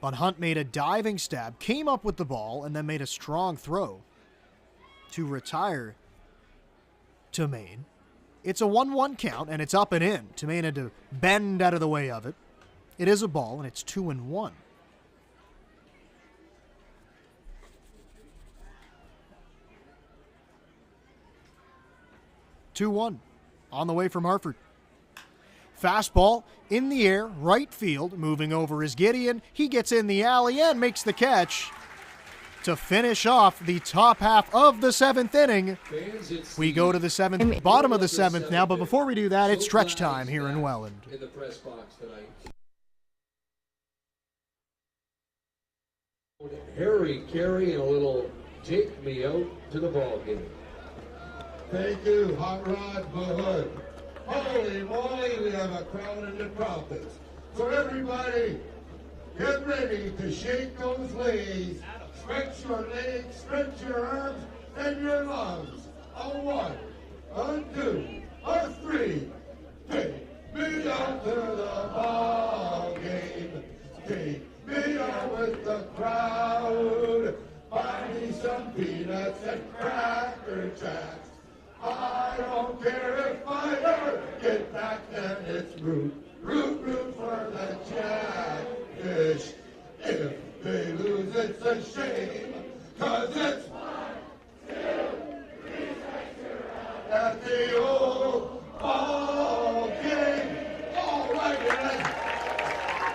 But Hunt made a diving stab, came up with the ball, and then made a strong throw to retire Tamain. It's a 1-1 count, and it's up and in. Tamane had to bend out of the way of it. It is a ball, and it's 2-1. On the way from Hartford. Fastball in the air, right field, moving over is Gideon. He gets in the alley and makes the catch to finish off the top half of the 7th inning. We go to the bottom of the 7th now, but before we do that, it's stretch time here in Welland. In the press box tonight. Harry Carey and a little take me out to the ball game. Thank you, Hot Rod Mahood. Holy moly, we have a crowd in the tropics. So everybody, get ready to shake those legs, stretch your legs, stretch your arms and your lungs. A 1, a 2, a 3. Take me out to the ball game. Take me out with the crowd. Buy me some peanuts and Cracker Jacks. I don't care if I ever get back, and it's root for the Jackfish. If they lose, it's a shame, 'cause it's 1, 2, 3 strikes around at the old ball game. All right,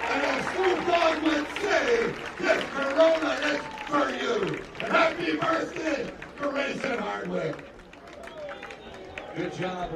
and as Snoop Dogg would say, this Corona is for you. And happy birthday to Grayson Hardwick. Good job.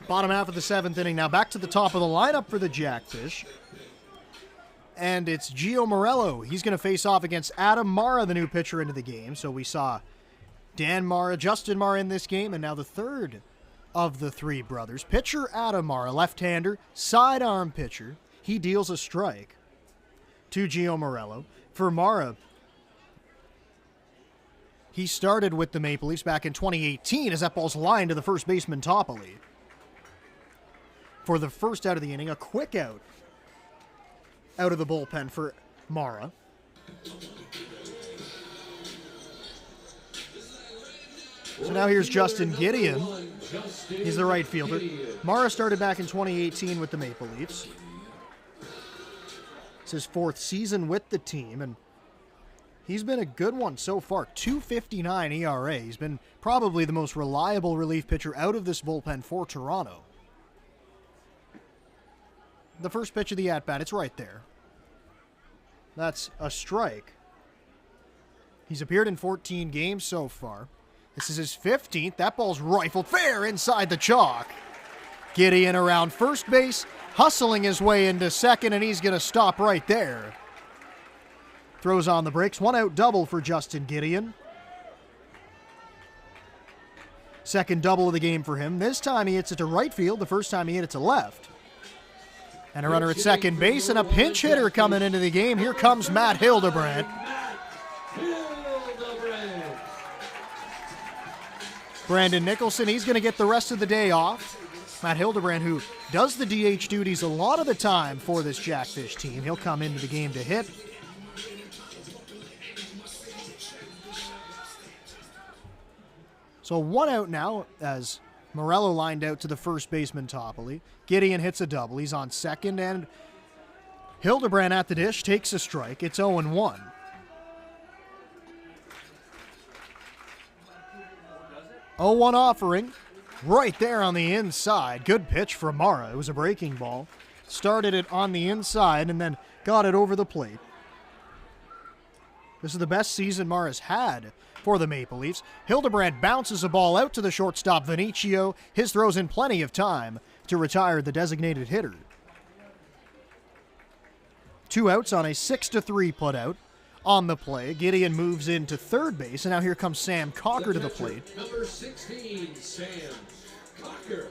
Bottom half of the 7th inning now. Back to the top of the lineup for the Jackfish. And it's Gio Morello. He's going to face off against Adam Mara, the new pitcher, into the game. So we saw Dan Mara, Justin Mara in this game, and now the third of the three brothers. Pitcher Adam Mara, left-hander, sidearm pitcher. He deals a strike to Gio Morello. For Mara, he started with the Maple Leafs back in 2018 as that ball's lined to the first baseman Toppoli. For the first out of the inning, a quick out of the bullpen for Mara. So now here's Justin Gideon. He's the right fielder. Mara started back in 2018 with the Maple Leafs. It's his 4th season with the team, and he's been a good one so far. 2.59 ERA. He's been probably the most reliable relief pitcher out of this bullpen for Toronto. The first pitch of the at-bat, it's right there. That's a strike. He's appeared in 14 games so far. This is his 15th. That ball's rifled fair inside the chalk. Gideon around first base, hustling his way into second, and he's going to stop right there. Throws on the brakes. 1-out double for Justin Gideon. Second double of the game for him. This time he hits it to right field. The first time he hit it to left. And a runner at second base and a pinch hitter coming into the game. Here comes Matt Hildebrandt. Brandon Nicholson, he's going to get the rest of the day off. Matt Hildebrandt, who does the DH duties a lot of the time for this Jackfish team. He'll come into the game to hit. So 1 out now as Morello lined out to the first baseman Toppoli. Gideon hits a double. He's on second, and Hildebrand at the dish, takes a strike. It's 0-1. Oh, 1 offering right there on the inside. Good pitch from Mara. It was a breaking ball. Started it on the inside and then got it over the plate. This is the best season Mara's had for the Maple Leafs. Hildebrand bounces a ball out to the shortstop, Vinicio. His throw's in plenty of time to retire the designated hitter. 2 outs on a 6-3 putout. On the play, Gideon moves into third base, and now here comes Sam Cocker to the plate. Number 16, Sam Cocker.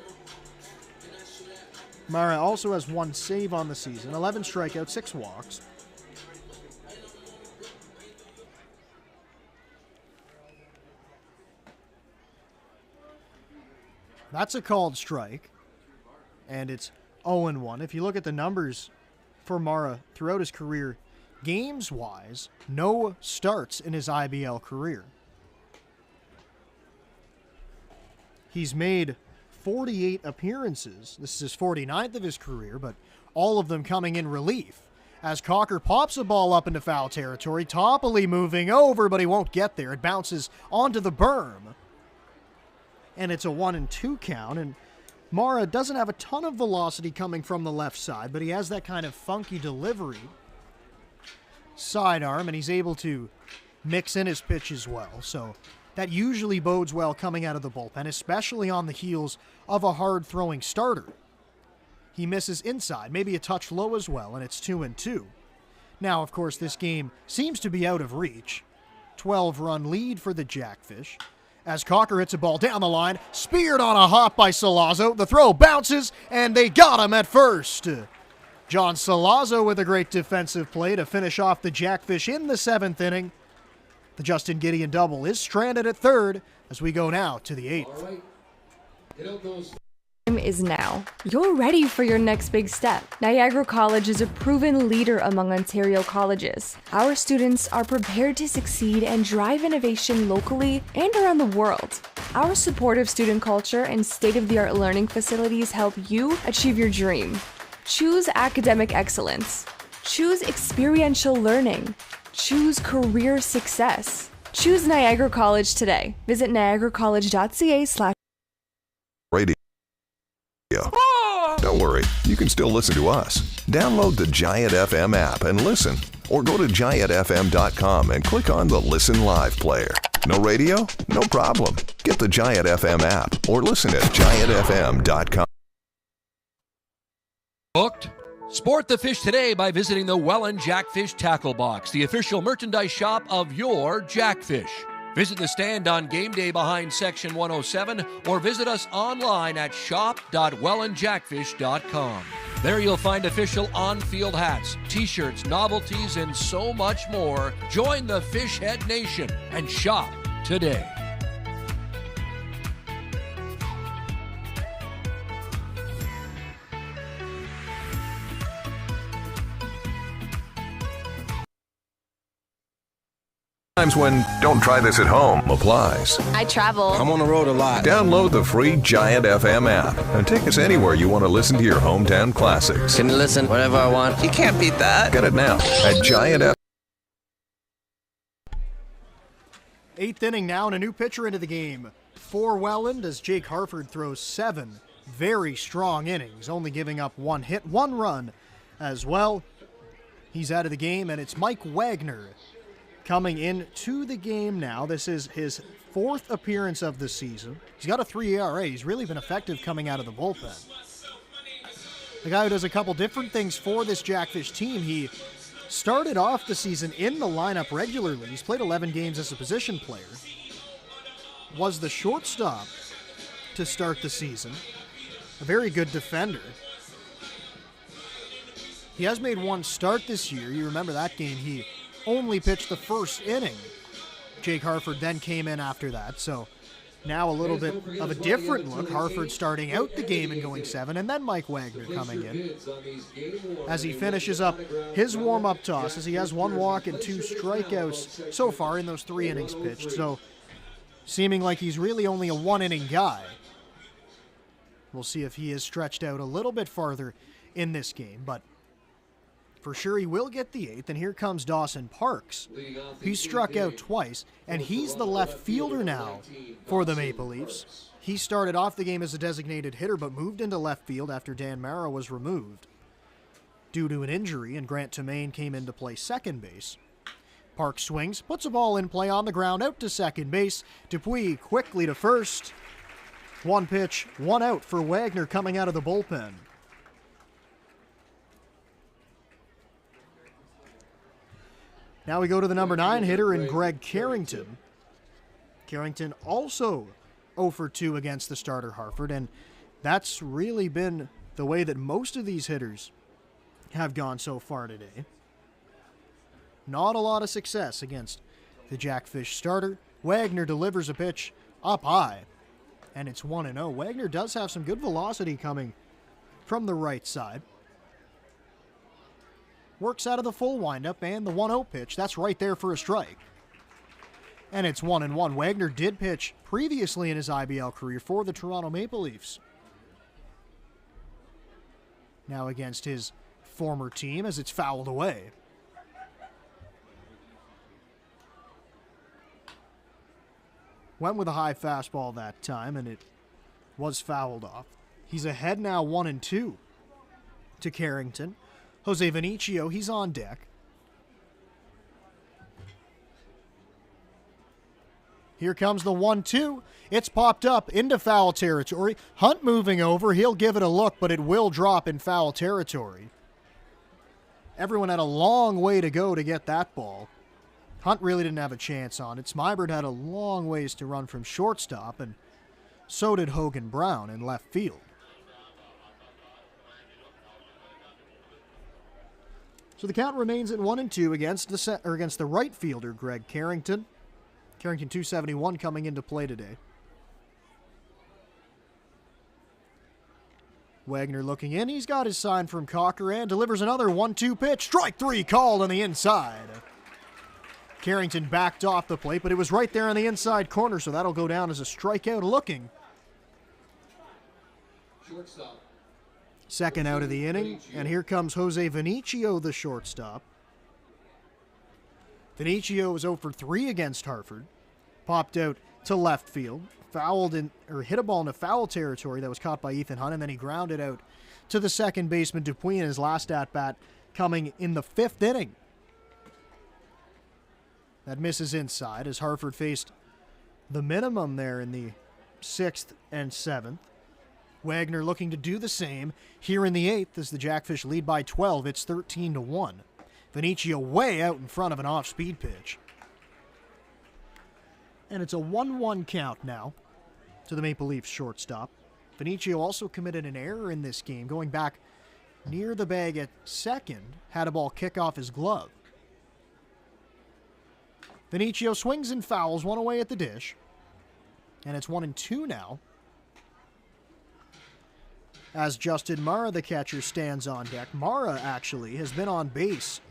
Mara also has 1 save on the season, 11 strikeouts, 6 walks. That's a called strike, and it's 0-1. If you look at the numbers for Mara throughout his career, games-wise, no starts in his IBL career. He's made 48 appearances. This is his 49th of his career, but all of them coming in relief. As Cocker pops a ball up into foul territory, Toppoli moving over, but he won't get there. It bounces onto the berm. And it's a 1-2 count, and Mara doesn't have a ton of velocity coming from the left side, but he has that kind of funky delivery. Sidearm, and he's able to mix in his pitch as well. So that usually bodes well coming out of the bullpen, especially on the heels of a hard-throwing starter. He misses inside, maybe a touch low as well, and it's 2-2. Now, of course, this game seems to be out of reach. 12-run lead for the Jackfish. As Cocker hits a ball down the line, speared on a hop by Salazzo. The throw bounces, and they got him at first. John Salazzo with a great defensive play to finish off the Jackfish in the 7th inning. The Justin Gideon double is stranded at third as we go now to the 8th. All right. Time is now. You're ready for your next big step. Niagara College is a proven leader among Ontario colleges. Our students are prepared to succeed and drive innovation locally and around the world. Our supportive student culture and state-of-the-art learning facilities help you achieve your dream. Choose academic excellence. Choose experiential learning. Choose career success. Choose Niagara College today. Visit niagaracollege.ca/radio. Don't worry, you can still listen to us. Download the Giant FM app and listen. Or go to giantfm.com and click on the Listen Live player. No radio? No problem. Get the Giant FM app or listen at giantfm.com. Booked? Sport the fish today by visiting the Welland Jackfish Tackle Box, the official merchandise shop of your Jackfish. Visit the stand on game day behind Section 107 or visit us online at shop.wellandjackfish.com. There you'll find official on-field hats, t-shirts, novelties, and so much more. Join the Fishhead Nation and shop today. Times when don't try this at home applies. I travel. I'm on the road a lot. Download the free Giant FM app and take us anywhere you want to listen to your hometown classics. Can listen whenever I want. You can't beat that. Get it now at Giant FM. 8th inning now, and a new pitcher into the game for Welland as Jake Harford throws 7 very strong innings, only giving up 1 hit, 1 run as well. He's out of the game, and it's Mike Wagner coming into the game now. This is his 4th appearance of the season. He's got a 3 ERA. He's really been effective coming out of the bullpen. The guy who does a couple different things for this Jackfish team. He started off the season in the lineup regularly. He's played 11 games as a position player. Was the shortstop to start the season. A very good defender. He has made 1 start this year. You remember that game, he only pitched the first inning. Jake Harford then came in after that, so now a little bit of a different look. Harford starting out the game and going 7, and then Mike Wagner coming in as he finishes up his warm-up tosses. He has 1 walk and 2 strikeouts so far in those 3 innings pitched, so seeming like he's really only a 1-inning guy. We'll see if he is stretched out a little bit farther in this game, but for sure he will get the 8th, and here comes Dawson Parks. He's struck out twice, and he's the left fielder now for the Maple Leafs. He started off the game as a designated hitter, but moved into left field after Dan Mara was removed due to an injury, and Grant Tomaine came in to play second base. Parks swings, puts a ball in play on the ground, out to second base. Dupuis quickly to first. One pitch, one out for Wagner coming out of the bullpen. Now we go to the number 9 hitter in Greg Carrington. Carrington also 0 for 2 against the starter Hartford, and that's really been the way that most of these hitters have gone so far today. Not a lot of success against the Jackfish starter. Wagner delivers a pitch up high, and it's 1-0. Wagner does have some good velocity coming from the right side. Works out of the full windup and the 1-0 pitch. That's right there for a strike. And it's 1-1. Wagner did pitch previously in his IBL career for the Toronto Maple Leafs. Now against his former team as it's fouled away. Went with a high fastball that time, and it was fouled off. He's ahead now 1-2 to Carrington. Jose Vinicio, he's on deck. Here comes the 1-2. It's popped up into foul territory. Hunt moving over. He'll give it a look, but it will drop in foul territory. Everyone had a long way to go to get that ball. Hunt really didn't have a chance on it. Smybert had a long ways to run from shortstop, and so did Hogan Brown in left field. So the count remains at 1-2 against the right fielder, Greg Carrington. Carrington 271 coming into play today. Wagner looking in. He's got his sign from Cocker and delivers another 1-2 pitch. Strike 3 called on the inside. Carrington backed off the plate, but it was right there on the inside corner, so that'll go down as a strikeout looking. Shortstop. Second out of the inning, and here comes Jose Vinicio, the shortstop. Vinicio was 0 for 3 against Hartford. Popped out to left field, hit a ball into foul territory that was caught by Ethan Hunt, and then he grounded out to the second baseman Dupuis in his last at-bat coming in the 5th inning. That misses inside as Hartford faced the minimum there in the 6th and 7th. Wagner looking to do the same here in the 8th as the Jackfish lead by 12. It's 13-1. Vinicio way out in front of an off-speed pitch. And it's a 1-1 count now to the Maple Leafs shortstop. Vinicio also committed an error in this game, going back near the bag at second, had a ball kick off his glove. Vinicio swings and fouls, one away at the dish. And it's 1-2 now. As Justin Mara, the catcher, stands on deck. Mara, actually, has been on base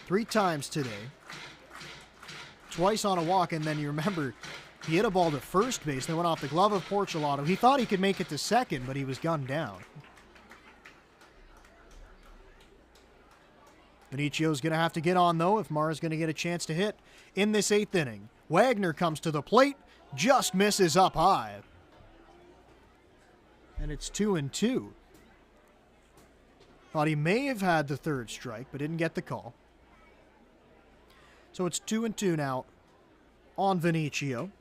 3 times today. Twice on a walk, and then you remember, he hit a ball to first base, then went off the glove of Porcelato. He thought he could make it to second, but he was gunned down. Vinicio's going to have to get on, though, if Mara's going to get a chance to hit in this 8th inning. Wagner comes to the plate, just misses up high. And it's 2-2. Thought he may have had the 3rd strike, but didn't get the call. So it's 2-2 now on Vinicio.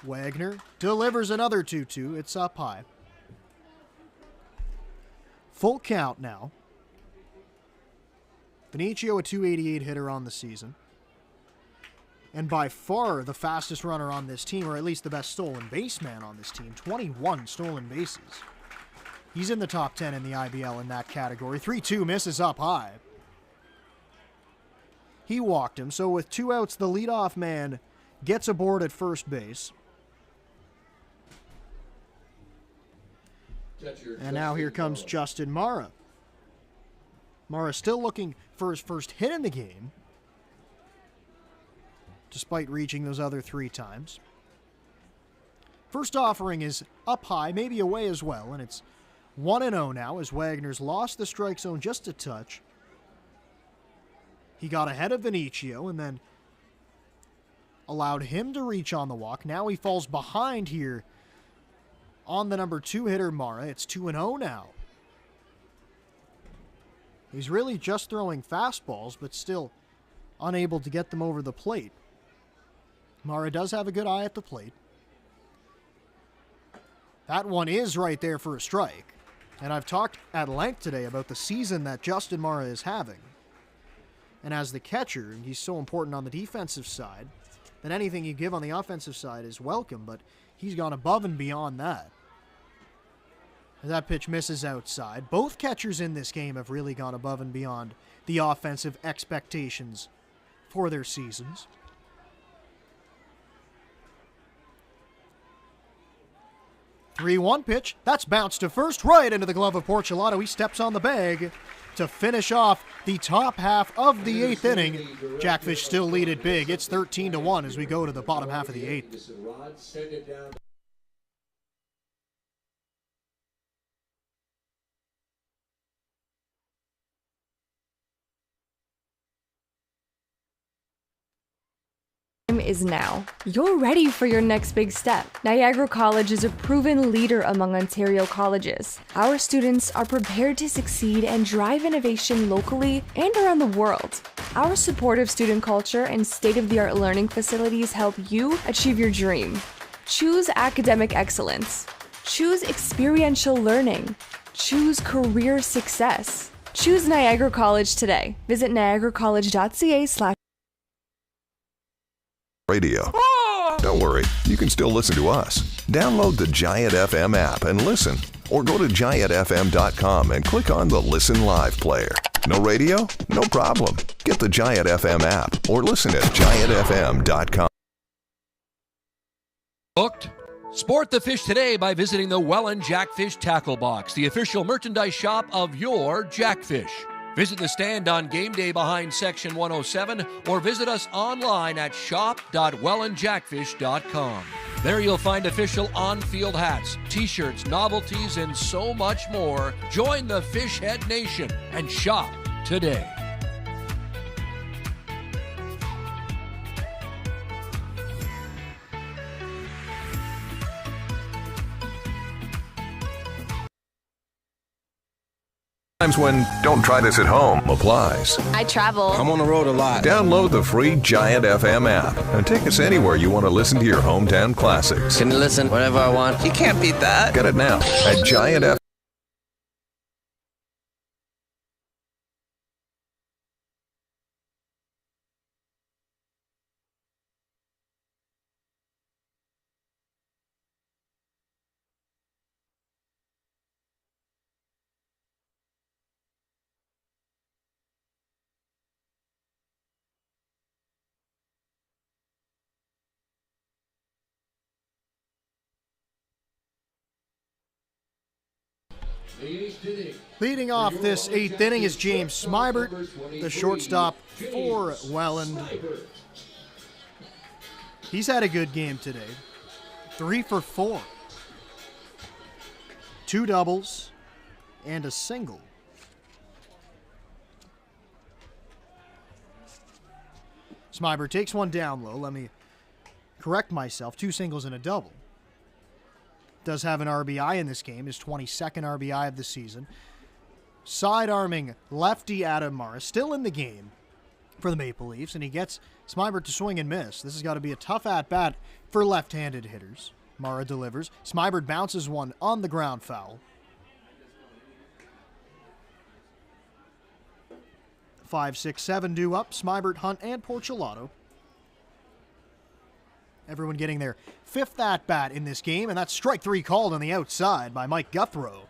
Wagner delivers another 2-2. It's up high. Full count now. Vinicio, a .288 hitter on the season. And by far the fastest runner on this team, or at least the best stolen base man on this team. 21 stolen bases. He's in the top 10 in the IBL in that category. 3-2 misses up high. He walked him, so with 2 outs, the leadoff man gets aboard at first base. And now here comes Justin Mara. Mara still looking for his first hit in the game, despite reaching those other 3 times. First offering is up high, maybe away as well, and it's 1-0 now as Wagner's lost the strike zone just a touch. He got ahead of Vinicio and then allowed him to reach on the walk. Now he falls behind here on the number 2 hitter, Mara. It's 2-0 now. He's really just throwing fastballs, but still unable to get them over the plate. Mara does have a good eye at the plate. That one is right there for a strike. And I've talked at length today about the season that Justin Mara is having. And as the catcher, he's so important on the defensive side that anything you give on the offensive side is welcome, but he's gone above and beyond that. That pitch misses outside. Both catchers in this game have really gone above and beyond the offensive expectations for their seasons. The 3-1 pitch. That's bounced to first, right into the glove of Porcelato. He steps on the bag to finish off the top half of the 8th inning. Jackfish still lead it big. It's 13-1 as we go to the bottom half of the 8th. Is now. You're ready for your next big step. Niagara College is a proven leader among Ontario colleges. Our students are prepared to succeed and drive innovation locally and around the world. Our supportive student culture and state-of-the-art learning facilities help you achieve your dream. Choose academic excellence. Choose experiential learning. Choose career success. Choose Niagara College today. Visit niagaracollege.ca/. Radio. Don't worry, you can still listen to us. Download the Giant FM app and listen. Or go to giantfm.com and click on the Listen Live player. No radio? No problem. Get the Giant FM app or listen at giantfm.com. Booked? Sport the fish today by visiting the Welland Jackfish Tackle Box, the official merchandise shop of your Jackfish. Visit the stand on game day behind Section 107 or visit us online at shop.wellandjackfish.com. There you'll find official on-field hats, t-shirts, novelties, and so much more. Join the Fishhead Nation and shop today. Times when don't try this at home applies. I travel. I'm on the road a lot. Download the free Giant FM app and take us anywhere you want to listen to your hometown classics. Can you listen whenever I want? You can't beat that. Get it now at Giant FM. Leading off this 8th inning is James Smybert, the shortstop for Welland. He's had a good game today. 3 for 4. 2 doubles and a single. Smybert takes one down low. Let me correct myself. 2 singles and a double. Does have an RBI in this game, his 22nd RBI of the season. Side-arming lefty Adam Mara, still in the game for the Maple Leafs, and he gets Smybert to swing and miss. This has got to be a tough at-bat for left-handed hitters. Mara delivers. Smybert bounces one on the ground foul. 5, 6, 7 due up. Smybert, Hunt, and Porcelato. Everyone getting their 5th at-bat in this game, and that's strike 3 called on the outside by Mike Guthrow.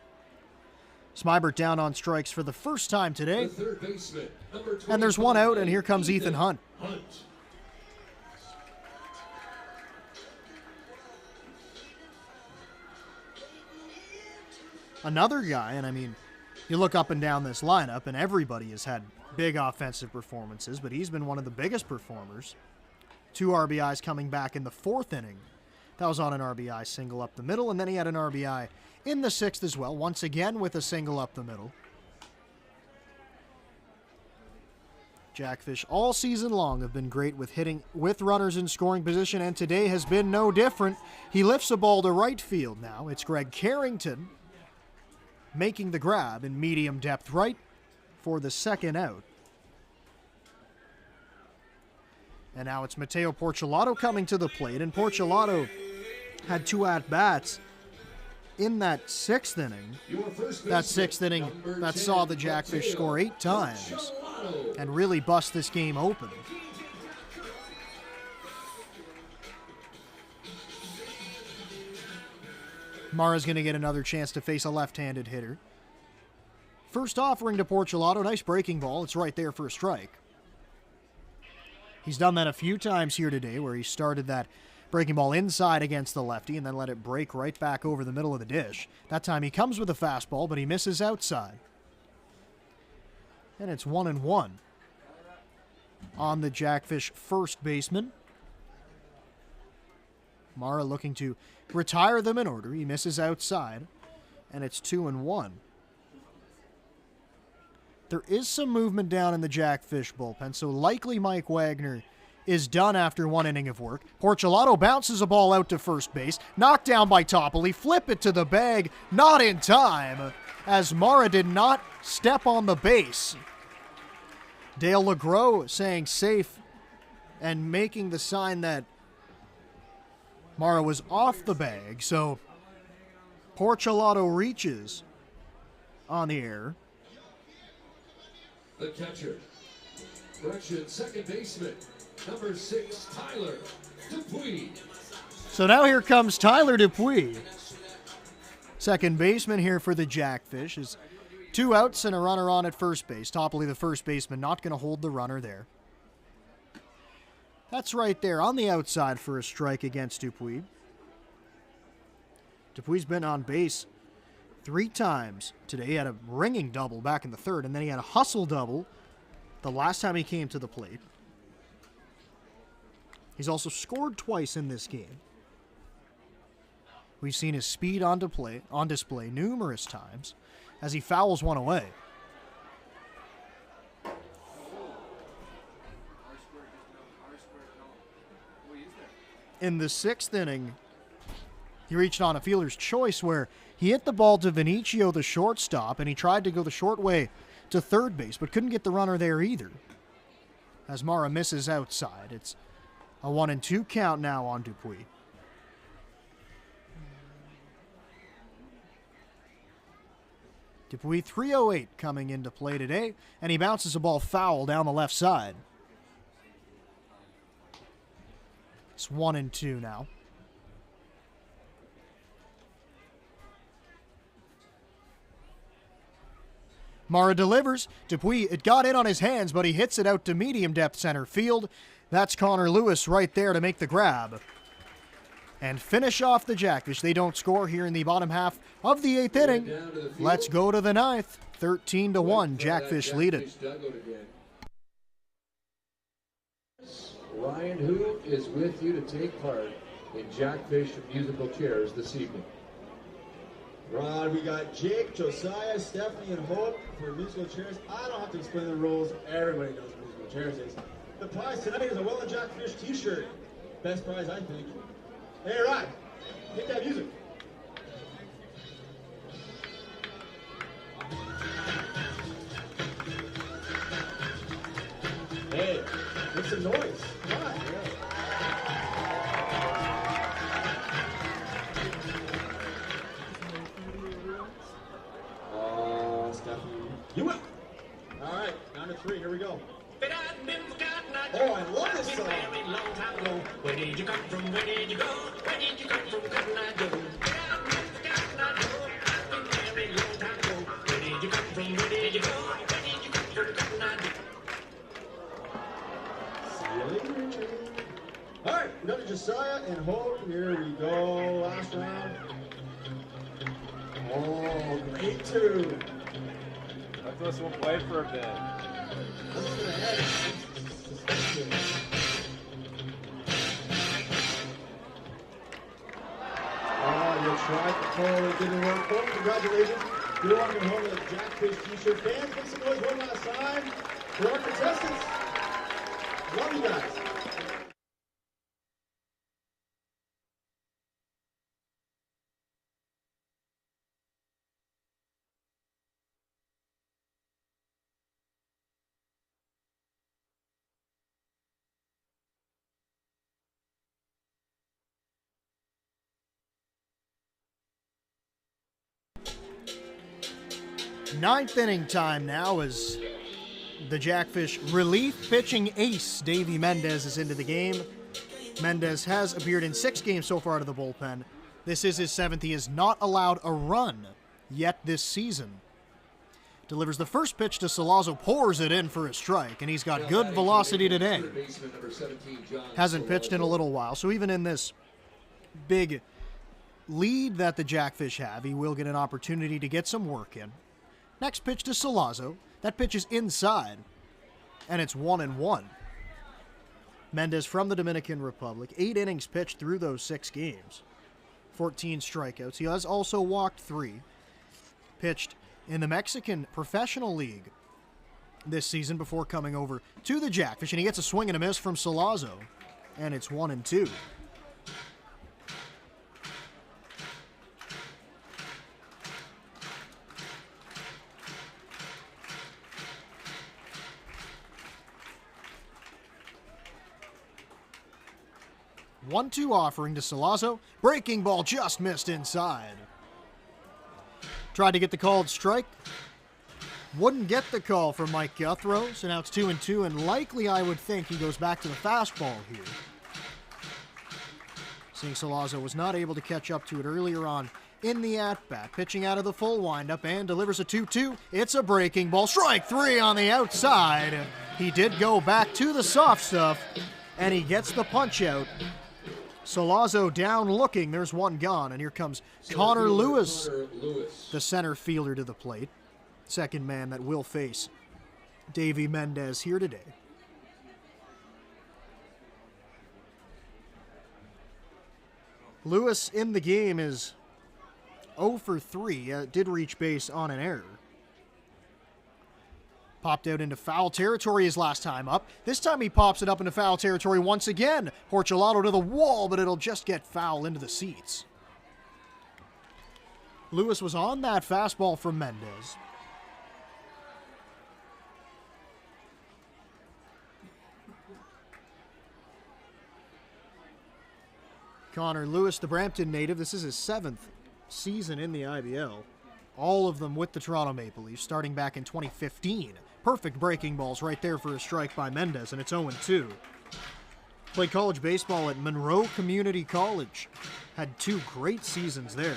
Smybert down on strikes for the first time today. The third baseman, number 25, and there's one out, and here comes Ethan Hunt. Another guy, and I mean, you look up and down this lineup, and everybody has had big offensive performances, but he's been one of the biggest performers. 2 RBIs coming back in the 4th inning. That was on an RBI single up the middle, and then he had an RBI in the 6th as well, once again with a single up the middle. Jackfish all season long have been great with hitting with runners in scoring position, and today has been no different. He lifts a ball to right field now. It's Greg Carrington making the grab in medium depth right for the second out. And now it's Mateo Porcelato coming to the plate, and Porcelato had 2 at-bats in that 6th inning. That 6th inning that saw the Jackfish score 8 times and really bust this game open. Mara's going to get another chance to face a left-handed hitter. First offering to Porcelato, nice breaking ball. It's right there for a strike. He's done that a few times here today where he started that breaking ball inside against the lefty and then let it break right back over the middle of the dish. That time he comes with a fastball, but he misses outside. And it's 1-1 on the Jackfish first baseman. Mara looking to retire them in order. He misses outside, and it's 2-1. There is some movement down in the Jackfish bullpen, so likely Mike Wagner is done after 1 inning of work. Porcelato bounces a ball out to first base, knocked down by Toppoli, flip it to the bag, not in time, as Mara did not step on the base. Dale LeGros saying safe and making the sign that Mara was off the bag, so Porcelato reaches on the air. The catcher, correction, second baseman, number 6, Tyler Dupuis. So now here comes Tyler Dupuis. Second baseman here for the Jackfish is 2 outs and a runner on at first base. Toppoli, the first baseman, not going to hold the runner there. That's right there on the outside for a strike against Dupuis. Dupuis been on base 3 times today. He had a ringing double back in the 3rd, and then he had a hustle double the last time he came to the plate. He's also scored twice in this game. We've seen his speed on display numerous times as he fouls one away. In the 6th inning, he reached on a fielder's choice where he hit the ball to Vinicio, the shortstop, and he tried to go the short way to third base, but couldn't get the runner there either. As Mara misses outside, it's a 1-2 count now on Dupuis. Dupuis 308 coming into play today, and he bounces a ball foul down the left side. It's 1-2 now. Mara delivers. Dupuis, it got in on his hands, but he hits it out to medium depth center field. That's Connor Lewis right there to make the grab. And finish off the Jackfish. They don't score here in the bottom half of the 8th inning. Let's go to the 9th. 13-1, Jackfish lead it. Ryan, who is with you to take part in Jackfish musical chairs this evening? Rod, we got Jake, Josiah, Stephanie, and Hope for musical chairs. I don't have to explain the rules. Everybody knows what musical chairs is. The prize tonight is a Welland Jackfish t-shirt. Best prize, I think. Hey, Rod, hit that music. Hey, make some noise. Come on. Stephanie. You will. All right, down to 3. Here we go. Oh, I love this song. Where did you come from? Where did you go? Where did you come from? Cotton Eye Joe. Where did you come from? Where did you go? Where did you come from? Cotton Eye Joe. See you later, Richard. All right, we're done to Josiah and Hope. Here we go. Last round. Oh, great tune. Let us will play for a bit. tried to pull, it didn't work. Well, congratulations. You're walking home with a Jackfish t-shirt. Fans, make some noise one last time for our contestants. Love you guys. Ninth inning time now as the Jackfish relief pitching ace Davey Mendez is into the game. Mendez has appeared in 6 games so far out of the bullpen. This is his 7th. He has not allowed a run yet this season. Delivers the first pitch to Salazzo, pours it in for a strike, and he's got good velocity today. Hasn't pitched in a little while, so even in this big lead that the Jackfish have, he will get an opportunity to get some work in. Next pitch to Salazzo. That pitch is inside, and it's 1-1. Mendez from the Dominican Republic, 8 innings pitched through those 6 games. 14 strikeouts. He has also walked 3. Pitched in the Mexican Professional League this season before coming over to the Jackfish, and he gets a swing and a miss from Salazzo, and it's 1-2. 1-2 offering to Salazzo. Breaking ball just missed inside. Tried to get the called strike. Wouldn't get the call from Mike Guthrow, so now it's 2-2, and likely I would think he goes back to the fastball here. Seeing Salazzo was not able to catch up to it earlier on in the at-bat. Pitching out of the full windup and delivers a 2-2. It's a breaking ball. Strike 3 on the outside. He did go back to the soft stuff, and he gets the punch out. Salazzo down looking. There's one gone, and here comes Connor Lewis, the center fielder to the plate. Second man that will face Davey Mendez here today. Lewis in the game is 0 for 3. Did reach base on an error. Popped out into foul territory his last time up. This time he pops it up into foul territory once again. Porcelato to the wall, but it'll just get foul into the seats. Lewis was on that fastball from Mendez. Connor Lewis, the Brampton native. This is his 7th season in the IBL. All of them with the Toronto Maple Leafs, starting back in 2015. Perfect breaking balls right there for a strike by Mendez, and it's 0-2. Played college baseball at Monroe Community College. Had 2 great seasons there.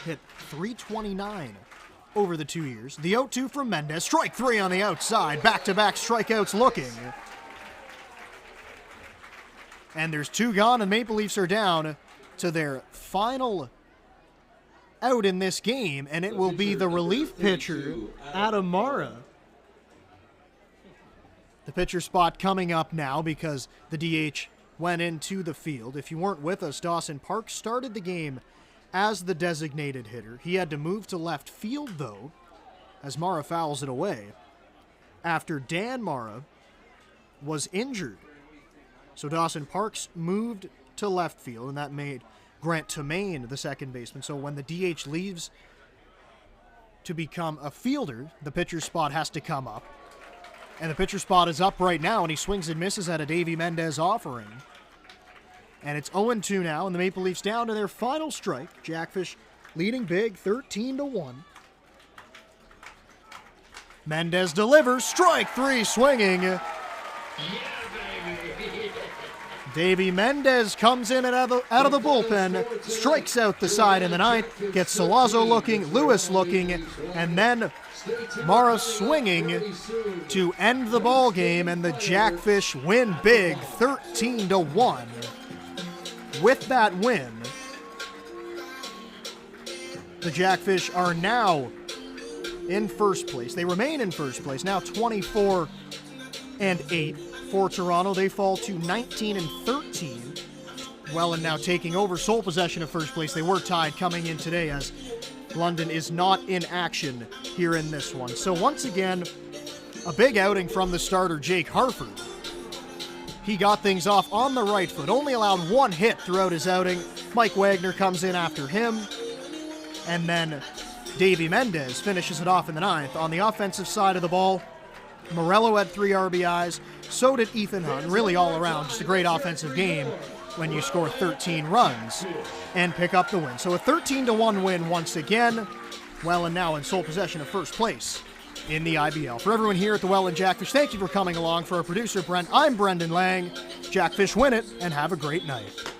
Hit .329 over the 2 years. The 0-2 from Mendez. Strike 3 on the outside. Back-to-back strikeouts looking. And there's 2 gone, and Maple Leafs are down to their final out in this game, and it will be the relief pitcher, Adam Mara. The pitcher spot coming up now because the DH went into the field. If you weren't with us, Dawson Park started the game as the designated hitter. He had to move to left field, though, as Mara fouls it away after Dan Mara was injured. So Dawson Parks moved to left field, and that made Grant Tomaine the second baseman. So when the DH leaves to become a fielder, the pitcher spot has to come up. And the pitcher spot is up right now, and he swings and misses at a Davey Mendez offering. And it's 0-2 now, and the Maple Leafs down to their final strike. Jackfish leading big, 13-1. Mendez delivers, strike 3 swinging. Davey Mendez comes in and out of the bullpen, strikes out the side in the ninth, gets Salazzo looking, Lewis looking, and then Mara swinging to end the ball game, and the Jackfish win big, 13-1. With that win, the Jackfish are now in first place. They remain in first place, now 24-8 for Toronto. They fall to 19-13 Welland now taking over sole possession of first place. They were tied coming in today as London is not in action here in this one. So once again, a big outing from the starter, Jake Harford. He got things off on the right foot, only allowed one hit throughout his outing. Mike Wagner comes in after him. And then Davey Mendez finishes it off in the ninth. On the offensive side of the ball, Morello had 3 RBIs. So did Ethan Hunt. Really all around, just a great offensive game when you score 13 runs and pick up the win. So a 13-1 win once again. Welland now in sole possession of first place in the IBL. For everyone here at the Welland Jackfish, thank you for coming along. For our producer, Brent, I'm Brendan Lang. Jackfish win it, and have a great night.